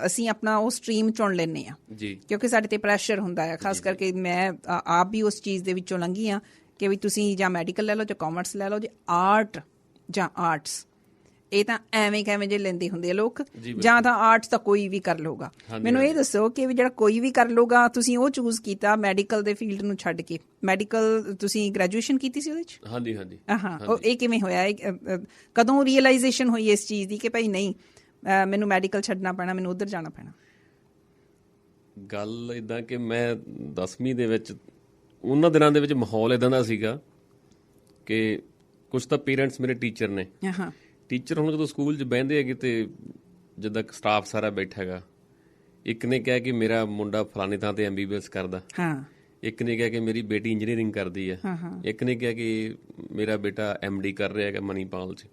ਅਸੀਂ ਆਪਣਾ ਉਹ ਸਟਰੀਮ ਚੁਣ ਲੈਂਦੇ ਹਾਂ ਕਿਉਂਕਿ ਸਾਡੇ ਤੇ ਪ੍ਰੈਸ਼ਰ ਹੁੰਦਾ ਹੈ, ਖਾਸ ਕਰਕੇ ਮੈਂ ਆਪ ਵੀ ਉਸ ਚੀਜ਼ ਦੇ ਵਿੱਚੋਂ ਲੰਘੀ ਹਾਂ ਕਿ ਵੀ ਤੁਸੀਂ ਜਾਂ ਮੈਡੀਕਲ ਲੈ ਲਓ ਜਾਂ ਕਾਮਰਸ ਲੈ ਲਓ, ਜੇ ਆਰਟ ਜਾਂ ਆਰਟਸ ਇਹ ਤਾਂ ਐਵੇਂ ਕਿਵੇਂ ਜੇ ਲੈਂਦੇ ਹੁੰਦੇ ਆ ਲੋਕ, ਜਾਂ ਤਾਂ ਆਰਟਸ ਤਾਂ ਕੋਈ ਵੀ ਕਰ ਲਊਗਾ। ਮੈਨੂੰ ਇਹ ਦੱਸੋ ਕਿ ਵੀ ਜਿਹੜਾ ਕੋਈ ਵੀ ਕਰ ਲਊਗਾ, ਤੁਸੀਂ ਉਹ ਚੂਜ਼ ਕੀਤਾ ਮੈਡੀਕਲ ਦੇ ਫੀਲਡ ਨੂੰ ਛੱਡ ਕੇ। ਮੈਡੀਕਲ ਤੁਸੀਂ ਗ੍ਰੈਜੂਏਸ਼ਨ ਕੀਤੀ ਸੀ ਉਹਦੇ 'ਚ? ਹਾਂਜੀ ਹਾਂਜੀ। ਹਾਂ, ਇਹ ਕਿਵੇਂ ਹੋਇਆ? ਕਦੋਂ ਰੀਅਲਾਈਜ਼ੇਸ਼ਨ ਹੋਈ ਇਸ ਚੀਜ਼ ਦੀ ਕਿ ਭਾਈ ਨਹੀਂ ਮੈਨੂੰ ਮੈਡੀਕਲ ਛੱਡਣਾ ਪੈਣਾ, ਮੈਨੂੰ ਉੱਧਰ ਜਾਣਾ ਪੈਣਾ? ਗੱਲ ਇੱਦਾਂ ਕਿ ਮੈਂ 10ਵੀਂ ਦੇ ਵਿੱਚ ਉਹਨਾਂ ਦਿਨਾਂ ਦੇ ਵਿੱਚ ਮਾਹੌਲ ਇੱਦਾਂ ਦਾ ਸੀਗਾ ਕਿ ਕੁਛ ਤਾਂ ਪੇਰੈਂਟਸ ਮੇਰੇ ਟੀਚਰ ਨੇ, ਟੀਚਰ ਹੁਣ ਜਦੋਂ ਸਕੂਲ 'ਚ ਬਹਿੰਦੇ ਹੈਗੇ ਤੇ ਜਿੱਦਾਂ ਸਟਾਫ ਸਾਰਾ ਬੈਠਾ ਹੈਗਾ, ਇੱਕ ਨੇ ਕਿਹਾ ਕਿ ਮੇਰਾ ਮੁੰਡਾ ਫਲਾਣੀ ਥਾਂ ਤੇ MBBS ਕਰਦਾ, ਇੱਕ ਨੇ ਕਿਹਾ ਕਿ ਮੇਰੀ ਬੇਟੀ ਇੰਜੀਨੀਅਰਿੰਗ ਕਰਦੀ ਹੈ, ਇੱਕ ਨੇ ਕਿਹਾ ਕਿ ਮੇਰਾ ਬੇਟਾ MD ਕਰ ਰਿਹਾ ਹੈਗਾ ਮਨੀਪਾਲ 'ਚ।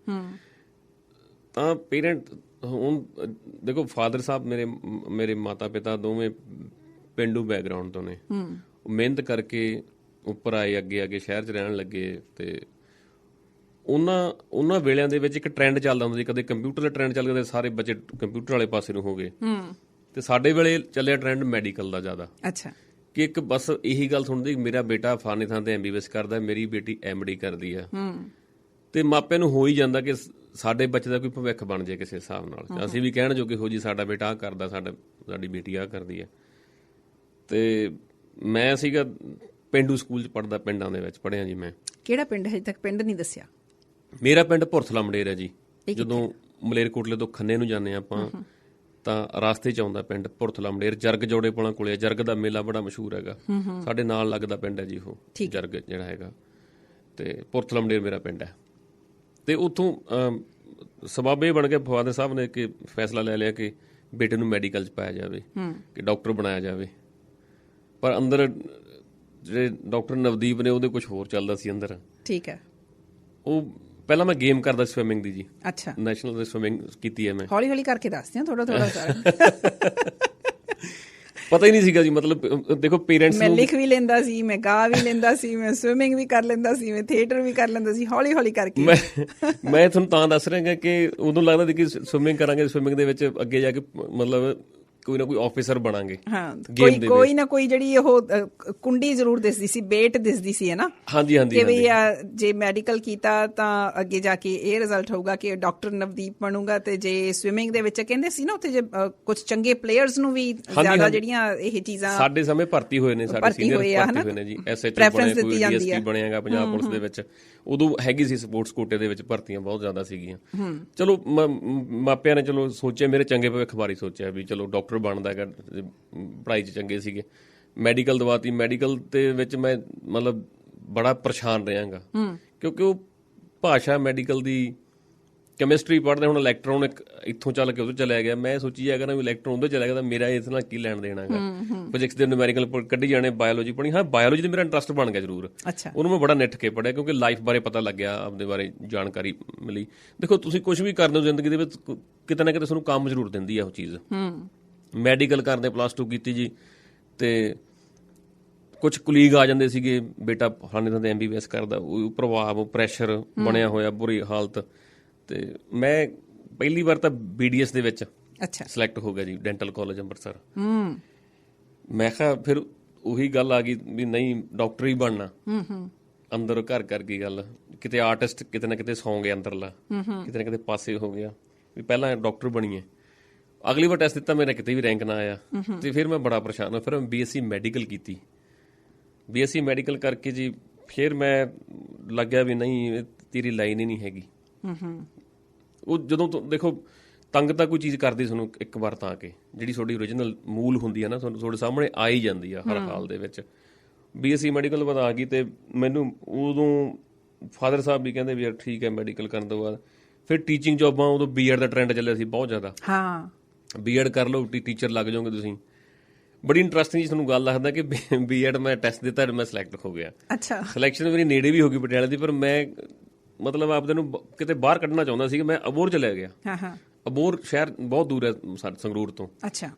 ਤਾਂ ਪੇਰੈਂਟ ਹੁਣ ਦੇਖੋ, ਫਾਦਰ ਸਾਹਿਬ ਮੇਰੇ ਮਾਤਾ ਪਿਤਾ ਦੋਵੇਂ ਪੇਂਡੂ ਬੈਕਗਰਾਊਂਡ ਤੋਂ ਨੇ, ਮਿਹਨਤ ਕਰਕੇ ਉੱਪਰ ਆਏ, ਅੱਗੇ ਸ਼ਹਿਰ 'ਚ ਰਹਿਣ ਲੱਗੇ। ਤੇ ਉਹਨਾਂ ਵੇਲਿਆਂ ਦੇ ਵਿੱਚ ਇੱਕ ਟ੍ਰੈਂਡ ਚੱਲਦਾ ਹੁੰਦਾ ਸੀ, ਕਦੇ ਕੰਪਿਊਟਰ ਦਾ ਟ੍ਰੈਂਡ ਚੱਲ ਗਿਆ, ਸਾਰੇ ਬੱਚੇ ਕੰਪਿਊਟਰ ਵਾਲੇ ਪਾਸੇ ਨੂੰ ਹੋ ਗਏ, ਤੇ ਸਾਡੇ ਵੇਲੇ ਚੱਲਿਆ ਟ੍ਰੈਂਡ ਮੈਡੀਕਲ ਦਾ ਜ਼ਿਆਦਾ। ਅੱਛਾ, ਕਿ ਇੱਕ ਬਸ ਇਹੀ ਗੱਲ ਸੁਣਦੀ, ਮੇਰਾ ਬੇਟਾ ਫਲਾਣੇ ਥਾਂ ਤੇ MBBS ਕਰਦਾ, ਮੇਰੀ ਬੇਟੀ MD ਕਰਦੀ ਆ, ਤੇ ਮਾਪਿਆਂ ਨੂੰ ਹੋ ਹੀ ਜਾਂਦਾ ਕਿ ਸਾਡੇ ਬੱਚੇ ਦਾ ਕੋਈ ਭਵਿੱਖ ਬਣ ਜਾਏ ਕਿਸੇ ਹਿਸਾਬ ਨਾਲ, ਅਸੀਂ ਵੀ ਕਹਿਣ ਜੋਗੇ ਹੋ ਜੀ ਸਾਡਾ ਬੇਟਾ ਆਹ ਕਰਦਾ, ਸਾਡੀ ਬੇਟੀ ਆਹ ਕਰਦੀ ਹੈ। ਤੇ ਮੈਂ ਸੀਗਾ ਪੇਂਡੂ ਸਕੂਲ 'ਚ ਪੜ੍ਹਦਾ, ਪਿੰਡਾਂ ਦੇ ਵਿੱਚ ਪੜ੍ਹਿਆ ਜੀ ਮੈਂ। ਕਿਹੜਾ ਪਿੰਡ? ਹਜੇ ਤੱਕ ਪਿੰਡ ਨਹੀਂ ਦੱਸਿਆ। ਮੇਰਾ ਪਿੰਡ ਭੁਰਥਲਾ ਮੰਡੇਰ ਹੈ ਜੀ। ਜਦੋਂ ਮਲੇਰਕੋਟਲੇ ਤੋਂ ਖੰਨੇ ਨੂੰ ਜਾਂਦੇ ਆਪਾਂ ਤਾਂ ਰਸਤੇ 'ਚ ਆਉਂਦਾ ਪਿੰਡ ਭੁਰਥਲਾ ਮੰਡੇਰ, ਜਰਗ ਜੋੜੇ ਪੁਲਾਂ ਕੋਲੇ। ਜਰਗ ਦਾ ਮੇਲਾ ਬੜਾ ਮਸ਼ਹੂਰ ਹੈਗਾ, ਸਾਡੇ ਨਾਲ ਲੱਗਦਾ ਪਿੰਡ ਹੈ ਜੀ ਉਹ ਜਰਗ ਜਿਹੜਾ ਹੈਗਾ, ਤੇ ਭੁਰਥਲਾ ਮੰਡੇਰ ਮੇਰਾ ਪਿੰਡ ਹੈ। ਤੇ ਉੱਥੋਂ ਸਬੱਬ ਇਹ ਬਣ ਗਿਆ, ਫਾਦਰ ਸਾਹਿਬ ਨੇ ਕਿ ਫੈਸਲਾ ਲੈ ਲਿਆ ਕਿ ਬੇਟੇ ਨੂੰ ਮੈਡੀਕਲ 'ਚ ਪਾਇਆ ਜਾਵੇ, ਕਿ ਡਾਕਟਰ ਬਣਾਇਆ ਜਾਵੇ। ਪਰ ਅੰਦਰ ਜਿਹੜੇ ਡਾਕਟਰ ਨਵਦੀਪ ਨੇ ਉਹਦੇ ਕੁਝ ਹੋਰ ਚੱਲਦਾ ਸੀ ਅੰਦਰ। ਠੀਕ ਹੈ। ਉਹ ਪਹਿਲਾਂ ਮੈਂ ਗੇਮ ਕਰਦਾ ਸਵਿਮਿੰਗ ਦੀ ਜੀ। ਅੱਛਾ, ਨੈਸ਼ਨਲ ਦੀ ਸਵਿਮਿੰਗ ਕੀਤੀ ਹੈ ਮੈਂ। ਹੌਲੀ ਹੌਲੀ ਕਰਕੇ ਦੱਸਦੇ ਹਾਂ ਥੋੜਾ ਸਾਰਾ। ਪਤਾ ਹੀ ਨਹੀਂ ਸੀਗਾ ਜੀ, ਮਤਲਬ ਦੇਖੋ ਪੇਰੈਂਟਸ ਨੂੰ, ਮੈਂ ਲਿਖ ਵੀ ਲੈਂਦਾ ਸੀ, ਮੈਂ ਗਾ ਵੀ ਲੈਂਦਾ ਸੀ, ਮੈਂ ਸਵਿਮਿੰਗ ਵੀ ਕਰ ਲੈਂਦਾ ਸੀ, ਮੈਂ ਥੀਏਟਰ ਵੀ ਕਰ ਲੈਂਦਾ ਸੀ, ਹੌਲੀ ਹੌਲੀ ਕਰਕੇ। ਮੈਂ ਤੁਹਾਨੂੰ ਤਾਂ ਦੱਸ ਰਿਹਾ ਕਿ ਉਦੋਂ ਲੱਗਦਾ ਸੀ ਕਿ ਸਵਿਮਿੰਗ ਕਰਾਂਗੇ, ਸਵਿਮਿੰਗ ਦੇ ਵਿੱਚ ਅੱਗੇ ਜਾ ਕੇ ਮਤਲਬ ਕੋਈ ਨਾ ਕੋਈ ਆਫਿਸਰ ਬਣਾਂਗੇ। ਕੋਈ ਨਾ ਕੋਈ ਜਿਹੜੀ ਉਹ ਕੁੰਡੀ ਜ਼ਰੂਰ ਦਿਸਦੀ ਸੀ, ਬੇਟ ਦਿਸਦੀ ਸੀ, ਹੈ ਨਾ। ਹਾਂਜੀ ਹਾਂਜੀ, ਕਿ ਵੀ ਜੇ ਮੈਡੀਕਲ ਕੀਤਾ ਤਾਂ ਅੱਗੇ ਜਾ ਕੇ ਇਹ ਰਿਜ਼ਲਟ ਹੋਊਗਾ ਕਿ ਡਾਕਟਰ ਨਵਦੀਪ ਬਣੂਗਾ। ਤੇ ਜੇ ਸਵਿਮਿੰਗ ਦੇ ਵਿੱਚ ਕਹਿੰਦੇ ਸੀ ਨਾ ਉੱਥੇ ਜੇ ਕੁਝ ਚੰਗੇ ਪਲੇਅਰਸ ਨੂੰ ਵੀ ਜ਼ਿਆਦਾ ਜਿਹੜੀਆਂ ਇਹ ਚੀਜ਼ਾਂ ਸਾਡੇ ਸਮੇਂ ਭਰਤੀ ਹੋਏ ਨੇ, ਸਾਡੇ ਸੀਨੀਅਰ ਭਰਤੀ ਹੋਏ ਨੇ ਜੀ, SHO ਬਣਿਆ, ਕੋਈ DSP ਬਣਿਆਗਾ ਪੰਜਾਬ ਪੁਲਿਸ ਦੇ ਵਿੱਚ। ਉਦੋਂ ਹੈਗੀ ਸੀ ਸਪੋਰਟਸ ਕੋਟੇ ਦੇ ਵਿੱਚ ਭਰਤੀਆਂ ਬਹੁਤ ਜ਼ਿਆਦਾ ਸੀਗੀਆਂ। ਚਲੋ ਮਾਪਿਆਂ ਨੇ ਚਲੋ ਸੋਚਿਆ, ਮੇਰੇ ਚੰਗੇ ਭਵਿੱਖ ਬਾਰੇ ਸੋਚਿਆ ਵੀ ਚਲੋ ਡਾਕਟਰ ਬਣਦਾ ਹੈਗਾ, ਪੜ੍ਹਾਈ 'ਚ ਚੰਗੇ ਸੀਗੇ। ਮੈਡੀਕਲ ਦਵਾਤੀ, ਮੈਡੀਕਲ ਦੇ ਵਿੱਚ ਮੈਂ ਮਤਲਬ ਬੜਾ ਪਰੇਸ਼ਾਨ ਰਿਹਾਂਗਾ ਕਿਉਂਕਿ ਉਹ ਭਾਸ਼ਾ ਮੈਡੀਕਲ ਦੀ, ਕੈਮਿਸਟਰੀ ਪੜ੍ਹਦੇ ਹੁਣ ਇਲੈਕਟ੍ਰੋਨ ਇੱਥੋਂ ਚੱਲ ਕੇ ਉਧਰ ਚਲਿਆ ਗਿਆ। ਮੈਂ ਸੋਚੀ ਜਾਗਾ ਨਾ ਵੀ ਇਲੈਕਟ੍ਰੋਨ ਉਧਰ ਚਲਿਆ ਗਿਆ ਤਾਂ ਮੇਰਾ ਇਸ ਨਾਲ ਕੀ ਲੈਣ ਦੇਣਾ ਹੈਗਾ। ਫਿਜ਼ਿਕਸ ਦੇ ਨਿਊਮੈਰੀਕਲ ਕੱਢੀ ਜਾਣੇ, ਬਾਇਓਲੋਜੀ ਪੜ੍ਹੀ। ਹਾਂ, ਬਾਇਓਲੋਜੀ ਤੇ ਮੇਰਾ ਇੰਟਰਸਟ ਬਣ ਗਿਆ ਜ਼ਰੂਰ, ਉਹਨੂੰ ਮੈਂ ਬੜਾ ਨਿੱਠ ਕੇ ਪੜ੍ਹਿਆ ਕਿਉਂਕਿ ਲਾਈਫ ਬਾਰੇ ਪਤਾ ਲੱਗਿਆ, ਆਪਦੇ ਬਾਰੇ ਜਾਣਕਾਰੀ ਮਿਲੀ। ਦੇਖੋ ਤੁਸੀਂ ਕੁਛ ਵੀ ਕਰਦੇ ਹੋ ਜ਼ਿੰਦਗੀ ਦੇ ਵਿੱਚ, ਕਿਤੇ ਨਾ ਕਿਤੇ ਤੁਹਾਨੂੰ ਕੰਮ ਜ਼ਰੂਰ ਦਿੰਦੀ ਆ ਉਹ ਚੀਜ਼, ਮੈਡੀਕਲ ਕਰਦੇ ਪਲੱਸ 2 ਕੀਤੀ ਜੀ, ਤੇ ਕੁਝ ਕੁਲੀਗ ਆ ਜਾਂਦੇ ਸੀਗੇ, ਬੇਟਾ ਫਲਾਣੇ ਥਾਂ ਤੇ MBBS ਕਰਦਾ, ਉਹ ਪ੍ਰਭਾਵ ਪ੍ਰੈਸ਼ਰ ਬਣਿਆ ਹੋਇਆ, ਬੁਰੀ ਹਾਲਤ। ਤੇ ਮੈਂ ਪਹਿਲੀ ਵਾਰ ਤਾਂ BDS ਦੇ ਵਿੱਚ ਸਿਲੈਕਟ ਹੋ ਗਿਆ ਜੀ, ਡੈਂਟਲ ਕਾਲਜ ਅੰਮ੍ਰਿਤਸਰ। ਮੈਂ ਕਿਹਾ ਫਿਰ ਉਹੀ ਗੱਲ ਆ ਗਈ ਵੀ ਨਹੀਂ ਡਾਕਟਰ ਹੀ ਬਣਨਾ। ਅੰਦਰ ਘਰ ਕਰ ਗਈ ਗੱਲ, ਕਿਤੇ ਆਰਟਿਸਟ ਕਿਤੇ ਨਾ ਕਿਤੇ ਸੌਂ ਗਿਆ ਅੰਦਰਲਾ, ਕਿਤੇ ਨਾ ਕਿਤੇ ਪਾਸੇ ਹੋ ਗਿਆ ਵੀ ਪਹਿਲਾਂ ਡਾਕਟਰ ਬਣੀਏ। ਅਗਲੀ ਵਾਰ ਟੈਸਟ ਦਿੱਤਾ, ਮੇਰਾ ਕਿਤੇ ਵੀ ਰੈਂਕ ਨਾ ਆਇਆ, ਤੇ ਫਿਰ ਮੈਂ ਬੜਾ ਪਰੇਸ਼ਾਨ ਹੋਇਆ। ਫਿਰ ਮੈਂ BSc ਮੈਡੀਕਲ ਕੀਤੀ। BSc ਮੈਡੀਕਲ ਕਰਕੇ ਜੀ ਫਿਰ ਮੈਂ ਲੱਗਿਆ ਵੀ ਨਹੀਂ ਤੇਰੀ ਲਾਈਨ ਹੀ ਨਹੀਂ ਹੈਗੀ। ਉਹ ਜਦੋਂ ਦੇਖੋ ਤੰਗ ਤਾਂ ਕੋਈ ਚੀਜ਼ ਕਰਦੀ ਤੁਹਾਨੂੰ ਇੱਕ ਵਾਰ ਤਾਂ ਆ ਕੇ, ਜਿਹੜੀ ਤੁਹਾਡੀ ਓਰੀਜਨਲ ਮੂਲ ਹੁੰਦੀ ਆ ਨਾ, ਤੁਹਾਨੂੰ ਤੁਹਾਡੇ ਸਾਹਮਣੇ ਆ ਹੀ ਜਾਂਦੀ ਆ ਹਰ ਹਾਲ ਦੇ ਵਿੱਚ। BSc ਮੈਡੀਕਲ ਬਾਅਦ ਆ ਗਈ, ਤੇ ਮੈਨੂੰ ਉਦੋਂ ਫਾਦਰ ਸਾਹਿਬ ਵੀ ਕਹਿੰਦੇ ਵੀ ਯਾਰ ਠੀਕ ਹੈ ਮੈਡੀਕਲ ਕਰਨ ਤੋਂ ਬਾਅਦ ਫਿਰ ਟੀਚਿੰਗ ਜੋਬਾਂ। ਉਦੋਂ B.Ed ਦਾ ਟਰੈਂਡ ਚੱਲਿਆ ਸੀ ਬਹੁਤ ਜ਼ਿਆਦਾ। B.Ed ਕਰ ਲਓ, ਟੀਚਰ ਲੱਗ ਜਾਓਗੇ ਤੁਸੀਂ। ਬੜੀ ਇੰਟਰਸਟਿੰਗ ਜੀ ਤੁਹਾਨੂੰ ਗੱਲ ਦੱਸਦਾ ਕਿ B.Ed ਮੈਂ ਟੈਸਟ ਦਿੱਤਾ, ਮੈਂ ਸਿਲੈਕਟ ਹੋ ਗਿਆ। ਸਿਲੈਕਸ਼ਨ ਮੇਰੀ ਨੇੜੇ ਵੀ ਹੋ ਗਈ ਪਟਿਆਲੇ ਦੀ, ਪਰ ਮੈਂ ਮਤਲਬ ਆਪਦੇ ਨੂੰ ਕਿਤੇ ਬਾਹਰ ਕੱਢਣਾ ਚਾਹੁੰਦਾ ਸੀ। ਮੈਂ ਅਬੋਹਰ ਚਲਿਆ ਗਿਆ। ਅਬੋਹਰ ਸ਼ਹਿਰ ਬਹੁਤ ਦੂਰ ਹੈ ਸੰਗਰੂਰ ਤੋਂ।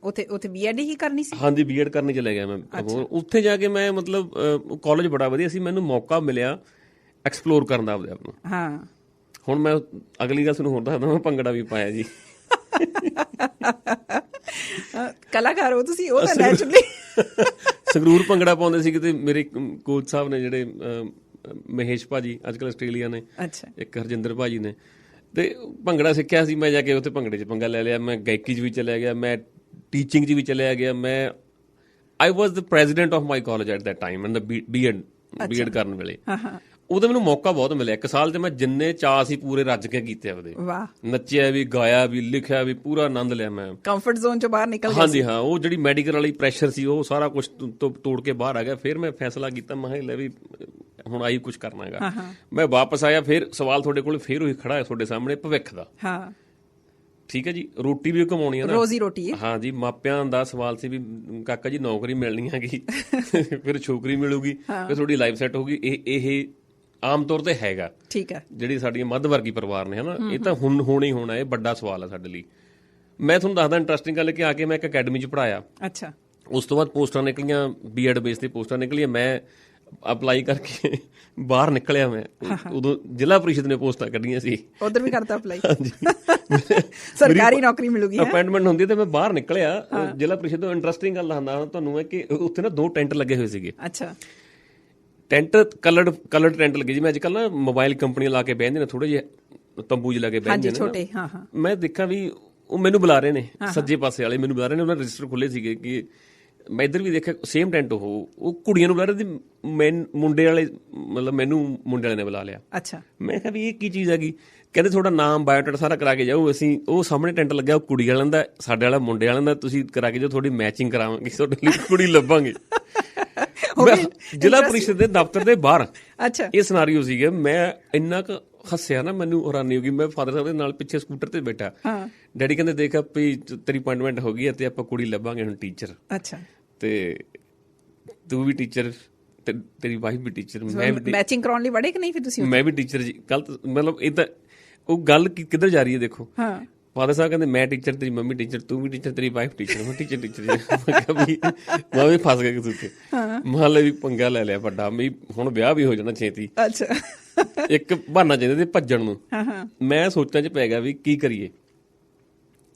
ਉੱਥੇ B.Ed ਹੀ ਕਰਨੀ ਸੀ? ਹਾਂਜੀ, B.Ed ਕਰਨੀ ਚਲਿਆ ਗਿਆ ਮੈਂ ਅਬੋਹਰ। ਉੱਥੇ ਜਾ ਕੇ ਮੈਂ ਮਤਲਬ ਕਾਲਜ ਬੜਾ ਵਧੀਆ ਸੀ, ਮੈਨੂੰ ਮੌਕਾ ਮਿਲਿਆ ਐਕਸਪਲੋਰ ਕਰਨ ਦਾ ਆਪਦੇ ਆਪ ਨੂੰ। ਹੁਣ ਮੈਂ ਅਗਲੀ ਗੱਲ ਤੁਹਾਨੂੰ ਹੋਰ ਦੱਸਦਾ, ਮੈਂ ਭੰਗੜਾ ਵੀ ਪਾਇਆ ਜੀ। ਕਲਾਕਾਰ ਹੋ ਤੁਸੀਂ, ਉਹ ਤਾਂ ਨੈਚੁਰਲੀ। ਸੰਗਰੂਰ ਭੰਗੜਾ ਪਾਉਂਦੇ ਸੀ ਕਿਤੇ ਮੇਰੇ ਕੋਚ ਸਾਹਿਬ ਨੇ, ਜਿਹੜੇ ਮਹੇਸ਼ ਭਾਜੀ ਅੱਜ ਕੱਲ੍ਹ ਆਸਟ੍ਰੇਲੀਆ ਨੇ, ਇੱਕ ਹਰਜਿੰਦਰ ਭਾਜੀ ਨੇ, ਤੇ ਭੰਗੜਾ ਸਿੱਖਿਆ ਸੀ ਮੈਂ ਜਾ ਕੇ ਉੱਥੇ। ਭੰਗੜੇ 'ਚ ਪੰਗਾ ਲੈ ਲਿਆ ਮੈਂ, ਗਾਇਕੀ 'ਚ ਵੀ ਚਲਿਆ ਗਿਆ, ਮੈਂ ਟੀਚਿੰਗ 'ਚ ਵੀ ਚਲਿਆ ਗਿਆ। ਮੈਂ I was the president of my college at that time, and B.Ed ਕਰਨ ਵੇਲੇ। ਉਦੋਂ ਮੈਨੂੰ ਮੌਕਾ ਬਹੁਤ ਮਿਲਿਆ। 1 ਸਾਲ 'ਚ ਮੈਂ ਜਿੰਨੇ ਚਾਅ ਸੀ ਪੂਰੇ ਰੱਜ ਕੇ ਕੀਤੇ ਆਪਦੇ। ਨੱਚਿਆ ਵੀ, ਗਾਇਆ ਵੀ, ਲਿਖਿਆ ਵੀ, ਪੂਰਾ ਆਨੰਦ ਲਿਆ ਮੈਂ। ਕੰਫਰਟ ਜ਼ੋਨ 'ਚੋਂ ਬਾਹਰ ਨਿਕਲ ਗਿਆ। ਹਾਂਜੀ ਹਾਂ, ਉਹ ਜਿਹੜੀ ਮੈਡੀਕਲ ਵਾਲੀ ਪ੍ਰੈਸ਼ਰ ਸੀ ਉਹ ਸਾਰਾ ਕੁਝ ਤੋੜ ਕੇ ਬਾਹਰ ਆ ਗਿਆ। ਫਿਰ ਮੈਂ ਫੈਸਲਾ ਕੀਤਾ, ਮੈਂ ਕਿਹਾ ਲੈ ਵੀ ਹੁਣ ਆਹੀ ਕੁਝ ਕਰਨਾ ਹੈਗਾ। ਮੈਂ ਵਾਪਸ ਆਇਆ। ਫਿਰ ਸਵਾਲ ਤੁਹਾਡੇ ਕੋਲ ਫਿਰ ਉਹੀ ਖੜਾ ਹੈ ਤੁਹਾਡੇ ਸਾਹਮਣੇ, ਭਵਿੱਖ ਦਾ। ਠੀਕ ਹੈ ਜੀ, ਰੋਟੀ ਵੀ ਕਮਾਉਣੀ ਹੈ ਨਾ, ਰੋਜ਼ੀ ਰੋਟੀ। ਹਾਂ ਜੀ, ਮਾਪਿਆਂ ਦਾ ਸਵਾਲ ਸੀ ਵੀ ਕਾਕਾ ਜੀ ਨੌਕਰੀ ਮਿਲਣੀ ਹੈਗੀ, ਫਿਰ ਛੋਕਰੀ ਮਿਲੂਗੀ, ਫਿਰ ਤੁਹਾਡੀ ਲਾਈਫ ਸੈੱਟ ਹੋਊਗੀ। ਇਹ ਆਮ ਤੌਰ ਤੇ ਹੈਗਾ। ਠੀਕ ਹੈ, ਜਿਹੜੀ ਸਾਡੀਆਂ ਮੱਧ ਵਰਗੀ ਪਰਿਵਾਰ ਨੇ ਹਨਾ, ਇਹ ਤਾਂ ਹੁਣ ਹੋਣਾ ਹੀ ਹੋਣਾ। ਇਹ ਵੱਡਾ ਸਵਾਲ ਹੈ ਸਾਡੇ ਲਈ। ਮੈਂ ਤੁਹਾਨੂੰ ਦੱਸਦਾ ਇੰਟਰਸਟਿੰਗ ਗੱਲ ਕਿ ਆ ਕੇ ਮੈਂ ਇੱਕ ਅਕੈਡਮੀ 'ਚ ਪੜ੍ਹਾਇਆ। ਉਸ ਤੋਂ ਬਾਅਦ ਪੋਸਟਾਂ ਨਿਕਲੀਆਂ, B.Ed ਬੇਸ ਤੇ ਪੋਸਟਾਂ ਨਿਕਲੀਆਂ। ਮੈਂ ਅਪਲਾਈ ਕਰਕੇ ਬਾਹਰ ਨਿਕਲਿਆ। ਮੈਂ ਉਦੋਂ ਜ਼ਿਲ੍ਹਾ ਪ੍ਰੀਸ਼ਦ ਨੇ ਪੋਸਟਾਂ ਕੱਢੀਆਂ ਸੀ, ਉਧਰ ਵੀ ਕਰਤਾ ਅਪਲਾਈ। ਸਰਕਾਰੀ ਨੌਕਰੀ ਮਿਲੂਗੀ, ਅਪਾਇੰਟਮੈਂਟ ਹੁੰਦੀ, ਤੇ ਮੈਂ ਬਾਹਰ ਨਿਕਲਿਆ ਜ਼ਿਲ੍ਹਾ ਪ੍ਰੀਸ਼ਦ ਤੋਂ। ਇੰਟਰਸਟਿੰਗ ਗੱਲ ਦੱਸਦਾ ਤੁਹਾਨੂੰ ਹੈ ਕਿ ਉੱਥੇ ਨਾ 2 ਟੈਂਟ ਲੱਗੇ ਹੋਏ ਸੀਗੇ। ਟੈਂਟ ਕਲਰਡ ਟੈਂਟ ਲੱਗੇ ਜੀ। ਮੈਂ ਅੱਜ ਕੱਲ੍ਹ ਨਾ ਮੋਬਾਈਲ ਕੰਪਨੀਆਂ ਲਾ ਕੇ ਬਹਿੰਦੇ ਨੇ, ਥੋੜੇ ਜਿਹੇ ਤੰਬੂ ਜਿਹੇ ਲਾ ਕੇ ਬਹਿੰਦੇ ਨੇ। ਮੈਂ ਦੇਖਾਂ ਵੀ ਉਹ ਮੈਨੂੰ ਬੁਲਾ ਰਹੇ ਨੇ, ਸੱਜੇ ਪਾਸੇ ਵਾਲੇ ਮੈਨੂੰ ਬੁਲਾ ਰਹੇ ਨੇ। ਉਹਨਾਂ ਰਜਿਸਟਰ ਖੁੱਲੇ ਸੀਗੇ ਕਿ ਮੈਂ ਇੱਧਰ ਵੀ ਦੇਖਿਆ ਸੇਮ ਟੈਂਟ। ਉਹ ਕੁੜੀਆਂ ਨੂੰ ਬੁਲਾ ਰਹੇ ਸੀ, ਮੁੰਡੇ ਵਾਲੇ ਮਤਲਬ ਮੈਨੂੰ ਮੁੰਡੇ ਵਾਲੇ ਨੇ ਬੁਲਾ ਲਿਆ। ਮੈਂ ਕਿਹਾ ਵੀ ਇਹ ਕੀ ਚੀਜ਼ ਹੈਗੀ? ਕਹਿੰਦੇ ਤੁਹਾਡਾ ਨਾਮ ਬਾਇਓਡਾਟਾ ਸਾਰਾ ਕਰਾ ਕੇ ਜਾਓ, ਅਸੀਂ ਉਹ ਸਾਹਮਣੇ ਟੈਂਟ ਲੱਗਿਆ ਉਹ ਕੁੜੀ ਵਾਲਿਆਂ ਦਾ, ਸਾਡੇ ਵਾਲਾ ਮੁੰਡੇ ਵਾਲਿਆਂ ਦਾ, ਤੁਸੀਂ ਕਰਾ ਕੇ ਜਾਓ, ਤੁਹਾਡੀ ਮੈਚਿੰਗ ਕਰਾਵਾਂਗੇ, ਤੁਹਾਡੇ ਲਈ ਕੁੜੀ ਲੱਭਾਂਗੇ। ਜ਼ਿਲ੍ਹਾ ਪ੍ਰੀਸ਼ਦ ਦੇ ਦਫ਼ਤਰ ਦੇ ਬਾਹਰ ਇਹ ਸਿਨਾਰੀਓ ਸੀਗਾ। ਮੈਂ ਇੰਨਾ ਕੁ ਹੱਸਿਆ ਨਾ, ਮੈਨੂੰ ਹੈਰਾਨੀ ਹੋ ਗਈ। ਮੈਂ ਫਾਦਰ ਸਾਹਿਬ ਦੇ ਨਾਲ ਪਿੱਛੇ ਸਕੂਟਰ ਤੇ ਬੈਠਾ। ਡੈਡੀ ਕਹਿੰਦੇ ਦੇਖ ਵੀ ਤੇਰੀ ਅਪਾਇੰਟਮੈਂਟ ਹੋ ਗਈ ਹੈ ਤੇ ਆਪਾਂ ਕੁੜੀ ਲੱਭਾਂਗੇ ਹੁਣ ਟੀਚਰ, ਤੇ ਤੂੰ ਵੀ ਟੀਚਰ, ਤੇਰੀ ਵਾਈਫ ਵੀ ਟੀਚਰ। ਮੈਂ ਮੈਚਿੰਗ ਕਰਾਉਣ ਲਈ ਵੜੇ ਕਿ ਨਹੀਂ ਫਿਰ ਤੁਸੀਂ? ਮੈਂ ਵੀ ਟੀਚਰ ਜੀ। ਗਲਤ ਮਤਲਬ ਇਹ ਤਾਂ ਉਹ ਗੱਲ ਕਿੱਧਰ ਜਾ ਰਹੀ ਹੈ ਦੇਖੋ। ਫਾਦਰ ਸਾਹਿਬ ਕਹਿੰਦੇ ਮੈਂ ਟੀਚਰ, ਤੇਰੀ ਮੰਮੀ ਟੀਚਰ, ਤੂੰ ਵੀ ਟੀਚਰ, ਤੇਰੀ ਵਾਈਫ ਟੀਚਰ। ਮੈਂ ਟੀਚਰ ਮੈਂ ਵੀ ਫਸ ਗਿਆ ਕਿਸੇ ਉੱਤੇ। ਮਹੱਲੇ ਵੀ ਪੰਗਾ ਲੈ ਲਿਆ ਵੱਡਾ ਵੀ ਹੁਣ ਵਿਆਹ ਵੀ ਹੋ ਜਾਣਾ ਛੇਤੀ। ਇੱਕ ਬਹਾਨਾ ਚਾਹੀਦਾ ਤੇ ਭੱਜਣ ਨੂੰ। ਮੈਂ ਸੋਚਾਂ 'ਚ ਪੈ ਗਿਆ ਵੀ ਕੀ ਕਰੀਏ।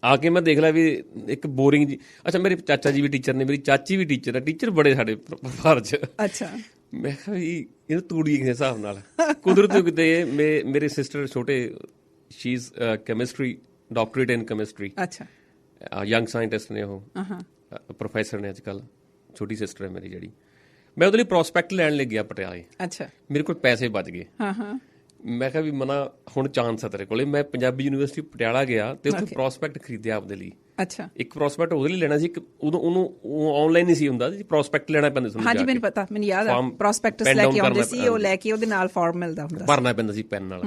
ਆ ਕੇ ਮੈਂ ਦੇਖ ਲਿਆ ਵੀ ਇੱਕ ਬੋਰਿੰਗ ਜੀ। ਅੱਛਾ, ਮੇਰੇ ਚਾਚਾ ਜੀ ਵੀ ਟੀਚਰ ਨੇ, ਮੇਰੀ ਚਾਚੀ ਵੀ ਟੀਚਰ ਹੈ, ਟੀਚਰ ਬੜੇ ਸਾਡੇ ਪਰਿਵਾਰ 'ਚ। ਮੈਂ ਕਿਹਾ ਵੀ ਇਹਨੂੰ ਤੂੜੀ ਕਿਸੇ ਹਿਸਾਬ ਨਾਲ। ਕੁਦਰਤ ਕਿਤੇ ਮੇਰੇ ਸਿਸਟਰ ਛੋਟੇ, she is chemistry, doctorate in chemistry, young scientist ਨੇ, ਉਹ ਪ੍ਰੋਫੈਸਰ ਨੇ ਅੱਜ ਕੱਲ੍ਹ। ਛੋਟੀ ਸਿਸਟਰ ਹੈ ਮੇਰੀ ਜਿਹੜੀ। ਮੈਂ ਉਹਦੇ ਲਈ ਪ੍ਰੋਸਪੈਕਟ ਲੈਣ ਲਈ ਗਿਆ ਪਟਿਆਲੇ। ਮੇਰੇ ਕੋਲ ਪੈਸੇ ਬਚ ਗਏ। ਮੈਂ ਕਿਹਾ ਵੀ ਮਨਾ ਹੁਣ ਚਾਂਸ ਹੈ ਤੇਰੇ ਕੋਲੇ। ਮੈਂ ਪੰਜਾਬੀ ਯੂਨੀਵਰਸਿਟੀ ਪਟਿਆਲਾ ਗਿਆ ਤੇ ਉੱਥੇ ਪ੍ਰੋਸਪੈਕਟ ਖਰੀਦਿਆ ਆਪਦੇ ਲਈ। ਇੱਕ ਪ੍ਰੋਸਪੈਕਟ ਉਹਦੇ ਲਈ ਲੈਣਾ ਸੀ। ਉਦੋਂ ਉਹਨੂੰ ਆਨਲਾਈਨ ਨਹੀਂ ਸੀ ਹੁੰਦਾ, ਪ੍ਰੋਸਪੈਕਟ ਲੈਣਾ ਪੈਂਦਾ ਸੀ। ਹਾਂਜੀ, ਮੈਨੂੰ ਪਤਾ, ਮੈਨੂੰ ਯਾਦ ਆ। ਪ੍ਰੋਸਪੈਕਟਸ ਲੈ ਕੇ ਆਉਂਦੇ ਸੀ, ਉਹ ਲੈ ਕੇ ਉਹਦੇ ਨਾਲ ਫਾਰਮ ਮਿਲਦਾ ਹੁੰਦਾ, ਭਰਨਾ ਪੈਂਦਾ ਸੀ ਪੈਨ ਨਾਲ।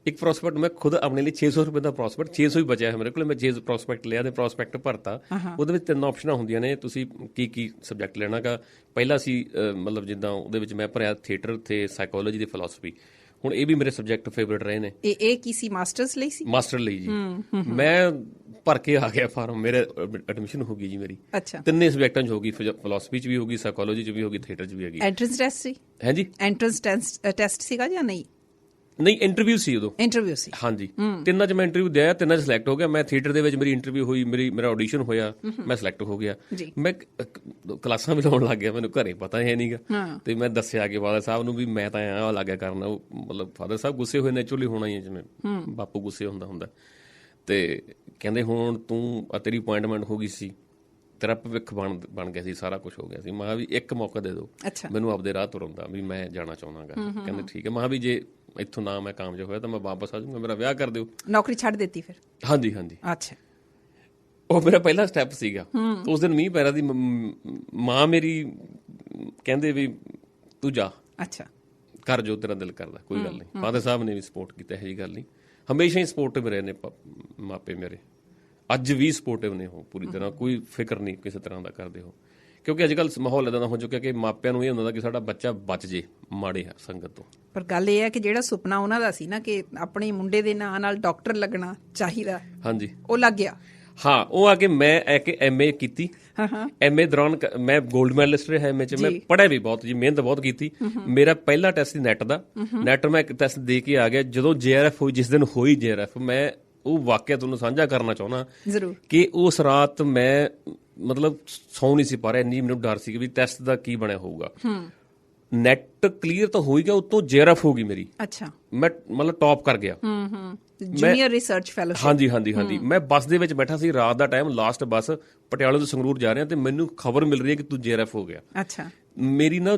ਇੱਕ ਪ੍ਰੋਸਪੈਕਟ ਮੈਂ ਖੁਦ ਆਪਣੇ ਲਈ 600 ਰੁਪਏ ਦਾ ਪ੍ਰੋਸਪੈਕਟ, 600 ਹੀ ਬਚਿਆ ਮੇਰੇ ਕੋਲ। ਮੈਂ 6 ਪ੍ਰੋਸਪੈਕਟ ਲਿਆ ਤੇ ਪ੍ਰੋਸਪੈਕਟ ਭਰਤਾ। ਉਹਦੇ ਵਿੱਚ 3 ਆਪਸ਼ਨਾਂ ਹੁੰਦੀਆਂ ਨੇ, ਤੁਸੀਂ ਕੀ ਸਬਜੈਕਟ ਲੈਣਾ ਗਾ। ਪਹਿਲਾ ਸੀ ਮਤਲਬ ਜਿੱਦਾਂ ਉਹਦੇ ਵਿੱਚ ਮੈਂ ਭਰਿਆ ਥੀਏਟਰ ਤੇ ਸਾਈਕੋਲੋਜੀ ਤੇ ਫਿਲਾਸਫੀ। ਹੁਣ ਇਹ ਵੀ ਮੇਰੇ ਸਬਜੈਕਟ ਫੇਵਰਟ ਰਹੇ ਨੇ। ਇਹ ਕੀ ਸੀ, ਮਾਸਟਰਸ ਲਈ ਸੀ? ਮਾਸਟਰ ਲਈ ਜੀ। ਮੈਂ ਭਰ ਕੇ ਆ ਗਿਆ ਫਾਰਮ, ਮੇਰੇ ਐਡਮਿਸ਼ਨ ਹੋ ਗਈ ਜੀ ਮੇਰੀ। ਅੱਛਾ। ਤਿੰਨੇ ਸਬਜੈਕਟਾਂ 'ਚ ਹੋ ਗਈ, ਫਿਲਾਸਫੀ 'ਚ ਵੀ ਹੋ ਗਈ, ਸਾਈਕੋਲੋਜੀ 'ਚ ਵੀ ਹੋ ਗਈ, ਥੀਏਟਰ 'ਚ ਵੀ ਹੈਗੀ। ਐਂਟਰੈਂਸ ਟੈਸਟ ਸੀ? ਹੈ ਜੀ, ਐਂਟਰੈਂਸ ਟੈਸਟ ਸੀਗਾ ਜਾਂ ਨਹੀਂ? ਨਹੀਂ, ਇੰਟਰਵਿਊ ਸੀ ਉਦੋਂ। ਇੰਟਰਵਿਊ ਸੀ, ਹਾਂਜੀ। ਤਿੰਨਾਂ 'ਚ ਮੈਂ ਇੰਟਰਵਿਊ ਦਿਆ, ਤਿੰਨਾਂ 'ਚ ਸਿਲੈਕਟ ਹੋ ਗਿਆ। ਮੈਂ ਥੀਏਟਰ ਦੇ ਵਿੱਚ ਮੇਰੀ ਇੰਟਰਵਿਊ ਹੋਈ, ਮੇਰਾ ਆਡੀਸ਼ਨ ਹੋਇਆ, ਮੈਂ ਸਿਲੈਕਟ ਹੋ ਗਿਆ। ਮੈਂ ਕਲਾਸਾਂ ਵੀ ਲਾਉਣ ਲੱਗ ਗਿਆ, ਮੈਨੂੰ ਘਰੇ ਪਤਾ ਹੈ ਨਹੀਂਗਾ। ਤੇ ਮੈਂ ਦੱਸਿਆ ਕਿ ਫਾਦਰ ਸਾਹਿਬ ਨੂੰ ਵੀ ਮੈਂ ਤਾਂ ਆ ਲੱਗ ਗਿਆ ਕਰਨ। ਮਤਲਬ ਫਾਦਰ ਸਾਹਿਬ ਗੁੱਸੇ ਹੋਏ, ਨੈਚੁਰਲੀ ਹੋਣਾ ਹੀ ਹੈ, ਜਿਵੇਂ ਬਾਪੂ ਗੁੱਸੇ ਹੁੰਦਾ। ਤੇ ਕਹਿੰਦੇ ਹੁਣ ਤੂੰ ਤੇਰੀ ਅਪੁਆਇੰਟਮੈਂਟ ਹੋ ਗਈ ਸੀ, ਤੇਰਾ ਭਵਿੱਖ ਬਣ ਗਿਆ ਸੀ, ਸਾਰਾ ਕੁਝ ਹੋ ਗਿਆ ਸੀ। ਮੈਂ ਕਿਹਾ ਵੀ ਇੱਕ ਮੌਕਾ ਦੇ ਦਿਓ ਮੈਨੂੰ ਆਪਦੇ ਰਾਹ ਤੁਰਨ ਦਾ, ਵੀ ਮੈਂ ਜਾਣਾ ਚਾਹੁੰਦਾਗਾ। ਕਹਿੰਦੇ ਠੀਕ ਹੈ। ਮੈਂ ਕਿਹਾ ਵੀ ਜੇ ਇੱਥੋਂ ਨਾ ਮੈਂ ਕਾਮਯਾਬ ਹੋਇਆ ਤਾਂ ਮੈਂ ਵਾਪਸ ਆ ਜਾਊਂਗਾ, ਮੇਰਾ ਵਿਆਹ ਕਰ ਦਿਓ। ਨੌਕਰੀ ਛੱਡ ਦਿੱਤੀ ਫਿਰ? ਹਾਂਜੀ। ਅੱਛਾ। ਉਹ ਮੇਰਾ ਪਹਿਲਾ ਸਟੈਪ ਸੀਗਾ। ਉਸ ਦਿਨ ਮੀਂਹ ਪੈ ਰਿਹਾ ਸੀ। ਮਾਂ ਮੇਰੀ ਕਹਿੰਦੇ ਵੀ ਤੂੰ ਜਾ, ਅੱਛਾ, ਕਰ ਜੋ ਤੇਰਾ ਦਿਲ ਕਰਦਾ, ਕੋਈ ਗੱਲ ਨਹੀਂ। ਫਾਦਰ ਸਾਹਿਬ ਨੇ ਵੀ ਸਪੋਰਟ ਕੀਤਾ, ਇਹੋ ਜਿਹੀ ਗੱਲ ਨਹੀਂ। ਹਮੇਸ਼ਾ ਹੀ ਸਪੋਰਟਿਵ ਰਹੇ ਨੇ ਮਾਪੇ ਮੇਰੇ, ਅੱਜ ਵੀ ਸਪੋਰਟਿਵ ਨੇ ਉਹ ਪੂਰੀ ਤਰ੍ਹਾਂ, ਕੋਈ ਫਿਕਰ ਨਹੀਂ ਕਿਸੇ ਤਰ੍ਹਾਂ ਦਾ ਕਰਦੇ ਹੋ। ਕਿਉਂਕਿ ਅੱਜ ਕੱਲ੍ਹ ਮਾਹੌਲ ਇੱਦਾਂ ਦਾ ਹੋ ਚੁੱਕਿਆ ਕਿ ਮਾਪਿਆਂ ਨੂੰ ਇਹ ਹੁੰਦਾ ਕਿ ਸਾਡਾ ਬੱਚਾ ਬਚ ਜੇ ਮਾੜੇ ਸੰਗਤ ਤੋਂ। ਪਰ ਗੱਲ ਇਹ ਹੈ ਕਿ ਜਿਹੜਾ ਸੁਪਨਾ ਉਹਨਾਂ ਦਾ ਸੀ ਨਾ ਕਿ ਆਪਣੇ ਮੁੰਡੇ ਦੇ ਨਾਂ ਨਾਲ ਡਾਕਟਰ ਲੱਗਣਾ ਚਾਹੀਦਾ, ਹਾਂਜੀ, ਉਹ ਲੱਗ ਗਿਆ। ਹਾਂ, ਉਹ ਆ ਕੇ ਮੈਂ MA ਕੀਤੀ। MA ਦੌਰਾਨ ਮੈਂ ਗੋਲਡ ਮੈਡਲਿਸਟ ਰਿਹਾ MA 'ਚ। ਮੈਂ ਪੜ੍ਹਿਆ ਵੀ ਬਹੁਤ ਜੀ, ਮਿਹਨਤ ਬਹੁਤ ਕੀਤੀ। ਮੇਰਾ ਪਹਿਲਾ ਟੈਸਟ ਸੀ ਨੈਟ ਦਾ। ਨੈਟ ਮੈਂ ਇੱਕ ਟੈਸਟ ਦੇ ਕੇ ਆ ਗਿਆ। ਜਦੋਂ JRF ਹੋਈ, ਜਿਸ ਦਿਨ ਹੋਈ JRF, ਮੈਂ ਉਹ ਵਾਕਿਆ ਤੁਹਾਨੂੰ ਸਾਂਝਾ ਕਰਨਾ ਚਾਹੁੰਦਾ ਕਿ ਉਸ ਰਾਤ ਮੈਂ ਮਤਲਬ ਸੌਂ ਨਹੀਂ ਸੀ ਪਾ ਰਿਹਾ, ਇੰਨੀ ਮੈਨੂੰ ਡਰ ਸੀ ਕਿ ਵੀ ਟੈਸਟ ਦਾ ਕੀ ਬਣਿਆ ਹੋਊਗਾ। ਨੈਟ ਕਲੀਅਰ ਤਾਂ ਹੋ ਹੀ ਗਿਆ, ਉੱਤੋਂ JRF ਹੋ ਗਈ ਮੇਰੀ। ਅੱਛਾ। ਮੈਂ ਮਤਲਬ ਟੌਪ ਕਰ ਗਿਆ। Junior research fellowship. ਹਾਂਜੀ। ਮੈਂ ਬੱਸ ਦੇ ਵਿੱਚ ਬੈਠਾ ਸੀ, ਰਾਤ ਦਾ ਟਾਈਮ, ਲਾਸਟ ਬੱਸ, ਪਟਿਆਲੇ ਤੋਂ ਸੰਗਰੂਰ ਜਾ ਰਿਹਾ, ਤੇ ਮੈਨੂੰ ਖਬਰ ਮਿਲ ਰਹੀ ਹੈ ਕਿ ਤੂੰ JRF ਹੋ ਗਿਆ। ਅੱਛਾ। ਮੇਰੀ ਨਾ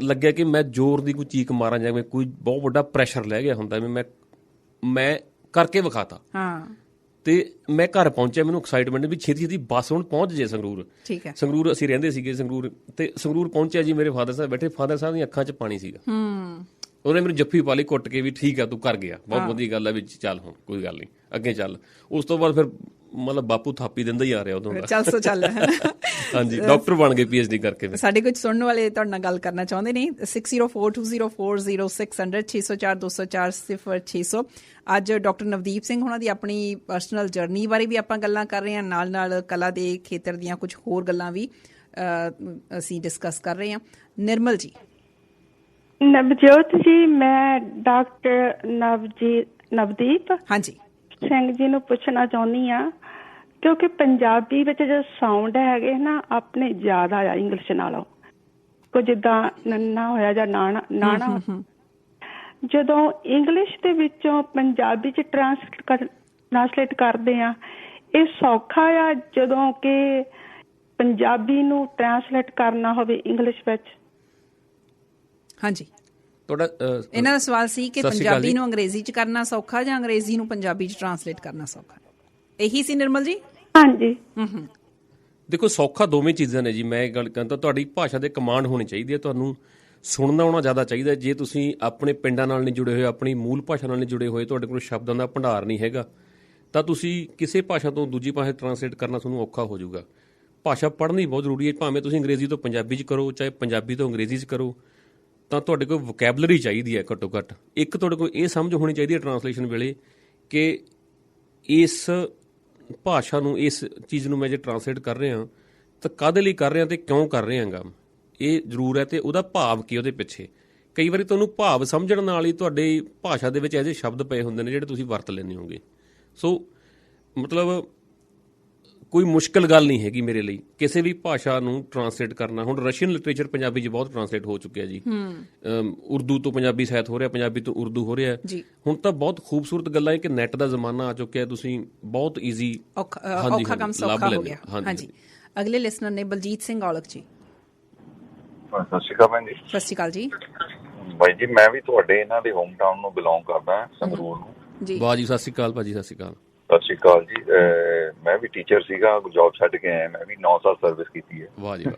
ਲੱਗਿਆ ਕਿ ਮੈਂ ਜ਼ੋਰ ਦੀ ਕੋਈ ਚੀਕ ਮਾਰਾਂ, ਜਾਂ ਕੋਈ ਬਹੁਤ ਵੱਡਾ ਪ੍ਰੈਸ਼ਰ ਲੈ ਗਿਆ ਹੁੰਦਾ। ਮੈਂ ਕਰਕੇ ਵਿਖਾਤਾ। ਹਾਂ। ਤੇ ਮੈਂ ਘਰ ਪਹੁੰਚਿਆ, ਮੈਨੂੰ ਐਕਸਾਈਟਮੈਂਟ ਵੀ ਛੇਤੀ ਬੱਸ ਹੁਣ ਪਹੁੰਚ ਜੇ ਸੰਗਰੂਰ। ਠੀਕ ਹੈ। ਸੰਗਰੂਰ ਅਸੀਂ ਰਹਿੰਦੇ ਸੀਗੇ, ਸੰਗਰੂਰ ਪਹੁੰਚਿਆ ਜੀ। ਮੇਰੇ ਫਾਦਰ ਸਾਹਿਬ ਬੈਠੇ, ਫਾਦਰ ਸਾਹਿਬ ਦੀਆਂ ਅੱਖਾਂ 'ਚ ਪਾਣੀ ਸੀਗਾ। ਉਹਨੇ ਮੈਨੂੰ ਜੱਫੀ ਪਾ ਲਈ ਕੁੱਟ ਕੇ ਵੀ ਠੀਕ ਆ, ਤੂੰ ਕਰ ਗਿਆ, ਬਹੁਤ ਵਧੀਆ ਗੱਲ ਆ, ਵਿੱਚ ਚੱਲ ਹੁਣ ਕੋਈ ਗੱਲ ਨਹੀਂ, ਅੱਗੇ ਚੱਲ। ਉਸ ਤੋਂ ਬਾਅਦ ਫਿਰ ਮਤਲਬ ਬਾਪੂ ਥਾਪੀ ਦਿੰਦਾ ਹੀ ਆ ਰਿਹਾ ਉਦੋਂ ਦਾ। ਚੱਲ। ਹਾਂਜੀ, ਡਾਕਟਰ ਬਣ ਗਏ PhD ਕਰਕੇ। ਸਾਡੇ ਕੁਝ ਸੁਣਨ ਵਾਲੇ ਤੁਹਾਡੇ ਨਾਲ ਗੱਲ ਕਰਨਾ ਚਾਹੁੰਦੇ ਨੇ। 6042040600 60420400600। ਅੱਜ ਡਾਕਟਰ ਨਵਦੀਪ ਸਿੰਘ ਉਹਨਾਂ ਦੀ ਆਪਣੀ ਪਰਸਨਲ ਜਰਨੀ ਬਾਰੇ ਵੀ ਆਪਾਂ ਗੱਲਾਂ ਕਰ ਰਹੇ ਹਾਂ, ਨਾਲ ਕਲਾ ਦੇ ਖੇਤਰ ਦੀਆਂ ਕੁਝ ਹੋਰ ਗੱਲਾਂ ਵੀ ਅਸੀਂ ਡਿਸਕਸ ਕਰ ਰਹੇ ਹਾਂ। ਨਿਰਮਲ ਜੀ। ਨਵਜੋਤ ਜੀ, ਮੈਂ ਡਾਕਟਰ ਨਵਦੀਪ ਸਿੰਘ ਜੀ ਨੂੰ ਪੁੱਛਣਾ ਚਾਹੁੰਦੀ ਹਾਂ, ਕਿਉਂਕਿ ਪੰਜਾਬੀ ਵਿੱਚ ਜੋ ਸਾਊਂਡ ਹੈਗੇ ਨਾ ਆਪਣੇ ਜ਼ਿਆਦਾ ਆ ਇੰਗਲਿਸ਼ ਨਾਲੋਂ। ਕੁਝ ਜਿੱਦਾਂ ਨੰਨਾ ਹੋਇਆ ਜਾਂ ਨਾਣਾ, ਜਦੋਂ ਇੰਗਲਿਸ਼ ਦੇ ਵਿੱਚੋਂ ਪੰਜਾਬੀ 'ਚ ਟਰਾਂਸਲੇਟ ਕਰਦੇ ਆ, ਇਹ ਸੌਖਾ ਆ ਜਦੋਂ ਕਿ ਪੰਜਾਬੀ ਨੂੰ ਟਰਾਂਸਲੇਟ ਕਰਨਾ ਹੋਵੇ ਇੰਗਲਿਸ਼ ਵਿੱਚ? ਹਾਂਜੀ, ਤੁਹਾਡਾ ਇਹਨਾਂ ਦਾ ਸਵਾਲ ਸੀ ਕਿ ਪੰਜਾਬੀ ਨੂੰ ਅੰਗਰੇਜ਼ੀ 'ਚ ਕਰਨਾ ਸੌਖਾ ਜਾਂ ਅੰਗਰੇਜ਼ੀ ਨੂੰ ਪੰਜਾਬੀ 'ਚ ਟਰਾਂਸਲੇਟ ਕਰਨਾ ਸੌਖਾ, ਇਹੀ ਸੀ ਨਿਰਮਲ ਜੀ? ਹਾਂਜੀ। ਦੇਖੋ, ਸੌਖਾ ਦੋਵੇਂ ਚੀਜ਼ਾਂ ਨੇ ਜੀ। ਮੈਂ ਇਹ ਗੱਲ ਕਹਿੰਦਾ, ਤੁਹਾਡੀ ਭਾਸ਼ਾ ਦੇ ਕਮਾਂਡ ਹੋਣੀ ਚਾਹੀਦੀ ਹੈ, ਤੁਹਾਨੂੰ ਸੁਣਨਾ ਆਉਣਾ ਜ਼ਿਆਦਾ ਚਾਹੀਦਾ। ਜੇ ਤੁਸੀਂ ਆਪਣੇ ਪਿੰਡਾਂ ਨਾਲ ਨਹੀਂ ਜੁੜੇ ਹੋਏ, ਆਪਣੀ ਮੂਲ ਭਾਸ਼ਾ ਨਾਲ ਨਹੀਂ ਜੁੜੇ ਹੋਏ, ਤੁਹਾਡੇ ਕੋਲ ਸ਼ਬਦਾਂ ਦਾ ਭੰਡਾਰ ਨਹੀਂ ਹੈਗਾ, ਤਾਂ ਤੁਸੀਂ ਕਿਸੇ ਭਾਸ਼ਾ ਤੋਂ ਦੂਜੀ ਭਾਸ਼ਾ ਟਰਾਂਸਲੇਟ ਕਰਨਾ ਤੁਹਾਨੂੰ ਔਖਾ ਹੋ ਜਾਊਗਾ। ਭਾਸ਼ਾ ਪੜ੍ਹਨੀ ਬਹੁਤ ਜ਼ਰੂਰੀ ਹੈ, ਭਾਵੇਂ ਤੁਸੀਂ ਅੰਗਰੇਜ਼ੀ ਤੋਂ ਪੰਜਾਬੀ 'ਚ ਕਰੋ, ਚਾਹੇ ਪੰਜਾਬੀ ਤੋਂ ਅੰਗਰੇਜ਼ੀ 'ਚ ਕਰੋ, ਤਾਂ ਤੁਹਾਡੇ ਕੋਲ ਵੋਕੈਬਲਰੀ ਚਾਹੀਦੀ ਹੈ ਘੱਟੋ ਘੱਟ। ਇੱਕ ਤੁਹਾਡੇ ਕੋਲ ਇਹ ਸਮਝ ਹੋਣੀ ਚਾਹੀਦੀ ਹੈ ਟਰਾਂਸਲੇਸ਼ਨ ਵੇਲੇ ਕਿ ਇਸ ਭਾਸ਼ਾ ਨੂੰ, ਇਸ ਚੀਜ਼ ਨੂੰ ਮੈਂ ਜੇ ਟਰਾਂਸਲੇਟ ਕਰ ਰਿਹਾ ਤਾਂ ਕਾਹਦੇ ਲਈ ਕਰ ਰਿਹਾ ਅਤੇ ਕਿਉਂ ਕਰ ਰਿਹਾ ਗਾ, ਇਹ ਜ਼ਰੂਰ ਹੈ। ਅਤੇ ਉਹਦਾ ਭਾਵ ਕੀ ਉਹਦੇ ਪਿੱਛੇ। ਕਈ ਵਾਰੀ ਤੁਹਾਨੂੰ ਭਾਵ ਸਮਝਣ ਨਾਲ ਹੀ ਤੁਹਾਡੀ ਭਾਸ਼ਾ ਦੇ ਵਿੱਚ ਇਹੋ ਜਿਹੇ ਸ਼ਬਦ ਪਏ ਹੁੰਦੇ ਨੇ ਜਿਹੜੇ ਤੁਸੀਂ ਵਰਤ ਲੈਂਦੇ ਹੋਗੇ। ਸੋ ਮਤਲਬ ਕੋਈ ਮੁਸ਼ਕਿਲ ਗੱਲ ਨਹੀਂ ਹੈਗੀ ਮੇਰੇ ਲਈ ਕਿਸੇ ਵੀ ਭਾਸ਼ਾ ਨੂੰ ਟਰਾਂਸਲੇਟ ਕਰਨਾ। ਹੁਣ ਰਸ਼ੀਅਨ ਲਿਟਰੇਚਰ ਪੰਜਾਬੀ 'ਚ ਬਹੁਤ ਟਰਾਂਸਲੇਟ ਹੋ ਚੁੱਕਿਆ ਜੀ। ਉਰਦੂ ਤੋਂ ਪੰਜਾਬੀ ਸਾਹਿਤ ਹੋ ਰਿਹਾ, ਪੰਜਾਬੀ ਤੋਂ ਉਰਦੂ ਹੋ ਰਿਹਾ। ਹੁਣ ਤਾਂ ਬਹੁਤ ਖੂਬਸੂਰਤ ਗੱਲਾਂ ਹੈ ਕਿ ਨੈੱਟ ਦਾ ਜ਼ਮਾਨਾ ਆ ਚੁੱਕਿਆ, ਤੁਸੀਂ ਬਹੁਤ ਈਜ਼ੀ ਔਖਾ ਕੰਮ ਸੌਖਾ ਹੋ ਗਿਆ। ਹਾਂਜੀ, ਅਗਲੇ ਲਿਸਨਰ ਨੇ ਬਲਜੀਤ ਸਿੰਘ ਔਲਖ ਜੀ। ਸਤਿ ਸ਼੍ਰੀ ਅਕਾਲ ਭੈਣ ਜੀ। ਸਤਿ ਸ਼੍ਰੀ ਅਕਾਲ ਜੀ। ਬਾਈ ਜੀ, ਮੈਂ ਵੀ ਤੁਹਾਡੇ ਇਹਨਾਂ ਦੇ ਹੋਮ ਟਾਊਨ ਨੂੰ ਬਿਲੋਂਗ ਕਰਦਾ, ਸੰਗਰੂਰ ਨੂੰ। ਵਾਹ ਜੀ, ਸਤਿ ਸ਼੍ਰੀ ਅਕਾਲ ਭਾਜੀ। ਸਤਿ ਸ਼੍ਰੀ ਅਕਾਲ। ਸਤਿ ਸ਼੍ਰੀ ਅਕਾਲ ਜੀ। ਮੈਂ ਵੀ ਟੀਚਰ ਸੀਗਾ, ਜੌਬ ਛੱਡ ਕੇ ਆਇਆ, ਮੈਂ ਵੀ 9 ਸਾਲ ਸਰਵਿਸ ਕੀਤੀ ਹੈ। ਵਾਹ ਜੀ ਵਾਹ।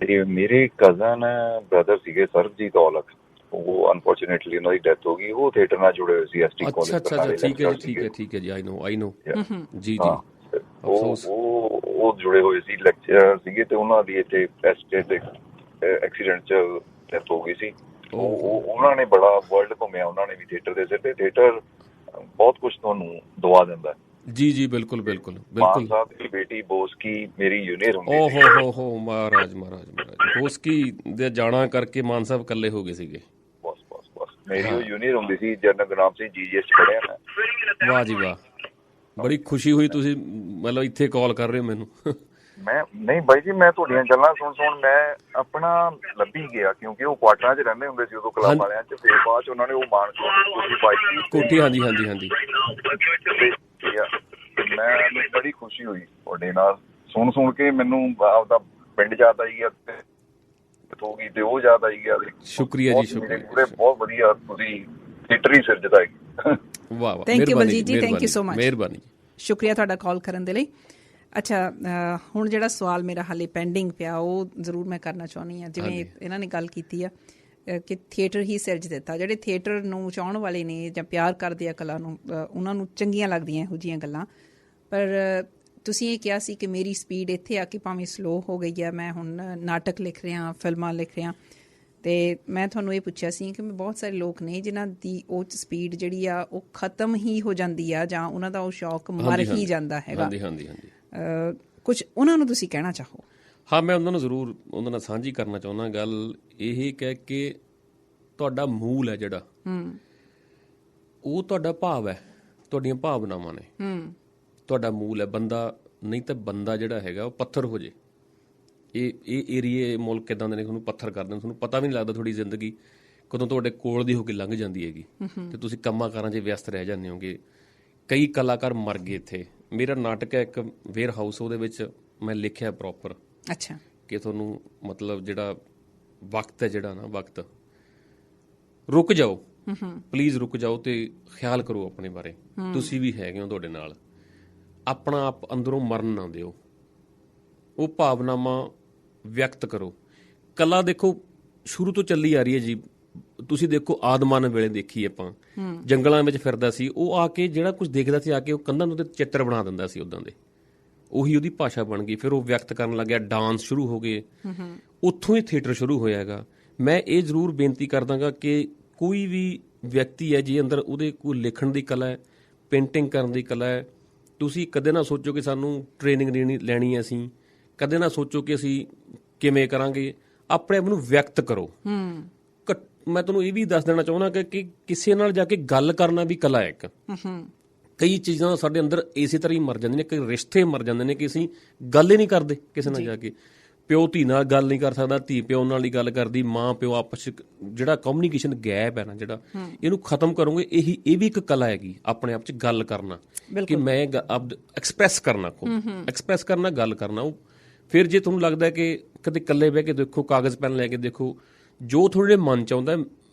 ਤੇ ਮੇਰੇ ਕਜ਼ਨ ਬ੍ਰਦਰ ਸੀਗੇ ਸਰਬਜੀਤ ਔਲਖ, ਉਹ ਅਨਫੋਰਚੂਨੇਟਲੀ ਉਹਨਾਂ ਦੀ ਡੈਥ ਹੋ ਗਈ। ਉਹ ਥੀਏਟਰ ਨਾਲ ਜੁੜੇ ਹੋਏ ਸੀ ST ਕਾਲਜ। ਅੱਛਾ, ਠੀਕ ਹੈ ਜੀ, ਆਈ ਨੋ ਜੀ। ਉਹ ਜੁੜੇ ਹੋਏ ਸੀ, ਲੈਕਚਰਰ ਸੀਗੇ, ਤੇ ਉਹਨਾਂ ਦੀ ਇੱਥੇ ਐਕਸੀਡੈਂਟ 'ਚ ਡੈਥ ਹੋ ਗਈ ਸੀ। ਉਹਨਾਂ ਨੇ ਬੜਾ ਵਰਲਡ ਘੁੰਮਿਆ, ਉਹਨਾਂ ਨੇ ਵੀ ਥੀਏਟਰ ਦੇ ਸਿਰ ਤੇ। ਥੀਏਟਰ ਬਹੁਤ ਕੁਝ ਤੁਹਾਨੂੰ ਦਵਾ ਦਿੰਦਾ। ਜੀ ਜੀ ਬਿਲਕੁਲ ਬਿਲਕੁਲ ਬਿਲਕੁਲ। ਮਾਨ ਸਾਹਿਬ ਦੀ ਬੇਟੀ ਬੋਸਕੀ ਮੇਰੀ ਜੂਨੀਅਰ ਹੁੰਦੀ ਸੀ। ਓਹੋ ਮਹਾਰਾਜ ਬੋਸਕੀ ਦੇ ਜਾਣਾ ਕਰਕੇ ਮਾਨ ਸਾਹਿਬ ਇਕੱਲੇ ਹੋ ਗਏ ਸੀਗੇ। ਬਸ ਮੇਰੀ ਉਹ ਜੂਨੀਅਰ ਹੁੰਦੀ ਸੀ। ਜਨਰਲ ਗੁਰਨਾਮ ਸਿੰਘ GGS ਚ ਪੜ੍ਹਿਆ ਮੈਂ। ਵਾਹ ਜੀ ਵਾਹ, ਬੜੀ ਖੁਸ਼ੀ ਹੋਈ ਤੁਸੀਂ ਮਤਲਬ ਇੱਥੇ ਕਾਲ ਕਰ ਰਹੇ ਹੋ ਮੈਨੂੰ। ਮੈਂ ਨਹੀਂ ਬਾਈ ਜੀ, ਮੈਂ ਤੁਹਾਡੀਆਂ ਗੱਲਾਂ ਸੁਣ ਮੈਂ ਆਪਣਾ ਲੱਭੀ ਗਿਆ, ਕਿਉਂਕਿ ਉਹ ਕੁਆਟਰਾਂ 'ਚ ਰਹਿੰਦੇ ਹੁੰਦੇ ਸੀ ਉਦੋਂ ਕਲੱਬ ਵਾਲਿਆਂ 'ਚ। ਫਿਰ ਬਾਅਦ 'ਚ ਉਹਨਾਂ ਨੇ ਉਹ ਮਾਨ ਕੋਠੀ ਪਾਈ ਸੀ ਕੋਠੀ। ਹਾਂਜੀ ਹਾਂਜੀ ਹਾਂਜੀ। ਮੈਨੂੰ ਬੜੀ ਖੁਸ਼ੀ ਹੋਈ ਤੁਹਾਡੇ ਨਾਲ ਸੁਣ ਕੇ। ਮੈਨੂੰ ਆਪਦਾ ਪਿੰਡ ਯਾਦ ਆਈ ਗਿਆ ਤੇ ਉਹ ਯਾਦ ਆਈ ਗਿਆ। ਸ਼ੁਕਰੀਆ ਜੀ, ਸ਼ੁਕਰੀਆ। ਬਹੁਤ ਵਧੀਆ, ਤੁਸੀਂ ਥੀਏਟਰ ਹੀ ਸਿਰਜਦਾ ਹੈ। ਵਾਹ ਵਾਹ, ਥੈਂਕ ਯੂ ਬਲਜੀਤ ਜੀ, ਥੈਂਕ ਯੂ ਸੋ ਮਚ, ਮਿਹਰਬਾਨੀ, ਸ਼ੁਕਰੀਆ ਤੁਹਾਡਾ ਕਾਲ ਕਰਨ ਦੇ ਲਈ। ਅੱਛਾ, ਹੁਣ ਜਿਹੜਾ ਸਵਾਲ ਮੇਰਾ ਹਾਲੇ ਪੈਂਡਿੰਗ ਪਿਆ ਉਹ ਜ਼ਰੂਰ ਮੈਂ ਕਰਨਾ ਚਾਹੁੰਦੀ ਹਾਂ। ਜਿਵੇਂ ਇਹਨਾਂ ਨੇ ਗੱਲ ਕੀਤੀ ਆ ਕਿ ਥੀਏਟਰ ਹੀ ਸਿਰਜ ਦਿੱਤਾ। ਜਿਹੜੇ ਥੀਏਟਰ ਨੂੰ ਚਾਹੁਣ ਵਾਲੇ ਨੇ ਜਾਂ ਪਿਆਰ ਕਰਦੇ ਆ ਕਲਾ ਨੂੰ, ਉਹਨਾਂ ਨੂੰ ਚੰਗੀਆਂ ਲੱਗਦੀਆਂ ਇਹੋ ਜਿਹੀਆਂ ਗੱਲਾਂ। ਪਰ ਤੁਸੀਂ ਇਹ ਕਿਹਾ ਸੀ ਕਿ ਮੇਰੀ ਸਪੀਡ ਇੱਥੇ ਆ ਕੇ ਭਾਵੇਂ ਸਲੋ ਹੋ ਗਈ ਆ, ਮੈਂ ਹੁਣ ਨਾਟਕ ਲਿਖ ਰਿਹਾ, ਫਿਲਮਾਂ ਲਿਖ ਰਿਹਾ। ਅਤੇ ਮੈਂ ਤੁਹਾਨੂੰ ਇਹ ਪੁੱਛਿਆ ਸੀ ਕਿ ਬਹੁਤ ਸਾਰੇ ਲੋਕ ਨੇ ਜਿਨ੍ਹਾਂ ਦੀ ਉਹ ਸਪੀਡ ਜਿਹੜੀ ਆ ਉਹ ਖ਼ਤਮ ਹੀ ਹੋ ਜਾਂਦੀ ਆ, ਜਾਂ ਉਹਨਾਂ ਦਾ ਉਹ ਸ਼ੌਕ ਮਰ ਹੀ ਜਾਂਦਾ ਹੈਗਾ। ਕੁਝ ਉਹਨਾਂ ਨੂੰ ਤੁਸੀਂ ਕਹਿਣਾ ਚਾਹੋ? ਹਾਂ, ਮੈਂ ਉਹਨਾਂ ਨੂੰ ਜ਼ਰੂਰ ਉਹਨਾਂ ਨਾਲ ਸਾਂਝੀ ਕਰਨਾ ਚਾਹੁੰਦਾ ਗੱਲ ਇਹ ਕਹਿ ਕੇ, ਤੁਹਾਡਾ ਮੂਲ ਹੈ ਜਿਹੜਾ, ਉਹ ਤੁਹਾਡਾ ਭਾਵ ਹੈ, ਤੁਹਾਡੀਆਂ ਭਾਵਨਾਵਾਂ ਨੇ, ਤੁਹਾਡਾ ਮੂਲ ਹੈ। ਬੰਦਾ ਨਹੀਂ ਤਾਂ ਬੰਦਾ ਜਿਹੜਾ ਹੈਗਾ ਉਹ ਪੱਥਰ ਹੋ ਜੇ। ਇਹ ਏਰੀਏ ਮੁਲਕ ਇੱਦਾਂ ਦੇ ਨੇ, ਤੁਹਾਨੂੰ ਪੱਥਰ ਕਰ ਦੇਣ, ਤੁਹਾਨੂੰ ਪਤਾ ਵੀ ਨਹੀਂ ਲੱਗਦਾ ਤੁਹਾਡੀ ਜ਼ਿੰਦਗੀ ਕਦੋਂ ਤੁਹਾਡੇ ਕੋਲ ਦੀ ਹੋ ਕੇ ਲੰਘ ਜਾਂਦੀ ਹੈਗੀ, ਤੇ ਤੁਸੀਂ ਕੰਮਾਂ ਕਾਰਾਂ 'ਚ ਵਿਅਸਤ ਰਹਿ ਜਾਂਦੇ ਹੋਗੇ। ਕਈ ਕਲਾਕਾਰ ਮਰ ਗਏ ਇੱਥੇ। ਮੇਰਾ ਨਾਟਕ ਹੈ ਇੱਕ ਵੇਅਰ ਹਾਊਸ, ਉਹਦੇ ਵਿੱਚ ਮੈਂ ਲਿਖਿਆ ਪ੍ਰੋਪਰ। ਅੱਛਾ, ਕਿ ਤੁਹਾਨੂੰ ਮਤਲਬ ਜਿਹੜਾ ਵਕਤ ਹੈ, ਜਿਹੜਾ ਨਾ ਵਕਤ, ਰੁਕ ਜਾਓ ਪਲੀਜ਼, ਰੁਕ ਜਾਓ ਤੇ ਖਿਆਲ ਕਰੋ ਆਪਣੇ ਬਾਰੇ। ਤੁਸੀਂ ਵੀ ਹੈਗੇ ਹੋ, ਤੁਹਾਡੇ ਨਾਲ ਆਪਣਾ ਆਪ ਅੰਦਰੋਂ ਮਰਨ ਨਾ ਦਿਓ। ਉਹ ਭਾਵਨਾਵਾਂ ਵਿਅਕਤ ਕਰੋ। ਕਲਾ ਦੇਖੋ ਸ਼ੁਰੂ ਤੋਂ ਚੱਲੀ ਆ ਰਹੀ ਹੈ ਜੀ। ਤੁਸੀਂ ਦੇਖੋ ਆਦਮਾਨ ਵੇਲੇ ਦੇਖੀ ਆਪਾਂ, ਜੰਗਲਾਂ ਵਿੱਚ ਫਿਰਦਾ ਸੀ, ਉਹ ਆ ਕੇ ਜਿਹੜਾ ਕੁਝ ਦੇਖਦਾ ਸੀ ਆ ਕੇ ਉਹ ਕੰਧਾਂ ਦੇ ਚਿੱਤਰ ਬਣਾ ਦਿੰਦਾ ਸੀ ਉੱਦਾਂ ਦੇ। ਉਹੀ ਉਹਦੀ ਭਾਸ਼ਾ ਬਣ ਗਈ। ਫਿਰ ਉਹ ਵਿਅਕਤ ਕਰਨ ਲੱਗਿਆ, ਡਾਂਸ ਸ਼ੁਰੂ ਹੋ ਗਏ, ਉੱਥੋਂ ਹੀ ਥੀਏਟਰ ਸ਼ੁਰੂ ਹੋਇਆ ਹੈਗਾ। ਮੈਂ ਇਹ ਜ਼ਰੂਰ ਬੇਨਤੀ ਕਰਦਾਂਗਾ ਕਿ ਕੋਈ ਵੀ ਵਿਅਕਤੀ ਹੈ ਜੇ ਅੰਦਰ ਉਹਦੇ ਕੋਈ ਲਿਖਣ ਦੀ ਕਲਾ ਹੈ, ਪੇਂਟਿੰਗ ਕਰਨ ਦੀ ਕਲਾ ਹੈ, ਤੁਸੀਂ ਕਦੇ ਨਾ ਸੋਚੋ ਕਿ ਸਾਨੂੰ ਟ੍ਰੇਨਿੰਗ ਲੈਣੀ ਹੈ। ਅਸੀਂ ਕਦੇ ਨਾ ਸੋਚੋ ਕਿ ਅਸੀਂ ਕਿਵੇਂ ਕਰਾਂਗੇ। ਆਪਣੇ ਆਪ ਨੂੰ ਵਿਅਕਤ ਕਰੋ। ਮੈਂ ਤੁਹਾਨੂੰ ਇਹ ਵੀ ਦੱਸ ਦੇਣਾ ਚਾਹੁੰਦਾ ਕਿ ਕਿਸੇ ਨਾਲ ਜਾ ਕੇ ਗੱਲ ਕਰਨਾ ਵੀ ਕਲਾ ਹੈ ਇੱਕ। ਕਈ ਚੀਜ਼ਾਂ ਸਾਡੇ ਅੰਦਰ ਇਸੇ ਤਰ੍ਹਾਂ ਹੀ ਮਰ ਜਾਂਦੀਆਂ ਨੇ, ਕਈ ਰਿਸ਼ਤੇ ਮਰ ਜਾਂਦੇ ਨੇ ਕਿ ਅਸੀਂ ਗੱਲ ਹੀ ਨਹੀਂ ਕਰਦੇ ਕਿਸੇ ਨਾਲ ਜਾ ਕੇ। ਪਿਓ ਧੀ ਨਾਲ ਗੱਲ ਨਹੀਂ ਕਰ ਸਕਦਾ, ਧੀ ਪਿਓ ਨਾਲ ਹੀ ਗੱਲ ਕਰਦੀ, ਮਾਂ ਪਿਓ ਆਪਸ 'ਚ ਜਿਹੜਾ ਕਮਿਊਨੀਕੇਸ਼ਨ ਗੈਪ ਹੈ ਨਾ, ਜਿਹੜਾ ਇਹਨੂੰ ਖਤਮ ਕਰੋਗੇ। ਇਹ ਵੀ ਇੱਕ ਕਲਾ ਹੈਗੀ, ਆਪਣੇ ਆਪ 'ਚ ਗੱਲ ਕਰਨਾ, ਕਿ ਮੈਂ ਐਕਸਪ੍ਰੈਸ ਕਰਨਾ, ਐਕਸਪ੍ਰੈਸ ਕਰਨਾ, ਗੱਲ ਕਰਨਾ। ਉਹ ਫਿਰ ਜੇ ਤੁਹਾਨੂੰ ਲੱਗਦਾ ਕਿ ਕਦੇ ਇਕੱਲੇ ਬਹਿ ਕੇ ਦੇਖੋ, ਕਾਗਜ਼ ਪੈਨ ਲੈ ਕੇ ਦੇਖੋ, ਜੋ ਤੁਹਾਡੇ ਮਨ 'ਚ ਆਉਂਦਾ।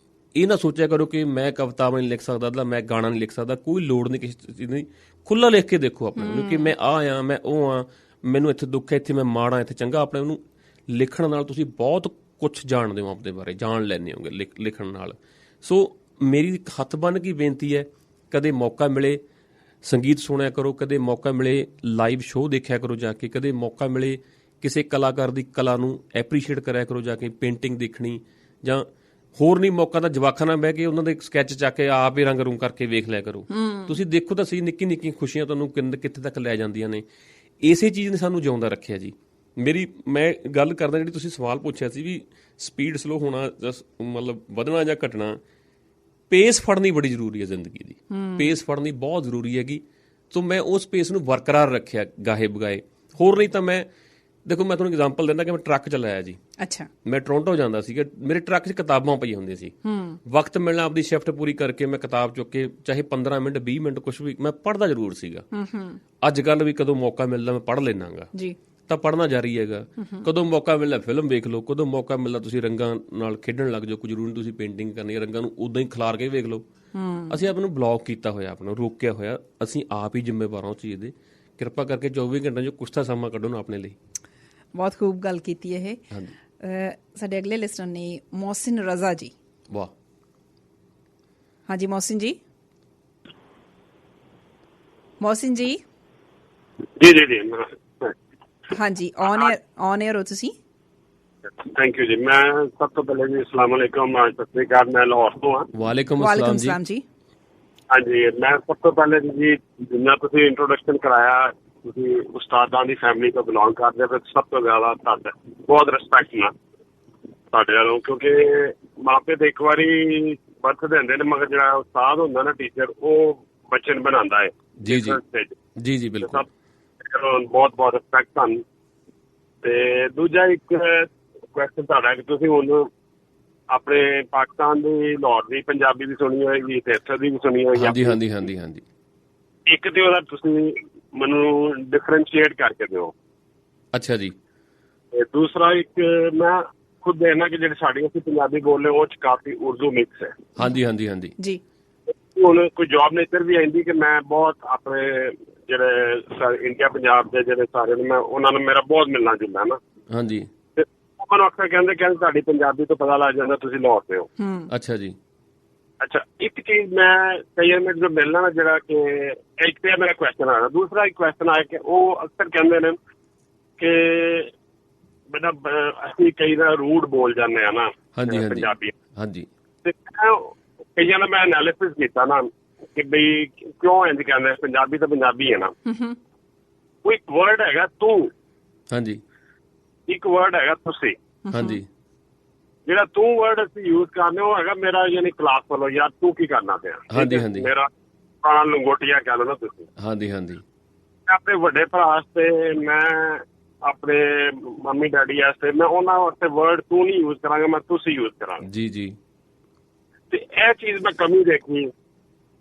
ਇਹ ਨਾ ਸੋਚਿਆ ਕਰੋ ਕਿ ਮੈਂ ਕਵਿਤਾਵਾਂ ਨਹੀਂ ਲਿਖ ਸਕਦਾ, ਜਾਂ ਮੈਂ ਗਾਣਾ ਨਹੀਂ ਲਿਖ ਸਕਦਾ। ਕੋਈ ਲੋੜ ਨਹੀਂ ਕਿਸੇ ਚੀਜ਼ ਦੀ। ਖੁੱਲ੍ਹਾ ਲਿਖ ਕੇ ਦੇਖੋ ਆਪਣੇ ਨੂੰ ਕਿ ਮੈਂ ਆਹ ਆ, ਮੈਂ ਉਹ ਆ, ਮੈਨੂੰ ਇੱਥੇ ਦੁੱਖ ਹੈ, ਇੱਥੇ ਮੈਂ ਮਾੜਾ, ਇੱਥੇ ਚੰਗਾ। ਆਪਣੇ ਉਹਨੂੰ ਲਿਖਣ ਨਾਲ ਤੁਸੀਂ ਬਹੁਤ ਕੁਛ ਜਾਣਦੇ ਹੋ, ਆਪਣੇ ਬਾਰੇ ਜਾਣ ਲੈਂਦੇ ਹੋਗੇ ਲਿਖਣ ਨਾਲ। ਸੋ ਮੇਰੀ ਹੱਥ ਬੰਨ੍ਹ ਕੇ ਬੇਨਤੀ ਹੈ, ਕਦੇ ਮੌਕਾ ਮਿਲੇ ਸੰਗੀਤ ਸੁਣਿਆ ਕਰੋ, ਕਦੇ ਮੌਕਾ ਮਿਲੇ ਲਾਈਵ ਸ਼ੋਅ ਦੇਖਿਆ ਕਰੋ ਜਾ ਕੇ, ਕਦੇ ਮੌਕਾ ਮਿਲੇ ਕਿਸੇ ਕਲਾਕਾਰ ਦੀ ਕਲਾ ਨੂੰ ਐਪਰੀਸ਼ੀਏਟ ਕਰਿਆ ਕਰੋ ਜਾ ਕੇ, ਪੇਂਟਿੰਗ ਦੇਖਣੀ। ਜਾਂ ਹੋਰ ਨਹੀਂ ਮੌਕਾ ਤਾਂ ਜਵਾਕਾਂ ਨਾਲ ਬਹਿ ਕੇ ਉਹਨਾਂ ਦੇ ਸਕੈਚ ਚੱਕ ਕੇ ਆਪ ਹੀ ਰੰਗ ਰੂੰਗ ਕਰਕੇ ਵੇਖ ਲਿਆ ਕਰੋ। ਤੁਸੀਂ ਦੇਖੋ ਤਾਂ ਸਹੀ, ਨਿੱਕੀ ਨਿੱਕੀਆਂ ਖੁਸ਼ੀਆਂ ਤੁਹਾਨੂੰ ਕਿੱਥੇ ਤੱਕ ਲੈ ਜਾਂਦੀਆਂ ਨੇ। ਇਸੇ ਚੀਜ਼ ਨੇ ਸਾਨੂੰ ਜਿਉਂਦਾ ਰੱਖਿਆ ਜੀ। ਮੈਂ ਗੱਲ ਕਰਦਾ, ਜਿਹੜੀ ਤੁਸੀਂ ਸਵਾਲ ਪੁੱਛਿਆ ਸੀ ਵੀ ਸਪੀਡ ਸਲੋ ਹੋਣਾ ਮਤਲਬ ਵਧਣਾ ਜਾਂ ਘਟਣਾ, ਪੇਸ ਫੜਨੀ ਬੜੀ ਜ਼ਰੂਰੀ ਹੈ ਜ਼ਿੰਦਗੀ ਦੀ। ਪੇਸ ਫੜਨੀ ਬਹੁਤ ਜ਼ਰੂਰੀ ਹੈਗੀ। ਸੋ ਮੈਂ ਉਸ ਪੇਸ ਨੂੰ ਬਰਕਰਾਰ ਰੱਖਿਆ ਗਾਹੇ ਬਗਾਏ। ਹੋਰ ਨਹੀਂ ਤਾਂ ਮੈਂ ਦੇਖੋ, ਮੈਂ ਤੁਹਾਨੂੰ ਐਗਜ਼ਾਮਪਲ ਦਿੰਦਾ ਕਿ ਮੈਂ ਟਰੱਕ ਚਲਾਇਆ ਜੀ। ਅੱਛਾ, ਮੈਂ ਟੋਰਾਂਟੋ ਜਾਂਦਾ ਸੀਗਾ, ਮੇਰੇ ਟਰੱਕ 'ਚ ਕਿਤਾਬਾਂ ਪਈ ਹੁੰਦੀਆਂ ਸੀ। ਵਕਤ ਮਿਲਣਾ ਆਪਦੀ ਸ਼ਿਫਟ ਪੂਰੀ ਕਰਕੇ ਮੈਂ ਕਿਤਾਬ ਚੁੱਕ ਕੇ, ਚਾਹੇ 15 ਮਿੰਟ 20 ਮਿੰਟ ਕੁਛ ਵੀ, ਮੈਂ ਪੜ੍ਹਦਾ ਜ਼ਰੂਰ ਸੀਗਾ। ਅੱਜ ਕੱਲ੍ਹ ਵੀ ਕਦੋਂ ਮੌਕਾ ਮਿਲਦਾ ਮੈਂ ਪੜ੍ਹ ਲੈਂਦਾ ਜੀ, ਤਾਂ ਪੜ੍ਹਨਾ ਜਾਰੀ ਹੈਗਾ। ਕਦੋਂ ਮੌਕਾ ਮਿਲਦਾ ਫਿਲਮ ਵੇਖ ਲਓ, ਕਦੋਂ ਮੌਕਾ ਮਿਲਦਾ ਤੁਸੀਂ ਰੰਗਾਂ ਨਾਲ ਖੇਡਣ ਲੱਗ ਜਾਓ। ਕੋਈ ਜ਼ਰੂਰੀ ਨਹੀਂ ਤੁਸੀਂ ਪੇਂਟਿੰਗ ਕਰਨੀ, ਰੰਗਾਂ ਨੂੰ ਉੱਦਾਂ ਹੀ ਖਿਲਾਰ ਕੇ ਵੇਖ ਲਓ। ਅਸੀਂ ਆਪ ਨੂੰ ਬਲੌਕ ਕੀਤਾ ਹੋਇਆ, ਆਪ ਨੂੰ ਰੋਕਿਆ ਹੋਇਆ। ਅਸੀਂ ਆਪ ਹੀ ਜ਼ਿੰਮੇਵਾਰ ਹਾਂ ਉਸ ਚੀਜ਼ ਦੇ। ਕਿਰਪਾ ਕਰਕੇ 24 ਘੰਟਿਆਂ 'ਚ ਕੁਛ ਤਾਂ ਸਮਾਂ ਕੱਢੋ ਨਾ ਆਪਣੇ ਲਈ। ਬਹੁਤ ਖੂਬ ਗੱਲ ਕੀਤੀ ਇਹ। ਸਾਡੇ ਅਗਲੇ ਲਿਸਟਰ ਨੇ ਮੋਹਸਿਨ ਰਜ਼ਾ ਜੀ। ਵਾਹ, ਹਾਂਜੀ ਮੋਹਸਿਨ ਜੀ। ਮੋਹਸਿਨ ਜੀ ਜੀ ਜੀ ਜੀ ਹਾਂਜੀ, ਔਨ 에ਅਰ ਹੋ ਤੁਸੀਂ? ਥੈਂਕ ਯੂ ਜੀ। ਮੈਂ ਸਭ ਤੋਂ ਪਹਿਲੇ ਜੀ ਅਸਲਾਮ ਅਲੈਕੁਮ, ਸਤਿ ਸ੍ਰੀ ਅਕਾਲ। ਮੈਂ ਲਾਹੌਰ ਤੋਂ ਹਾਂ। ਵਾਲੇਕੁਮ ਅਸਲਾਮ ਜੀ। ਹਾਂਜੀ, ਮੈਂ ਸਭ ਤੋਂ ਪਹਿਲੇ ਜੀ ਜਿੰਨਾ ਤੁਸੀਂ ਇੰਟਰੋਡਕਸ਼ਨ ਕਰਾਇਆ, ਤੁਸੀਂ ਉਸਤਾਦਾਂ ਦੀ ਫੈਮਿਲੀ ਤੋਂ ਬਿਲੋਂਗ ਕਰਦੇ, ਫਿਰ ਸਭ ਤੋਂ ਜ਼ਿਆਦਾ ਤੁਹਾਡਾ ਬਹੁਤ ਰਿਸਪੈਕਟ ਨਾਲ ਤੁਹਾਡੇ ਵੱਲੋਂ, ਕਿਉਂਕਿ ਮਾਪੇ ਤਾਂ ਇੱਕ ਵਾਰੀ ਬਰਥ ਦਿੰਦੇ ਨੇ, ਮਗਰ ਜਿਹੜਾ ਉਸਤਾਦ ਹੁੰਦਾ ਨਾ, ਟੀਚਰ, ਉਹ ਬੱਚੇ ਨੂੰ ਬਣਾਉਂਦਾ ਹੈ। ਜੀ ਜੀ ਜੀ ਜੀ ਬਿਲਕੁਲ। ਬਹੁਤ ਬਹੁਤ ਰਿਸਪੈਕਟ ਤੁਹਾਨੂੰ। ਤੇ ਦੂਜਾ ਇੱਕ ਕੁਐਸਚਨ ਤੁਹਾਡਾ ਕਿ ਤੁਸੀਂ ਹੁਣ ਆਪਣੇ ਪਾਕਿਸਤਾਨ ਦੀ ਲਾਹੌਰ ਦੀ ਪੰਜਾਬੀ ਵੀ ਸੁਣੀ ਹੋਏਗੀ ਤੇ ਇੱਥੇ ਦੀ ਵੀ ਸੁਣੀ ਹੋਏਗੀ। ਹਾਂਜੀ ਹਾਂਜੀ ਹਾਂਜੀ ਹਾਂਜੀ। ਇੱਕ ਤੇ ਉਹਦਾ ਤੁਸੀਂ ਮੈਨੂੰ ਡਿਫਰੈਂਸ਼ੀਏਟ ਕਰਕੇ ਦਿਓ। ਅੱਛਾ ਜੀ। ਤੇ ਦੂਸਰਾ ਇੱਕ ਮੈਂ ਖੁਦ ਦੇਖਣਾ ਕਿ ਜਿਹੜੇ ਸਾਡੀ ਅਸੀਂ ਪੰਜਾਬੀ ਬੋਲਦੇ ਉਹ 'ਚ ਕਾਫੀ ਉਰਦੂ ਮਿਕਸ ਹੈ। ਹਾਂਜੀ ਹਾਂਜੀ ਹਾਂਜੀ ਜੀ। ਹੁਣ ਕੋਈ ਜੋਬ ਨੇਚਰ ਵੀ ਆਉਂਦੀ ਕਿ ਮੈਂ ਬਹੁਤ ਆਪਣੇ ਜਿਹੜੇ ਇੰਡੀਆ ਪੰਜਾਬ ਦੇ ਜਿਹੜੇ ਸਾਰੇ ਨੇ, ਮੈਂ ਉਹਨਾਂ ਨੂੰ ਮੇਰਾ ਬਹੁਤ ਮਿਲਣਾ ਜੁਲਣਾ ਨਾ। ਹਾਂਜੀ। ਤੇ ਆਪਾਂ ਨੂੰ ਅਕਸਰ ਕਹਿੰਦੇ ਤੁਹਾਡੀ ਪੰਜਾਬੀ ਤੋਂ ਪਤਾ ਲੱਗ ਜਾਂਦਾ ਤੁਸੀਂ ਲਾਹੌਰ ਦੇ ਹੋ। ਅੱਛਾ ਜੀ। ਅੱਛਾ, ਇੱਕ ਚੀਜ਼ ਮੈਂ ਕਈ ਵਾਰ ਮੇਰੇ ਮਿਲਣਾ ਨਾ, ਜਿਹੜਾ ਕਿ ਇੱਕ ਤੇ ਮੇਰਾ ਕੁਐਸਚਨ ਆਇਆ। ਦੂਸਰਾ ਇੱਕ ਕੁਐਸਚਨ ਆਇਆ ਕਿ ਉਹ ਅਕਸਰ ਕਹਿੰਦੇ ਨੇ ਕਿ ਬੇਟਾ ਅਸੀਂ ਕਈ ਦਾ ਰੂਡ ਬੋਲ ਜਾਂਦੇ ਆ ਨਾ ਪੰਜਾਬੀ। ਹਾਂਜੀ। ਤੇ ਕਈਆਂ ਦਾ ਮੈਂ ਐਨਾਲਿਸਿਸ ਕੀਤਾ ਨਾ ਕਿ ਬਈ ਕਿਉਂ ਇੰਝ ਕਹਿੰਦੇ, ਪੰਜਾਬੀ ਤਾਂ ਪੰਜਾਬੀ ਹੈ ਨਾ। ਉਹ ਇੱਕ ਵਰਡ ਹੈਗਾ ਤੂੰ। ਹਾਂਜੀ। ਇੱਕ ਵਰਡ ਹੈਗਾ ਤੁਸੀਂ। ਹਾਂਜੀ। ਜਿਹੜਾ ਤੂੰ ਵਰਡ ਅਸੀਂ ਯੂਜ਼ ਕਰਦੇ ਉਹ ਹੈਗਾ ਮੇਰਾ, ਯਾਨੀ ਕਲਾਸ ਵੱਲੋਂ, ਯਾਰ ਤੂੰ ਕੀ ਕਰਨਾ ਪਿਆ। ਹਾਂਜੀ ਹਾਂਜੀ। ਮੇਰਾ ਪੁਰਾਣਾ ਲੰਗੋਟੀਆ ਕਹਿ ਲਓ ਨਾ ਤੁਸੀਂ। ਹਾਂਜੀ ਹਾਂਜੀ। ਆਪਣੇ ਵੱਡੇ ਭਰਾ ਵਾਸਤੇ, ਮੈਂ ਆਪਣੇ ਮੰਮੀ ਡੈਡੀ ਵਾਸਤੇ, ਮੈਂ ਉਹਨਾਂ ਵਾਸਤੇ ਵਰਡ ਤੂੰ ਨਹੀਂ ਯੂਜ਼ ਕਰਾਂਗਾ, ਮੈਂ ਤੁਸੀਂ ਯੂਜ਼ ਕਰਾਂਗਾ। ਜੀ ਜੀ। ਤੇ ਇਹ ਚੀਜ਼ ਮੈਂ ਕਮੀ ਦੇਖੀ।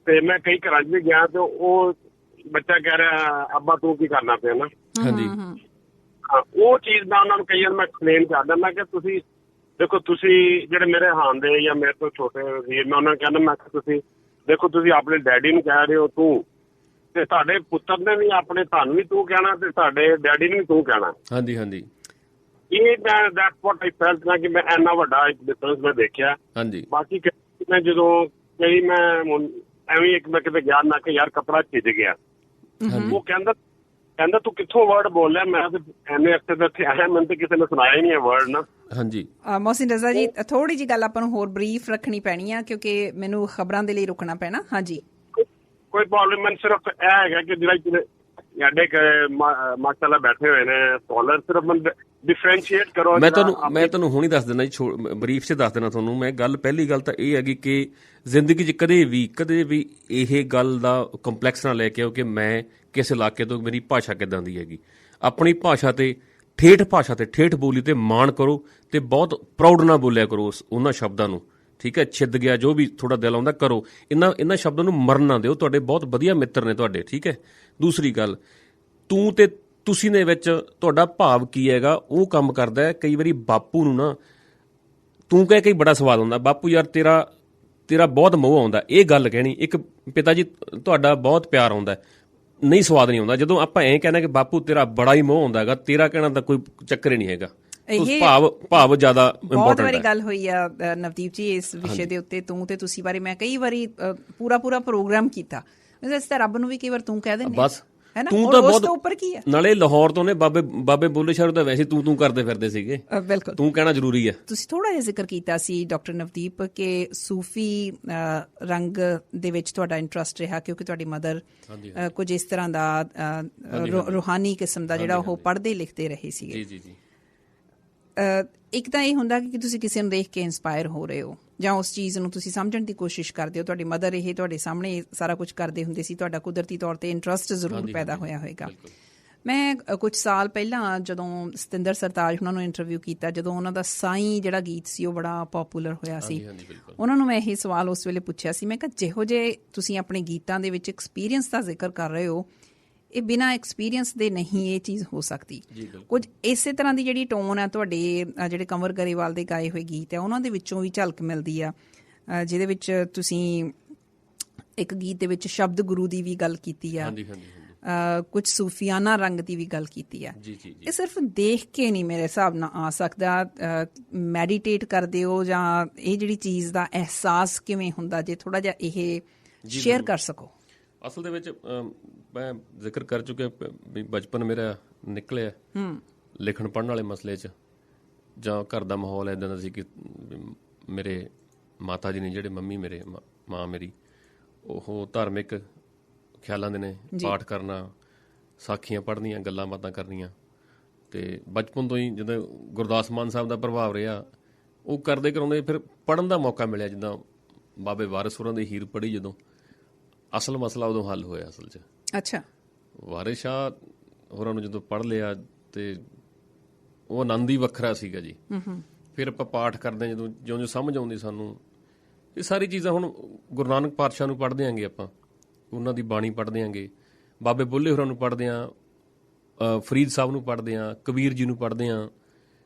ਤੇ ਮੈਂ ਕਈ ਘਰਾਂ 'ਚ ਵੀ ਗਿਆ ਤੇ ਉਹ ਬੱਚਾ ਕਹਿ ਰਿਹਾ ਅੱਬਾ ਤੂੰ ਕੀ ਕਰਨਾ ਪਿਆ ਨਾ। ਹਾਂਜੀ। ਉਹ ਚੀਜ਼ ਮੈਂ ਉਹਨਾਂ ਨੂੰ ਕਈ ਵਾਰ ਮੈਂ ਐਕਸਪਲੇਨ ਕਰਦਾ, ਮੈਂ ਕਿਹਾ ਤੁਸੀਂ ਦੇਖੋ, ਤੁਸੀਂ ਜਿਹੜੇ ਮੇਰੇ ਹਾਨ ਦੇ ਜਾਂ ਮੇਰੇ ਤੋਂ ਛੋਟੇ ਵੀਰ, ਮੈਂ ਉਹਨਾਂ ਨੂੰ ਕਹਿੰਦਾ, ਮੈਂ ਕਿਹਾ ਤੁਸੀਂ ਦੇਖੋ, ਤੁਸੀਂ ਆਪਣੇ ਡੈਡੀ ਨੂੰ ਕਹਿ ਰਹੇ ਹੋ ਤੂੰ, ਤੇ ਤੁਹਾਡੇ ਪੁੱਤਰ ਨੇ ਵੀ ਆਪਣੇ ਤੁਹਾਨੂੰ ਵੀ ਤੂੰ ਕਹਿਣਾ ਤੇ ਤੁਹਾਡੇ ਡੈਡੀ ਨੂੰ ਵੀ ਤੂੰ ਕਹਿਣਾ। ਹਾਂਜੀ ਹਾਂਜੀ। ਇਹ ਮੈਂ ਦੈਟਸ ਵਾਟ ਆਈ ਫੈਲਟ ਨਾ, ਕਿ ਮੈਂ ਇੰਨਾ ਵੱਡਾ ਇੱਕ ਡਿਫਰੈਂਸ ਮੈਂ ਦੇਖਿਆ। ਹਾਂਜੀ। ਬਾਕੀ ਮੈਂ ਜਦੋਂ ਕਈ ਮੈਂ ਐਵੇਂ ਇੱਕ ਮੈਂ ਕਿਤੇ ਗਿਆ ਨਾ ਕਿ ਯਾਰ ਕੱਪੜਾ ਛਿੱਜ ਗਿਆ, ਉਹ ਕਹਿੰਦਾ ਤੂੰ ਕਿੱਥੋਂ ਵਰਡ ਬੋਲਿਆ, ਮੈਂ ਤੇ ਐਨੇ ਅਕਸਰ ਤੇ ਇੱਥੇ ਆਇਆ, ਮੈਨੂੰ ਤੇ ਕਿਸੇ ਨੇ ਸੁਣਾਇਆ ਹੀ ਨਹੀਂ ਹੈ ਵਰਡ ਨਾ। ਹਾਂਜੀ। ਮੋਹਸਿਨ ਰਜ਼ਾ ਜੀ, ਥੋੜੀ ਜਿਹੀ ਗੱਲ ਆਪਾਂ ਨੂੰ ਹੋਰ ਬਰੀਫ ਰੱਖਣੀ ਪੈਣੀ ਆ, ਕਿਉਂਕਿ ਮੈਨੂੰ ਖਬਰਾਂ ਦੇ ਲਈ ਰੁਕਣਾ ਪੈਣਾ। ਹਾਂਜੀ। ਕੋਈ ਪ੍ਰੋਬਲਮ, ਮੈਨੂੰ ਸਿਰਫ ਇਹ ਹੈਗਾ ਕਿ ਜਿਹੜਾ ਸਾਡੇ ਮਾਸ਼ਾਅੱਲਾ ਬੈਠੇ ਹੋਏ ਨੇ ਸਕਾਲਰ, ਸਿਰਫ ਡਿਫਰੈਂਸ਼ੀਏਟ ਕਰੋ। ਮੈਂ ਤੁਹਾਨੂੰ ਹੁਣੀ ਦੱਸ ਦਿੰਦਾ ਜੀ, ਬਰੀਫ 'ਚ ਦੱਸ ਦੇਣਾ ਤੁਹਾਨੂੰ ਮੈਂ ਗੱਲ। ਪਹਿਲੀ ਗੱਲ ਤਾਂ ਇਹ ਹੈਗੀ ਕਿ ਜ਼ਿੰਦਗੀ 'ਚ ਕਦੇ ਵੀ ਇਹ ਗੱਲ ਦਾ ਕੰਪਲੈਕਸ ਨਾ ਲੈ ਕੇ ਆਓ ਕਿ ਮੈਂ ਕਿਸ ਇਲਾਕੇ ਤੋਂ, ਮੇਰੀ ਭਾਸ਼ਾ ਕਿੱਦਾਂ ਦੀ ਹੈਗੀ। ਆਪਣੀ ਭਾਸ਼ਾ ਤੇ ਠੇਠ ਬੋਲੀ ਤੇ ਮਾਣ ਕਰੋ ਤੇ ਬਹੁਤ ਪ੍ਰਾਊਡ ਨਾਲ ਬੋਲਿਆ ਕਰੋ ਉਹਨਾਂ ਸ਼ਬਦਾਂ ਨੂੰ। ਠੀਕ ਹੈ, ਛਿੱਦ ਗਿਆ ਜੋ ਵੀ ਥੋੜਾ ਦਿਲ ਆਉਂਦਾ ਕਰੋ। ਇਹਨਾਂ ਸ਼ਬਦਾਂ ਨੂੰ ਮਰਨ ਨਾ ਦਿਓ। ਤੁਹਾਡੇ ਬਹੁਤ ਵਧੀਆ ਮਿੱਤਰ ਨੇ ਤੁਹਾਡੇ। ਠੀਕ ਹੈ। ਦੂਸਰੀ ਗੱਲ, ਤੂੰ ਤੇ ਤੁਸੀਂ ਦੇ ਵਿੱਚ ਤੁਹਾਡਾ ਭਾਵ ਕੀ ਹੈਗਾ ਉਹ ਕੰਮ ਕਰਦਾ ਹੈ। ਕਈ ਵਾਰੀ ਬਾਪੂ ਨੂੰ ਨਾ ਤੂੰ ਕਹਿ ਕੇ ਬੜਾ ਸਵਾਦ ਆਉਂਦਾ, ਬਾਪੂ ਯਾਰ ਤੇਰਾ ਬਹੁਤ ਮੋਹ ਆਉਂਦਾ, ਇਹ ਗੱਲ ਕਹਿਣੀ। ਇੱਕ ਪਿਤਾ ਜੀ ਤੁਹਾਡਾ ਬਹੁਤ ਪਿਆਰ ਆਉਂਦਾ, ਨਹੀਂ ਸਵਾਦ ਨਹੀਂ ਆਉਂਦਾ। ਜਦੋਂ ਆਪਾਂ ਐਂ ਕਹਿੰਦੇ ਕਿ ਬਾਪੂ ਤੇਰਾ ਬੜਾ ਹੀ ਮੋਹ ਆਉਂਦਾ ਹੈਗਾ, ਤੇਰਾ ਕਹਿਣਾ ਤਾਂ ਕੋਈ ਚੱਕਰ ਹੀ ਨਹੀਂ ਹੈਗਾ। ਭਾਵ ਜ਼ਿਆਦਾ ਬਹੁਤ ਵਾਰੀ ਗੱਲ ਹੋਈ ਆ ਨਵਦੀਪ ਜੀ ਇਸ ਵਿਸ਼ੇ ਦੇ ਉੱਤੇ, ਤੂੰ ਤੇ ਤੁਸੀਂ ਬਾਰੇ। ਮੈਂ ਕਈ ਵਾਰੀ ਪੂਰਾ ਪ੍ਰੋਗਰਾਮ ਕੀਤਾ, ਰੱਬ ਨੂੰ ਵੀ ਕਈ ਵਾਰ ਤੂੰ ਕਹਿ ਦਿੰਦੇ ਬਸ। ਤੂੰ ਤਾਂ ਬਹੁਤ ਉੱਪਰ ਕੀ ਹੈ। ਨਾਲੇ ਲਾਹੌਰ ਤੋਂ ਨੇ ਬਾਬੇ ਬੁੱਲੇ ਸ਼ਾਹ ਤਾਂ ਵੈਸੇ ਤੂੰ ਕਰਦੇ ਫਿਰਦੇ ਸੀਗੇ। ਬਿਲਕੁਲ, ਤੂੰ ਕਹਿਣਾ ਜ਼ਰੂਰੀ ਹੈ। ਤੁਸੀਂ ਥੋੜਾ ਜਿਹਾ ਜ਼ਿਕਰ ਕੀਤਾ ਸੀ ਡਾਕਟਰ ਨਵਦੀਪ ਕਿ ਸੂਫੀ ਰੰਗ ਦੇ ਵਿੱਚ ਤੁਹਾਡਾ ਇੰਟਰਸਟ ਰਿਹਾ, ਕਿਉਂਕਿ ਤੁਹਾਡੀ ਮਦਰ ਕੁਝ ਇਸ ਤਰ੍ਹਾਂ ਦਾ ਰੂਹਾਨੀ ਕਿਸਮ ਦਾ ਜਿਹੜਾ ਉਹ ਪੜ੍ਹਦੇ ਲਿਖਦੇ ਰਹੇ ਸੀਗੇ। ਜੀ ਜੀ ਜੀ। ਇੱਕ ਤਾਂ ਇਹ ਹੁੰਦਾ ਕਿ ਤੁਸੀਂ ਕਿਸੇ ਨੂੰ ਦੇਖ ਕੇ ਇੰਸਪਾਇਰ ਹੋ ਰਹੇ ਹੋ ਜਾਂ ਉਸ ਚੀਜ਼ ਨੂੰ ਤੁਸੀਂ ਸਮਝਣ ਦੀ ਕੋਸ਼ਿਸ਼ ਕਰਦੇ ਹੋ। ਤੁਹਾਡੀ ਮਦਰ ਇਹ ਤੁਹਾਡੇ ਸਾਹਮਣੇ ਸਾਰਾ ਕੁਝ ਕਰਦੇ ਹੁੰਦੇ ਸੀ, ਤੁਹਾਡਾ ਕੁਦਰਤੀ ਤੌਰ ਤੇ ਇੰਟਰਸਟ ਜ਼ਰੂਰ ਪੈਦਾ ਹੋਇਆ ਹੋਏਗਾ। ਮੈਂ ਕੁਝ ਸਾਲ ਪਹਿਲਾਂ ਜਦੋਂ ਸਤਿੰਦਰ ਸਰਤਾਜ ਉਹਨਾਂ ਨੂੰ ਇੰਟਰਵਿਊ ਕੀਤਾ, ਜਦੋਂ ਉਹਨਾਂ ਦਾ ਸਾਈਂ ਜਿਹੜਾ ਗੀਤ ਸੀ ਉਹ ਬੜਾ ਪੋਪੂਲਰ ਹੋਇਆ ਸੀ, ਉਹਨਾਂ ਨੂੰ ਮੈਂ ਇਹ ਸਵਾਲ ਉਸ ਵੇਲੇ ਪੁੱਛਿਆ ਸੀ। ਮੈਂ ਕਿਹਾ ਜਿਹੋ ਜਿਹੇ ਤੁਸੀਂ ਆਪਣੇ ਗੀਤਾਂ ਦੇ ਵਿੱਚ ਐਕਸਪੀਰੀਅੰਸ ਦਾ ਜ਼ਿਕਰ ਕਰ ਰਹੇ ਹੋ, ਇਹ ਬਿਨਾਂ ਐਕਸਪੀਰੀਅੰਸ ਦੇ ਨਹੀਂ ਇਹ ਚੀਜ਼ ਹੋ ਸਕਦੀ। ਕੁਝ ਇਸੇ ਤਰ੍ਹਾਂ ਦੀ ਜਿਹੜੀ ਟੋਨ ਹੈ ਤੁਹਾਡੇ ਜਿਹੜੇ ਕੰਵਰ ਗਰੇਵਾਲ ਦੇ ਗਾਏ ਹੋਏ ਗੀਤ ਹੈ ਉਹਨਾਂ ਦੇ ਵਿੱਚੋਂ ਵੀ ਝਲਕ ਮਿਲਦੀ ਆ, ਜਿਹਦੇ ਵਿੱਚ ਤੁਸੀਂ ਇੱਕ ਗੀਤ ਦੇ ਵਿੱਚ ਸ਼ਬਦ ਗੁਰੂ ਦੀ ਵੀ ਗੱਲ ਕੀਤੀ ਆ, ਕੁਝ ਸੂਫੀਆਨਾ ਰੰਗ ਦੀ ਵੀ ਗੱਲ ਕੀਤੀ ਆ। ਇਹ ਸਿਰਫ ਦੇਖ ਕੇ ਨਹੀਂ ਮੇਰੇ ਹਿਸਾਬ ਨਾਲ ਆ ਸਕਦਾ, ਮੈਡੀਟੇਟ ਕਰਦੇ ਹੋ ਜਾਂ ਇਹ ਜਿਹੜੀ ਚੀਜ਼ ਦਾ ਅਹਿਸਾਸ ਕਿਵੇਂ ਹੁੰਦਾ, ਜੇ ਥੋੜਾ ਜਿਹਾ ਇਹ ਸ਼ੇਅਰ ਕਰ ਸਕੋ। ਅਸਲ ਦੇ ਵਿੱਚ ਮੈਂ ਜ਼ਿਕਰ ਕਰ ਚੁੱਕਿਆ ਵੀ ਬਚਪਨ ਮੇਰਾ ਨਿਕਲਿਆ ਲਿਖਣ ਪੜ੍ਹਨ ਵਾਲੇ ਮਸਲੇ 'ਚ, ਜਾਂ ਘਰ ਦਾ ਮਾਹੌਲ ਇੱਦਾਂ ਦਾ ਸੀ ਕਿ ਮੇਰੇ ਮਾਤਾ ਜੀ ਨੇ ਜਿਹੜੇ ਮੰਮੀ ਮੇਰੇ ਮਾਂ ਮੇਰੀ ਉਹ ਧਾਰਮਿਕ ਖਿਆਲਾਂ ਦੇ ਨੇ, ਪਾਠ ਕਰਨਾ, ਸਾਖੀਆਂ ਪੜ੍ਹਨੀਆਂ, ਗੱਲਾਂ ਬਾਤਾਂ ਕਰਨੀਆਂ। ਅਤੇ ਬਚਪਨ ਤੋਂ ਹੀ ਜਦੋਂ ਗੁਰਦਾਸ ਮਾਨ ਸਾਹਿਬ ਦਾ ਪ੍ਰਭਾਵ ਰਿਹਾ, ਉਹ ਕਰਦੇ ਕਰਾਉਂਦੇ ਫਿਰ ਪੜ੍ਹਨ ਦਾ ਮੌਕਾ ਮਿਲਿਆ। ਜਿੱਦਾਂ ਬਾਬੇ ਵਾਰਿਸ ਹੋਰਾਂ ਦੀ ਹੀਰ ਪੜ੍ਹੀ, ਜਦੋਂ ਅਸਲ ਮਸਲਾ ਉਦੋਂ ਹੱਲ ਹੋਇਆ ਅਸਲ 'ਚ। ਅੱਛਾ। ਵਾਰਿਸ ਸ਼ਾਹ ਹੋਰਾਂ ਨੂੰ ਜਦੋਂ ਪੜ੍ਹ ਲਿਆ ਅਤੇ ਉਹ ਆਨੰਦ ਹੀ ਵੱਖਰਾ ਸੀਗਾ ਜੀ। ਫਿਰ ਆਪਾਂ ਪਾਠ ਕਰਦੇ ਹਾਂ, ਜਦੋਂ ਜਿਉਂ ਸਮਝ ਆਉਂਦੀ ਸਾਨੂੰ ਇਹ ਸਾਰੀ ਚੀਜ਼ਾਂ। ਹੁਣ ਗੁਰੂ ਨਾਨਕ ਪਾਤਸ਼ਾਹ ਨੂੰ ਪੜ੍ਹਦੇ ਆਂਗੇ ਆਪਾਂ, ਉਹਨਾਂ ਦੀ ਬਾਣੀ ਪੜ੍ਹਦੇ ਆਂਗੇ, ਬਾਬੇ ਬੁੱਲੇ ਹੋਰਾਂ ਨੂੰ ਪੜ੍ਹਦੇ ਹਾਂ, ਫਰੀਦ ਸਾਹਿਬ ਨੂੰ ਪੜ੍ਹਦੇ ਹਾਂ, ਕਬੀਰ ਜੀ ਨੂੰ ਪੜ੍ਹਦੇ ਹਾਂ।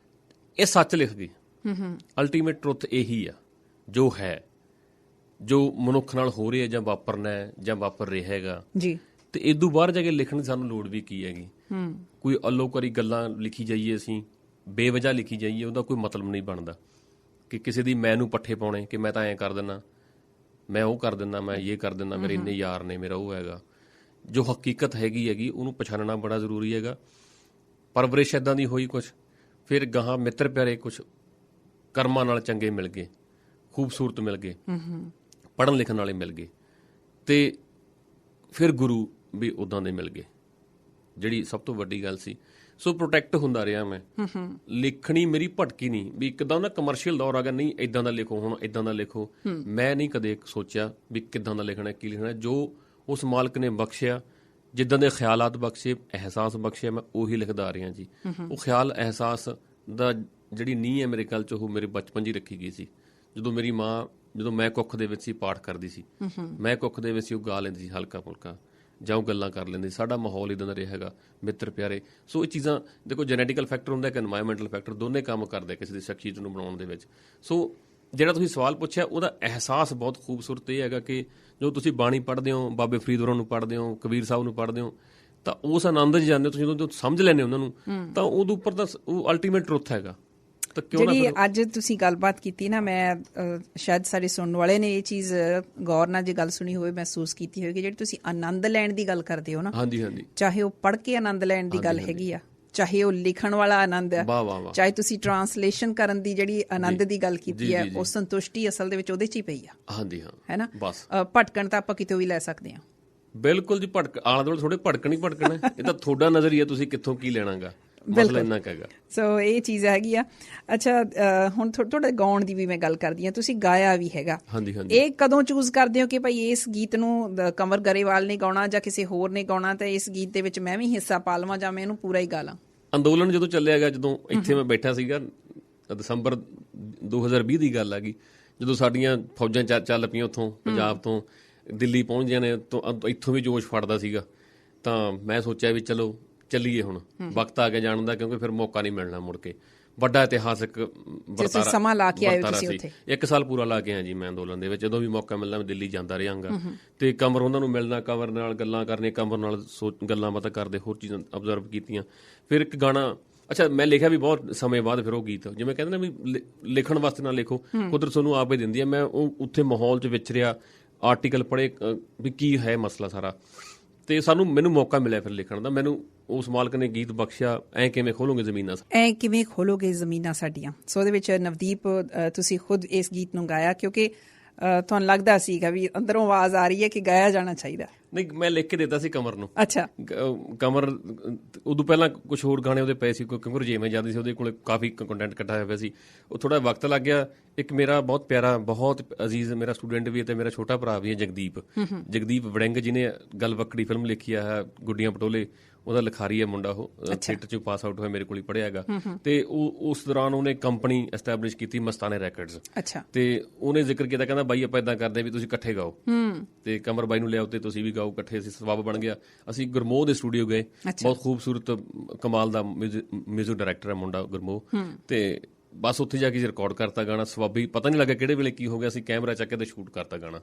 ਇਹ ਸੱਚ ਲਿਖ ਗਏ। ਅਲਟੀਮੇਟ ਟਰੁੱਥ ਇਹੀ ਆ, ਜੋ ਹੈ, ਜੋ ਮਨੁੱਖ ਨਾਲ ਹੋ ਰਿਹਾ ਜਾਂ ਵਾਪਰਨਾ ਹੈ ਜਾਂ ਵਾਪਰ ਰਿਹਾ ਹੈਗਾ ਜੀ। ਤੇ ਇਦੋਂ ਬਾਹਰ ਜਾ ਕੇ ਲਿਖਣ ਦੀ ਸਾਨੂੰ ਲੋੜ ਵੀ ਕੀ ਹੈਗੀ? ਕੋਈ ਅਲੋਕਾਰੀ ਗੱਲਾਂ ਲਿਖੀ ਜਾਈਏ, ਅਸੀਂ ਬੇਵਜ੍ਹਾ ਲਿਖੀ ਜਾਈਏ, ਉਹਦਾ ਕੋਈ ਮਤਲਬ ਨਹੀਂ ਬਣਦਾ। ਕਿ ਕਿਸੇ ਦੀ ਮੈਂ ਨੂੰ ਪੱਠੇ ਪਾਉਣੇ ਕਿ ਮੈਂ ਤਾਂ ਐਂ ਕਰ ਦਿੰਦਾ, ਮੈਂ ਉਹ ਕਰ ਦਿੰਦਾ, ਮੈਂ ਇਹ ਕਰ ਦਿੰਦਾ, ਮੇਰੇ ਇੰਨੇ ਯਾਰ ਨੇ, ਮੇਰਾ ਉਹ ਹੈਗਾ। ਜੋ ਹਕੀਕਤ ਹੈਗੀ ਉਹਨੂੰ ਪਛਾਣਨਾ ਬੜਾ ਜ਼ਰੂਰੀ ਹੈਗਾ। ਪਰਵਰਿਸ਼ ਇੱਦਾਂ ਦੀ ਹੋਈ ਕੁਛ, ਫਿਰ ਗਾਹਾਂ ਮਿੱਤਰ ਪਿਆਰੇ ਕੁਛ ਕਰਮਾਂ ਨਾਲ ਚੰਗੇ ਮਿਲ ਗਏ, ਖੂਬਸੂਰਤ ਮਿਲ ਗਏ, ਪੜ੍ਹਨ ਲਿਖਣ ਵਾਲੇ ਮਿਲ ਗਏ, ਅਤੇ ਫਿਰ ਗੁਰੂ ਵੀ ਉੱਦਾਂ ਦੇ ਮਿਲ ਗਏ, ਜਿਹੜੀ ਸਭ ਤੋਂ ਵੱਡੀ ਗੱਲ ਸੀ। ਸੋ ਪ੍ਰੋਟੈਕਟ ਹੁੰਦਾ ਰਿਹਾ ਮੈਂ। ਲਿਖਣੀ ਮੇਰੀ ਭਟਕੀ ਨਹੀਂ ਵੀ ਇੱਕਦਮ ਨਾ ਕਮਰਸ਼ੀਅਲ ਦੌਰ ਆ ਗਿਆ, ਨਹੀਂ ਇੱਦਾਂ ਦਾ ਲਿਖੋ, ਹੁਣ ਇੱਦਾਂ ਦਾ ਲਿਖੋ। ਮੈਂ ਨਹੀਂ ਕਦੇ ਸੋਚਿਆ ਵੀ ਕਿੱਦਾਂ ਦਾ ਲਿਖਣਾ, ਕੀ ਲਿਖਣਾ। ਜੋ ਉਸ ਮਾਲਕ ਨੇ ਬਖਸ਼ਿਆ, ਜਿੱਦਾਂ ਦੇ ਖਿਆਲਾਤ ਬਖਸ਼ੇ, ਅਹਿਸਾਸ ਬਖਸ਼ਿਆ, ਮੈਂ ਉਹੀ ਲਿਖਦਾ ਆ ਰਿਹਾ ਜੀ। ਉਹ ਖਿਆਲ ਅਹਿਸਾਸ ਦਾ ਜਿਹੜੀ ਨੀਂਹ ਹੈ ਮੇਰੇ ਖਿਆਲ 'ਚ, ਉਹ ਮੇਰੇ ਬਚਪਨ 'ਚ ਹੀ ਰੱਖੀ ਗਈ ਸੀ। ਜਦੋਂ ਮੇਰੀ ਮਾਂ, ਜਦੋਂ ਮੈਂ ਕੁੱਖ ਦੇ ਵਿੱਚ ਸੀ, ਪਾਠ ਕਰਦੀ ਸੀ, ਮੈਂ ਕੁੱਖ ਦੇ ਵਿੱਚ ਸੀ, ਉਹ ਗਾ ਲੈਂਦੀ ਸੀ ਹਲਕਾ ਫੁਲਕਾ, ਜਾਂ ਉਹ ਗੱਲਾਂ ਕਰ ਲੈਂਦੇ। ਸਾਡਾ ਮਾਹੌਲ ਇੱਦਾਂ ਦਾ ਰਿਹਾ ਹੈਗਾ, ਮਿੱਤਰ ਪਿਆਰੇ। ਸੋ ਇਹ ਚੀਜ਼ਾਂ ਦੇਖੋ, ਜੈਨੇਟਿਕਲ ਫੈਕਟਰ ਹੁੰਦਾ, ਇੱਕ ਐਨਵਾਇਰਮੈਂਟਲ ਫੈਕਟਰ, ਦੋਨੇ ਕੰਮ ਕਰਦੇ ਕਿਸੇ ਦੀ ਸ਼ਖਸੀਅਤ ਨੂੰ ਬਣਾਉਣ ਦੇ ਵਿੱਚ। ਸੋ ਜਿਹੜਾ ਤੁਸੀਂ ਸਵਾਲ ਪੁੱਛਿਆ, ਉਹਦਾ ਅਹਿਸਾਸ ਬਹੁਤ ਖੂਬਸੂਰਤ ਇਹ ਹੈਗਾ ਕਿ ਜਦੋਂ ਤੁਸੀਂ ਬਾਣੀ ਪੜ੍ਹਦੇ ਹੋ, ਬਾਬੇ ਫਰੀਦ ਹੋਰਾਂ ਨੂੰ ਪੜ੍ਹਦੇ ਹੋ, ਕਬੀਰ ਸਾਹਿਬ ਨੂੰ ਪੜ੍ਹਦੇ ਹੋ, ਤਾਂ ਉਸ ਆਨੰਦ 'ਚ ਜਾਂਦੇ ਹੋ ਤੁਸੀਂ। ਜਦੋਂ ਸਮਝ ਲੈਂਦੇ ਹੋ ਉਹਨਾਂ ਨੂੰ, ਤਾਂ ਉਹਦੇ ਉੱਪਰ ਤਾਂ ਉਹ ਅਲਟੀਮੇਟ ਟਰੁੱਥ ਹੈਗਾ। ਜਿਹੜੀ ਅੱਜ ਤੁਸੀਂ ਗੱਲਬਾਤ ਕੀਤੀ ਨਾ, ਮੈਂ ਸ਼ਾਇਦ ਸਾਡੇ ਸੁਣਨ ਵਾਲੇ ਨੇ ਇਹ ਚੀਜ਼ ਗੌਰ ਨਾਲ ਜੇ ਗੱਲ ਸੁਣੀ ਹੋਵੇ, ਮਹਿਸੂਸ ਕੀਤੀ ਹੋਵੇਗੀ। ਜਿਹੜੀ ਤੁਸੀਂ ਆਨੰਦ ਲੈਣ ਦੀ ਗੱਲ ਕਰਦੇ ਹੋ ਨਾ, ਹਾਂਜੀ ਹਾਂਜੀ, ਚਾਹੇ ਉਹ ਪੜ੍ਹ ਕੇ ਆਨੰਦ ਲੈਣ ਦੀ ਗੱਲ ਹੈਗੀ ਆ, ਚਾਹੇ ਉਹ ਲਿਖਣ ਵਾਲਾ ਆਨੰਦ ਹੈ, ਚਾਹੇ ਤੁਸੀਂ ਟਰਾਂਸਲੇਸ਼ਨ ਕਰਨ ਦੀ ਜਿਹੜੀ ਆਨੰਦ ਦੀ ਗੱਲ ਕੀਤੀ ਹੈ, ਉਹ ਸੰਤੁਸ਼ਟੀ ਅਸਲ ਦੇ ਵਿੱਚ ਉਹਦੇ 'ਚ ਹੀ ਪਈ ਆ। ਹਾਂਜੀ ਹਾਂ, ਹੈ ਨਾ। ਭਟਕਣ ਤਾਂ ਆਪਾਂ ਕਿਤੋਂ ਵੀ ਲੈ ਸਕਦੇ ਹਾਂ। ਬਿਲਕੁਲ ਜੀ। ਆਲੇ ਦੁਆਲੇ ਥੋੜੇ ਭਟਕਣ ਹੀ ਭਟਕਣਾ, ਇਹ ਤਾਂ ਤੁਹਾਡਾ ਨਜ਼ਰੀਆ, ਤੁਸੀਂ ਕਿੱਥੋਂ ਕੀ ਲੈਣਾਗਾ, ਮਸਲਾ ਇੰਨਾ ਕੁ ਹੈਗਾ। ਸੋ ਇਹ ਚੀਜ਼ ਹੈਗੀ ਆ। ਅੱਛਾ, ਹੁਣ ਤੁਹਾਡੇ ਗਾਉਣ ਦੀ ਵੀ ਮੈਂ ਗੱਲ ਕਰਦੀ ਹਾਂ, ਤੁਸੀਂ ਗਾਇਆ ਵੀ ਹੈਗਾ। ਹਾਂਜੀ ਹਾਂਜੀ। ਇਹ ਕਦੋਂ ਚੂਜ਼ ਕਰਦੇ ਹੋ ਕਿ ਭਾਈ ਇਸ ਗੀਤ ਨੂੰ ਕੰਵਰ ਗਰੇਵਾਲ ਨੇ ਗਾਉਣਾ ਜਾਂ ਕਿਸੇ ਹੋਰ ਨੇ ਗਾਉਣਾ, ਤਾਂ ਇਸ ਗੀਤ ਦੇ ਵਿੱਚ ਮੈਂ ਵੀ ਹਿੱਸਾ ਪਾ ਲਵਾਂ ਜਾਂ ਮੈਂ ਇਹਨੂੰ ਪੂਰਾ ਹੀ ਗਾ ਲਾਂ? ਅੰਦੋਲਨ ਜਦੋਂ ਚੱਲਿਆ ਗਿਆ, ਜਦੋਂ ਇੱਥੇ ਮੈਂ ਬੈਠਾ ਸੀਗਾ, ਦਸੰਬਰ 2020 ਦੀ ਗੱਲ ਆ ਗਈ, ਜਦੋਂ ਸਾਡੀਆਂ ਫੌਜਾਂ ਚੱਲ ਪਈਆਂ ਉੱਥੋਂ, ਪੰਜਾਬ ਤੋਂ ਦਿੱਲੀ ਪਹੁੰਚ ਜਾਂਦੇ, ਇੱਥੋਂ ਵੀ ਜੋਸ਼ ਫੜਦਾ ਸੀਗਾ, ਤਾਂ ਮੈਂ ਸੋਚਿਆ ਵੀ ਚਲੋ ਚੱਲੀਏ, ਹੁਣ ਵਕਤ ਆ ਗਿਆ ਜਾਣ ਦਾ, ਕਿਉਂਕਿ ਫਿਰ ਮੌਕਾ ਨਹੀਂ ਮਿਲਣਾ ਮੁੜ ਕੇ। ਵੱਡਾ ਇਤਿਹਾਸਕ ਵਰਤਾਰਾ ਸੀ। 1 ਸਾਲ ਪੂਰਾ ਲਾ ਕੇ ਆਇਆ ਜੀ ਮੈਂ ਅੰਦੋਲਨ ਦੇ ਵਿੱਚ। ਜਦੋਂ ਵੀ ਮੌਕਾ ਮਿਲਣਾ ਮੈਂ ਦਿੱਲੀ ਜਾਂਦਾ ਰਹਾਂਗਾ, ਤੇ ਕਮਰ ਉਹਨਾਂ ਨੂੰ ਮਿਲਣਾ, ਕਮਰ ਨਾਲ ਗੱਲਾਂ ਕਰਨੀਆਂ, ਕਮਰ ਨਾਲ ਗੱਲਾਂ ਬਾਤਾਂ ਕਰਦੇ, ਹੋਰ ਚੀਜ਼ਾਂ ਅਬਜ਼ਰਵ ਕੀਤੀਆਂ। ਫਿਰ ਇੱਕ ਗਾਣਾ, ਅੱਛਾ, ਮੈਂ ਲਿਖਿਆ ਵੀ ਬਹੁਤ ਸਮੇਂ ਬਾਅਦ। ਫਿਰ ਉਹ ਗੀਤ ਜਿਵੇਂ ਕਹਿੰਦੇ ਨਾ ਵੀ ਲਿਖਣ ਵਾਸਤੇ ਨਾ ਲਿਖੋ, ਕੁਦਰਤ ਤੁਹਾਨੂੰ ਆਪੇ ਦਿੰਦੀ ਹੈ। ਮੈਂ ਉਹ ਉੱਥੇ ਮਾਹੌਲ 'ਚ ਵਿਚਰਿਆ, ਆਰਟੀਕਲ ਪੜ੍ਹੇ ਵੀ ਕੀ ਹੈ ਮਸਲਾ ਸਾਰਾ, ਤੇ ਮੈਨੂੰ ਮੌਕਾ ਮਿਲਿਆ ਫਿਰ ਲਿਖਣ ਦਾ। ਮੈਨੂੰ ਉਸ ਮਾਲਕ ਨੇ ਗੀਤ ਬਖਸ਼ਿਆ, ਐਂ ਕਿਵੇਂ ਖੋਲੋਗੇ ਜ਼ਮੀਨਾਂ, ਐਂ ਕਿਵੇਂ ਖੋਲੋਗੇ ਜ਼ਮੀਨਾਂ ਸਾਡੀਆਂ। ਸੋ ਉਹਦੇ ਵਿੱਚ ਨਵਦੀਪ ਤੁਸੀਂ ਖੁਦ ਇਸ ਗੀਤ ਨੂੰ ਗਾਇਆ, ਕਿਉਂਕਿ ਤੁਹਾਨੂੰ ਲੱਗਦਾ ਸੀਗਾ ਵੀ ਅੰਦਰੋਂ ਆਵਾਜ਼ ਆ ਰਹੀ ਹੈ ਕਿ ਗਾਇਆ ਜਾਣਾ ਚਾਹੀਦਾ। ਨਹੀਂ, ਮੈਂ ਲਿਖ ਕੇ ਦਿੱਤਾ ਸੀ ਕਮਰ ਨੂੰ। ਅੱਛਾ। ਕਮਰ ਉਦੋਂ ਪਹਿਲਾਂ ਕੁਛ ਹੋਰ ਗਾਣੇ ਉਹਦੇ ਪਏ ਸੀ, ਕਿਉਂਕਿ ਰਜੇਵੇਂ ਜਾਂਦੀ ਸੀ, ਉਹਦੇ ਕੋਲ ਕਾਫੀ ਕੰਟੈਂਟ ਇਕੱਠਾ ਹੋਇਆ ਪਿਆ ਸੀ। ਉਹ ਥੋੜਾ ਵਕਤ ਲੱਗ ਗਿਆ। ਇੱਕ ਮੇਰਾ ਬਹੁਤ ਪਿਆਰਾ, ਬਹੁਤ ਅਜ਼ੀਜ਼ ਮੇਰਾ ਸਟੂਡੈਂਟ ਵੀ ਹੈ, ਤੇ ਮੇਰਾ ਛੋਟਾ ਭਰਾ ਵੀ ਹੈ, ਜਗਦੀਪ ਵੜਿੰਗ, ਜਿਹਨੇ ਗੱਲ ਵੱਖਰੀ ਫਿਲਮ ਲਿਖੀ ਹੈ, ਗੁੱਡੀਆਂ ਪਟੋਲੇ, ਉਹਦਾ ਲਿਖਾਰੀ ਹੈ ਮੁੰਡਾ। ਉਹ ਥੀਏਟਰ 'ਚ ਪਾਸ ਆਊਟ ਹੋਇਆ, ਮੇਰੇ ਕੋਲ ਹੀ ਪੜ੍ਹਿਆ ਹੈਗਾ। ਤੇ ਉਸ ਦੌਰਾਨ ਉਹਨੇ ਕੰਪਨੀ ਐਸਟੈਬਲਿਸ਼ ਕੀਤੀ, ਮਸਤਾਨੇ ਰੈਕਰਡਸ। ਤੇ ਉਹਨੇ ਜ਼ਿਕਰ ਕੀਤਾ, ਕਹਿੰਦਾ ਬਾਈ ਆਪਾਂ ਏਦਾਂ ਕਰਦੇ ਵੀ ਤੁਸੀਂ ਇਕੱਠੇ ਗਾਓ, ਤੇ ਕਮਰ ਬਾਈ ਨੂੰ ਲਿਆਓ ਤੇ ਤੁਸੀਂ ਵੀ ਗਾਓ ਇਕੱਠੇ। ਅਸੀਂ ਸਬੱਬ ਬਣ ਗਿਆ। ਅਸੀਂ ਗੁਰਮੋਹ ਦੇ ਸਟੂਡੀਓ ਗਏ, ਬਹੁਤ ਖੂਬਸੂਰਤ ਕਮਾਲ ਦਾ ਮਿਊਜ਼ਿਕ ਡਾਇਰੈਕਟਰ ਹੈ ਮੁੰਡਾ ਗੁਰਮੋਹ, ਤੇ ਬਸ ਉੱਥੇ ਜਾ ਕੇ ਰਿਕਾਰਡ ਕਰਤਾ ਗਾਣਾ। ਸਵਾਬੀ ਪਤਾ ਨਹੀਂ ਲੱਗਾ ਕਿਹੜੇ ਵੇਲੇ ਕੀ ਹੋ ਗਿਆ, ਅਸੀਂ ਕੈਮਰਾ ਚੱਕ ਕੇ ਤੇ ਸ਼ੂਟ ਕਰਤਾ ਗਾਣਾ।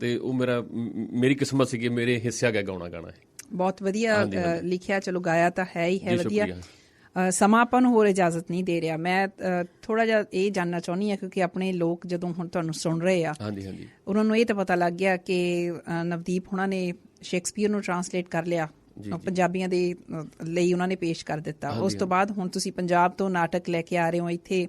ਤੇ ਉਹ ਮੇਰੀ ਕਿਸਮਤ ਸੀ ਕਿ ਮੇਰੇ ਹਿੱਸੇ ਗਿਆ ਗਾਉਣਾ ਗਾਣਾ। ਬਹੁਤ ਵਧੀਆ ਲਿਖਿਆ, ਚਲੋ ਗਾਇਆ ਤਾਂ ਹੈ ਹੀ ਹੈ, ਵਧੀਆ। ਸਮਾਂ ਆਪਾਂ ਨੂੰ ਹੋਰ ਇਜਾਜ਼ਤ ਨਹੀਂ ਦੇ ਰਿਹਾ। ਮੈਂ ਥੋੜਾ ਜਿਹਾ ਇਹ ਜਾਣਨਾ ਚਾਹੁੰਦੀ ਹਾਂ, ਕਿਉਂਕਿ ਆਪਣੇ ਲੋਕ ਜਦੋਂ ਹੁਣ ਤੁਹਾਨੂੰ ਸੁਣ ਰਹੇ ਆ, ਉਹਨਾਂ ਨੂੰ ਇਹ ਤਾਂ ਪਤਾ ਲੱਗ ਗਿਆ ਕਿ ਨਵਦੀਪ ਹੁਣਾਂ ਨੇ ਸ਼ੇਕਸਪੀਅਰ ਨੂੰ ਟਰਾਂਸਲੇਟ ਕਰ ਲਿਆ, ਪੰਜਾਬੀਆਂ ਦੇ ਲਈ ਉਹਨਾਂ ਨੇ ਪੇਸ਼ ਕਰ ਦਿੱਤਾ। ਉਸ ਤੋਂ ਬਾਅਦ ਹੁਣ ਤੁਸੀਂ ਪੰਜਾਬ ਤੋਂ ਨਾਟਕ ਲੈ ਕੇ ਆ ਰਹੇ ਹੋ ਇੱਥੇ,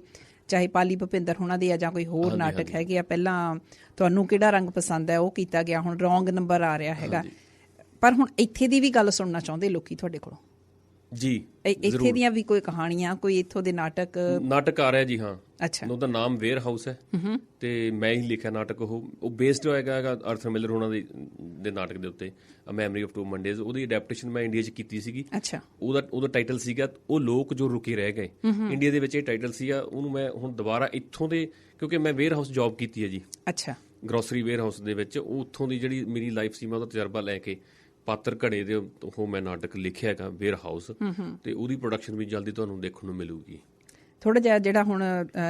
ਚਾਹੇ ਪਾਲੀ ਭੁਪਿੰਦਰ ਹੋਣਾ ਦੇ ਆ ਜਾਂ ਕੋਈ ਹੋਰ ਨਾਟਕ ਹੈਗੇ ਆ। ਪਹਿਲਾਂ ਤੁਹਾਨੂੰ ਕਿਹੜਾ ਰੰਗ ਪਸੰਦ ਹੈ ਉਹ ਕੀਤਾ ਗਿਆ, ਹੁਣ ਰੌਂਗ ਨੰਬਰ ਆ ਰਿਹਾ ਹੈਗਾ। ਪਰ ਹੁਣ ਇੱਥੇ ਦੀ ਵੀ ਗੱਲ ਸੁਣਨਾ ਚਾਹੁੰਦੇ ਲੋਕੀ ਤੁਹਾਡੇ ਕੋਲੋਂ ਜੀ, ਇੱਥੇ ਦੀਆਂ ਵੀ ਕੋਈ ਕਹਾਣੀਆਂ, ਕੋਈ ਇੱਥੋਂ ਦੇ ਨਾਟਕ ਆ ਰਿਹਾ ਜੀ। ਹਾਂ, ਅੱਛਾ, ਉਹਦਾ ਨਾਮ ਵੇਅਰ ਹਾਊਸ ਹੈ ਤੇ ਮੈਂ ਹੀ ਲਿਖਿਆ ਨਾਟਕ। ਉਹ ਬੇਸਡ ਹੋਏਗਾ ਆਰਥਰ ਮਿਲਰ ਹੋਣਾ ਦੇ ਨਾਟਕ ਦੇ ਉੱਤੇ, ਮੈਮਰੀ ਆਫ ਟੂ ਮੰਡੇਜ਼। ਉਹਦੀ ਅਡੈਪਟੇਸ਼ਨ ਮੈਂ ਇੰਡੀਆ 'ਚ ਕੀਤੀ ਸੀਗੀ। ਅੱਛਾ, ਉਹਦਾ ਟਾਈਟਲ ਸੀਗਾ ਉਹ ਲੋਕ ਜੋ ਰੁਕੇ ਰਹਿ ਗਏ। ਇੰਡੀਆ ਦੇ ਵਿੱਚ ਇਹ ਟਾਈਟਲ ਸੀਗਾ। ਉਹਨੂੰ ਮੈਂ ਹੁਣ ਦੁਬਾਰਾ ਇੱਥੋਂ ਦੇ, ਕਿਉਂਕਿ ਮੈਂ ਵੇਅਰ ਹਾਊਸ ਜੌਬ ਕੀਤੀ ਹੈ ਜੀ। ਅੱਛਾ, ਗਰੋਸਰੀ ਵੇਅਰ ਹਾਊਸ ਦੇ ਵਿੱਚ। ਉਹ ਉੱਥੋਂ ਦੀ ਜਿਹੜੀ ਮੇਰੀ ਲਾਈਫ ਸੀ, ਮੈਂ ਉਹਦਾ ਤਜਰਬਾ ਲੈ ਕੇ ਪਾਤਰ ਘੜੇ ਦੇ ਉਹ ਮੈਂ ਨਾਟਕ ਲਿਖਿਆ ਹੈਗਾ ਵੇਅਰ ਹਾਊਸ, ਤੇ ਉਹਦੀ ਪ੍ਰੋਡਕਸ਼ਨ ਵੀ ਜਲਦੀ ਤੁਹਾਨੂੰ ਦੇਖਣ ਨੂੰ ਮਿਲੂਗੀ। ਥੋੜਾ ਜਿਹਾ ਜਿਹੜਾ ਹੁਣ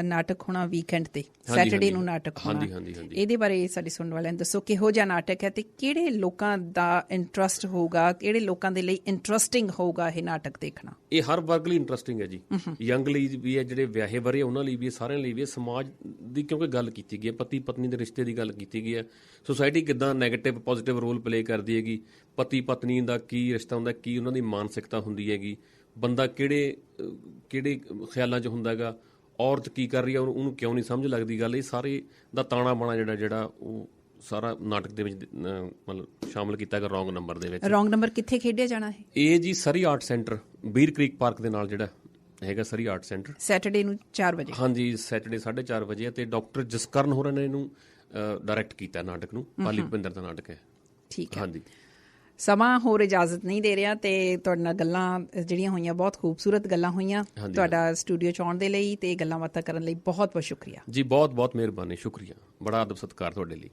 ਨਾਟਕ ਹੋਣਾ ਵੀਕਐਂਡ ਤੇ, ਸੈਟਰਡੇ ਨੂੰ ਨਾਟਕ ਹੋਣਾ, ਇਹਦੇ ਬਾਰੇ ਸਾਡੇ ਸੁਣਨ ਵਾਲਿਆਂ ਨੂੰ ਦੱਸੋ ਕਿਹੋ ਜਿਹਾ ਨਾਟਕ ਹੈ ਤੇ ਕਿਹੜੇ ਲੋਕਾਂ ਦਾ ਇੰਟਰਸਟ ਹੋਊਗਾ, ਕਿਹੜੇ ਲੋਕਾਂ ਦੇ ਲਈ ਇੰਟਰਸਟਿੰਗ ਹੋਊਗਾ ਇਹ ਨਾਟਕ ਦੇਖਣਾ? ਇਹ ਹਰ ਵਰਗ ਲਈ ਇੰਟਰਸਟਿੰਗ ਹੈ ਜੀ। ਯੰਗ ਲਈ ਵੀ ਹੈ, ਜਿਹੜੇ ਵਿਆਹੇ ਵਰੇ ਉਹਨਾਂ ਲਈ ਵੀ ਹੈ, ਸਾਰਿਆਂ ਲਈ ਵੀ ਹੈ। ਸਮਾਜ ਦੀ ਕਿਉਂਕਿ ਗੱਲ ਕੀਤੀ ਗਈ ਹੈ, ਪਤੀ ਪਤਨੀ ਦੇ ਰਿਸ਼ਤੇ ਦੀ ਗੱਲ ਕੀਤੀ ਗਈ ਹੈ। ਸੁਸਾਇਟੀ ਕਿੱਦਾਂ ਨੈਗੇਟਿਵ ਪੋਜ਼ੀਟਿਵ ਰੋਲ ਪਲੇ ਕਰਦੀ ਹੈਗੀ, ਪਤੀ ਪਤਨੀ ਦਾ ਕੀ ਰਿਸ਼ਤਾ ਹੁੰਦਾ, ਕੀ ਉਹਨਾਂ ਦੀ ਮਾਨਸਿਕਤਾ ਹੁੰਦੀ ਹੈਗੀ, ਬੰਦਾ ਕਿਹੜੇ ਖਿਆਲਾਂ 'ਚ ਹੁੰਦਾ ਹੈਗਾ, ਔਰਤ ਕੀ ਕਰ ਰਹੀ ਹੈ, ਉਹਨੂੰ ਕਿਉਂ ਨਹੀਂ ਸਮਝ ਲੱਗਦੀ ਗੱਲ। ਇਹ ਸਾਰੇ ਦਾ ਤਾਣਾ ਬਾਣਾ ਜਿਹੜਾ ਉਹ ਸਾਰਾ ਨਾਟਕ ਦੇ ਵਿੱਚ ਮਤਲਬ ਸ਼ਾਮਲ ਕੀਤਾ ਗਿਆ ਰੌਂਗ ਨੰਬਰ ਦੇ ਵਿੱਚ। ਰੌਂਗ ਨੰਬਰ ਕਿੱਥੇ ਖੇਡਿਆ ਜਾਣਾ ਹੈ? ਇਹ ਜੀ ਸਰੀ ਆਰਟ ਸੈਂਟਰ, ਬੀਰ ਕ੍ਰੀਕ ਪਾਰਕ ਦੇ ਨਾਲ ਜਿਹੜਾ ਹੈਗਾ ਸਰੀ ਆਰਟ ਸੈਂਟਰ, ਸੈਟਰਡੇ ਨੂੰ 4 ਵਜੇ। ਹਾਂਜੀ, ਸੈਟਰਡੇ 4:30 ਵਜੇ। ਅਤੇ ਡਾਕਟਰ ਜਸਕਰਨ ਹੋਰਾਂ ਨੇ ਇਹਨੂੰ ਡਾਇਰੈਕਟ ਕੀਤਾ ਨਾਟਕ ਨੂੰ। ਪਾਲੀ ਭੁਪਿੰਦਰ ਦਾ ਨਾਟਕ ਹੈ। ਠੀਕ ਹੈ। ਹਾਂਜੀ, ਸਮਾਂ ਹੋਰ ਇਜਾਜ਼ਤ ਨਹੀਂ ਦੇ ਰਿਹਾ ਤੇ ਤੁਹਾਡੇ ਨਾਲ ਗੱਲਾਂ ਜਿਹੜੀਆਂ ਹੋਈਆਂ ਬਹੁਤ ਖੂਬਸੂਰਤ ਗੱਲਾਂ ਹੋਈਆਂ। ਤੁਹਾਡਾ ਸਟੂਡੀਓ 'ਚ ਆਉਣ ਦੇ ਲਈ ਤੇ ਗੱਲਾਂ ਬਾਤਾਂ ਕਰਨ ਲਈ ਬਹੁਤ ਬਹੁਤ ਸ਼ੁਕਰੀਆ ਜੀ। ਬਹੁਤ ਬਹੁਤ ਮਿਹਰਬਾਨੀ, ਸ਼ੁਕਰੀਆ, ਬੜਾ ਅਦਬ ਸਤਿਕਾਰ ਤੁਹਾਡੇ ਲਈ।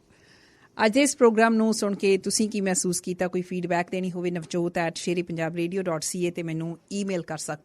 ਅੱਜ ਦੇ ਇਸ ਪ੍ਰੋਗਰਾਮ ਨੂੰ ਸੁਣ ਕੇ ਤੁਸੀਂ ਕੀ ਮਹਿਸੂਸ ਕੀਤਾ? ਕੋਈ ਫੀਡਬੈਕ ਦੇਣੀ ਹੋਵੇ navjot@sherpunjabradio.ca ਤੇ ਮੈਨੂੰ ਈਮੇਲ ਕਰ ਸਕਦੇ।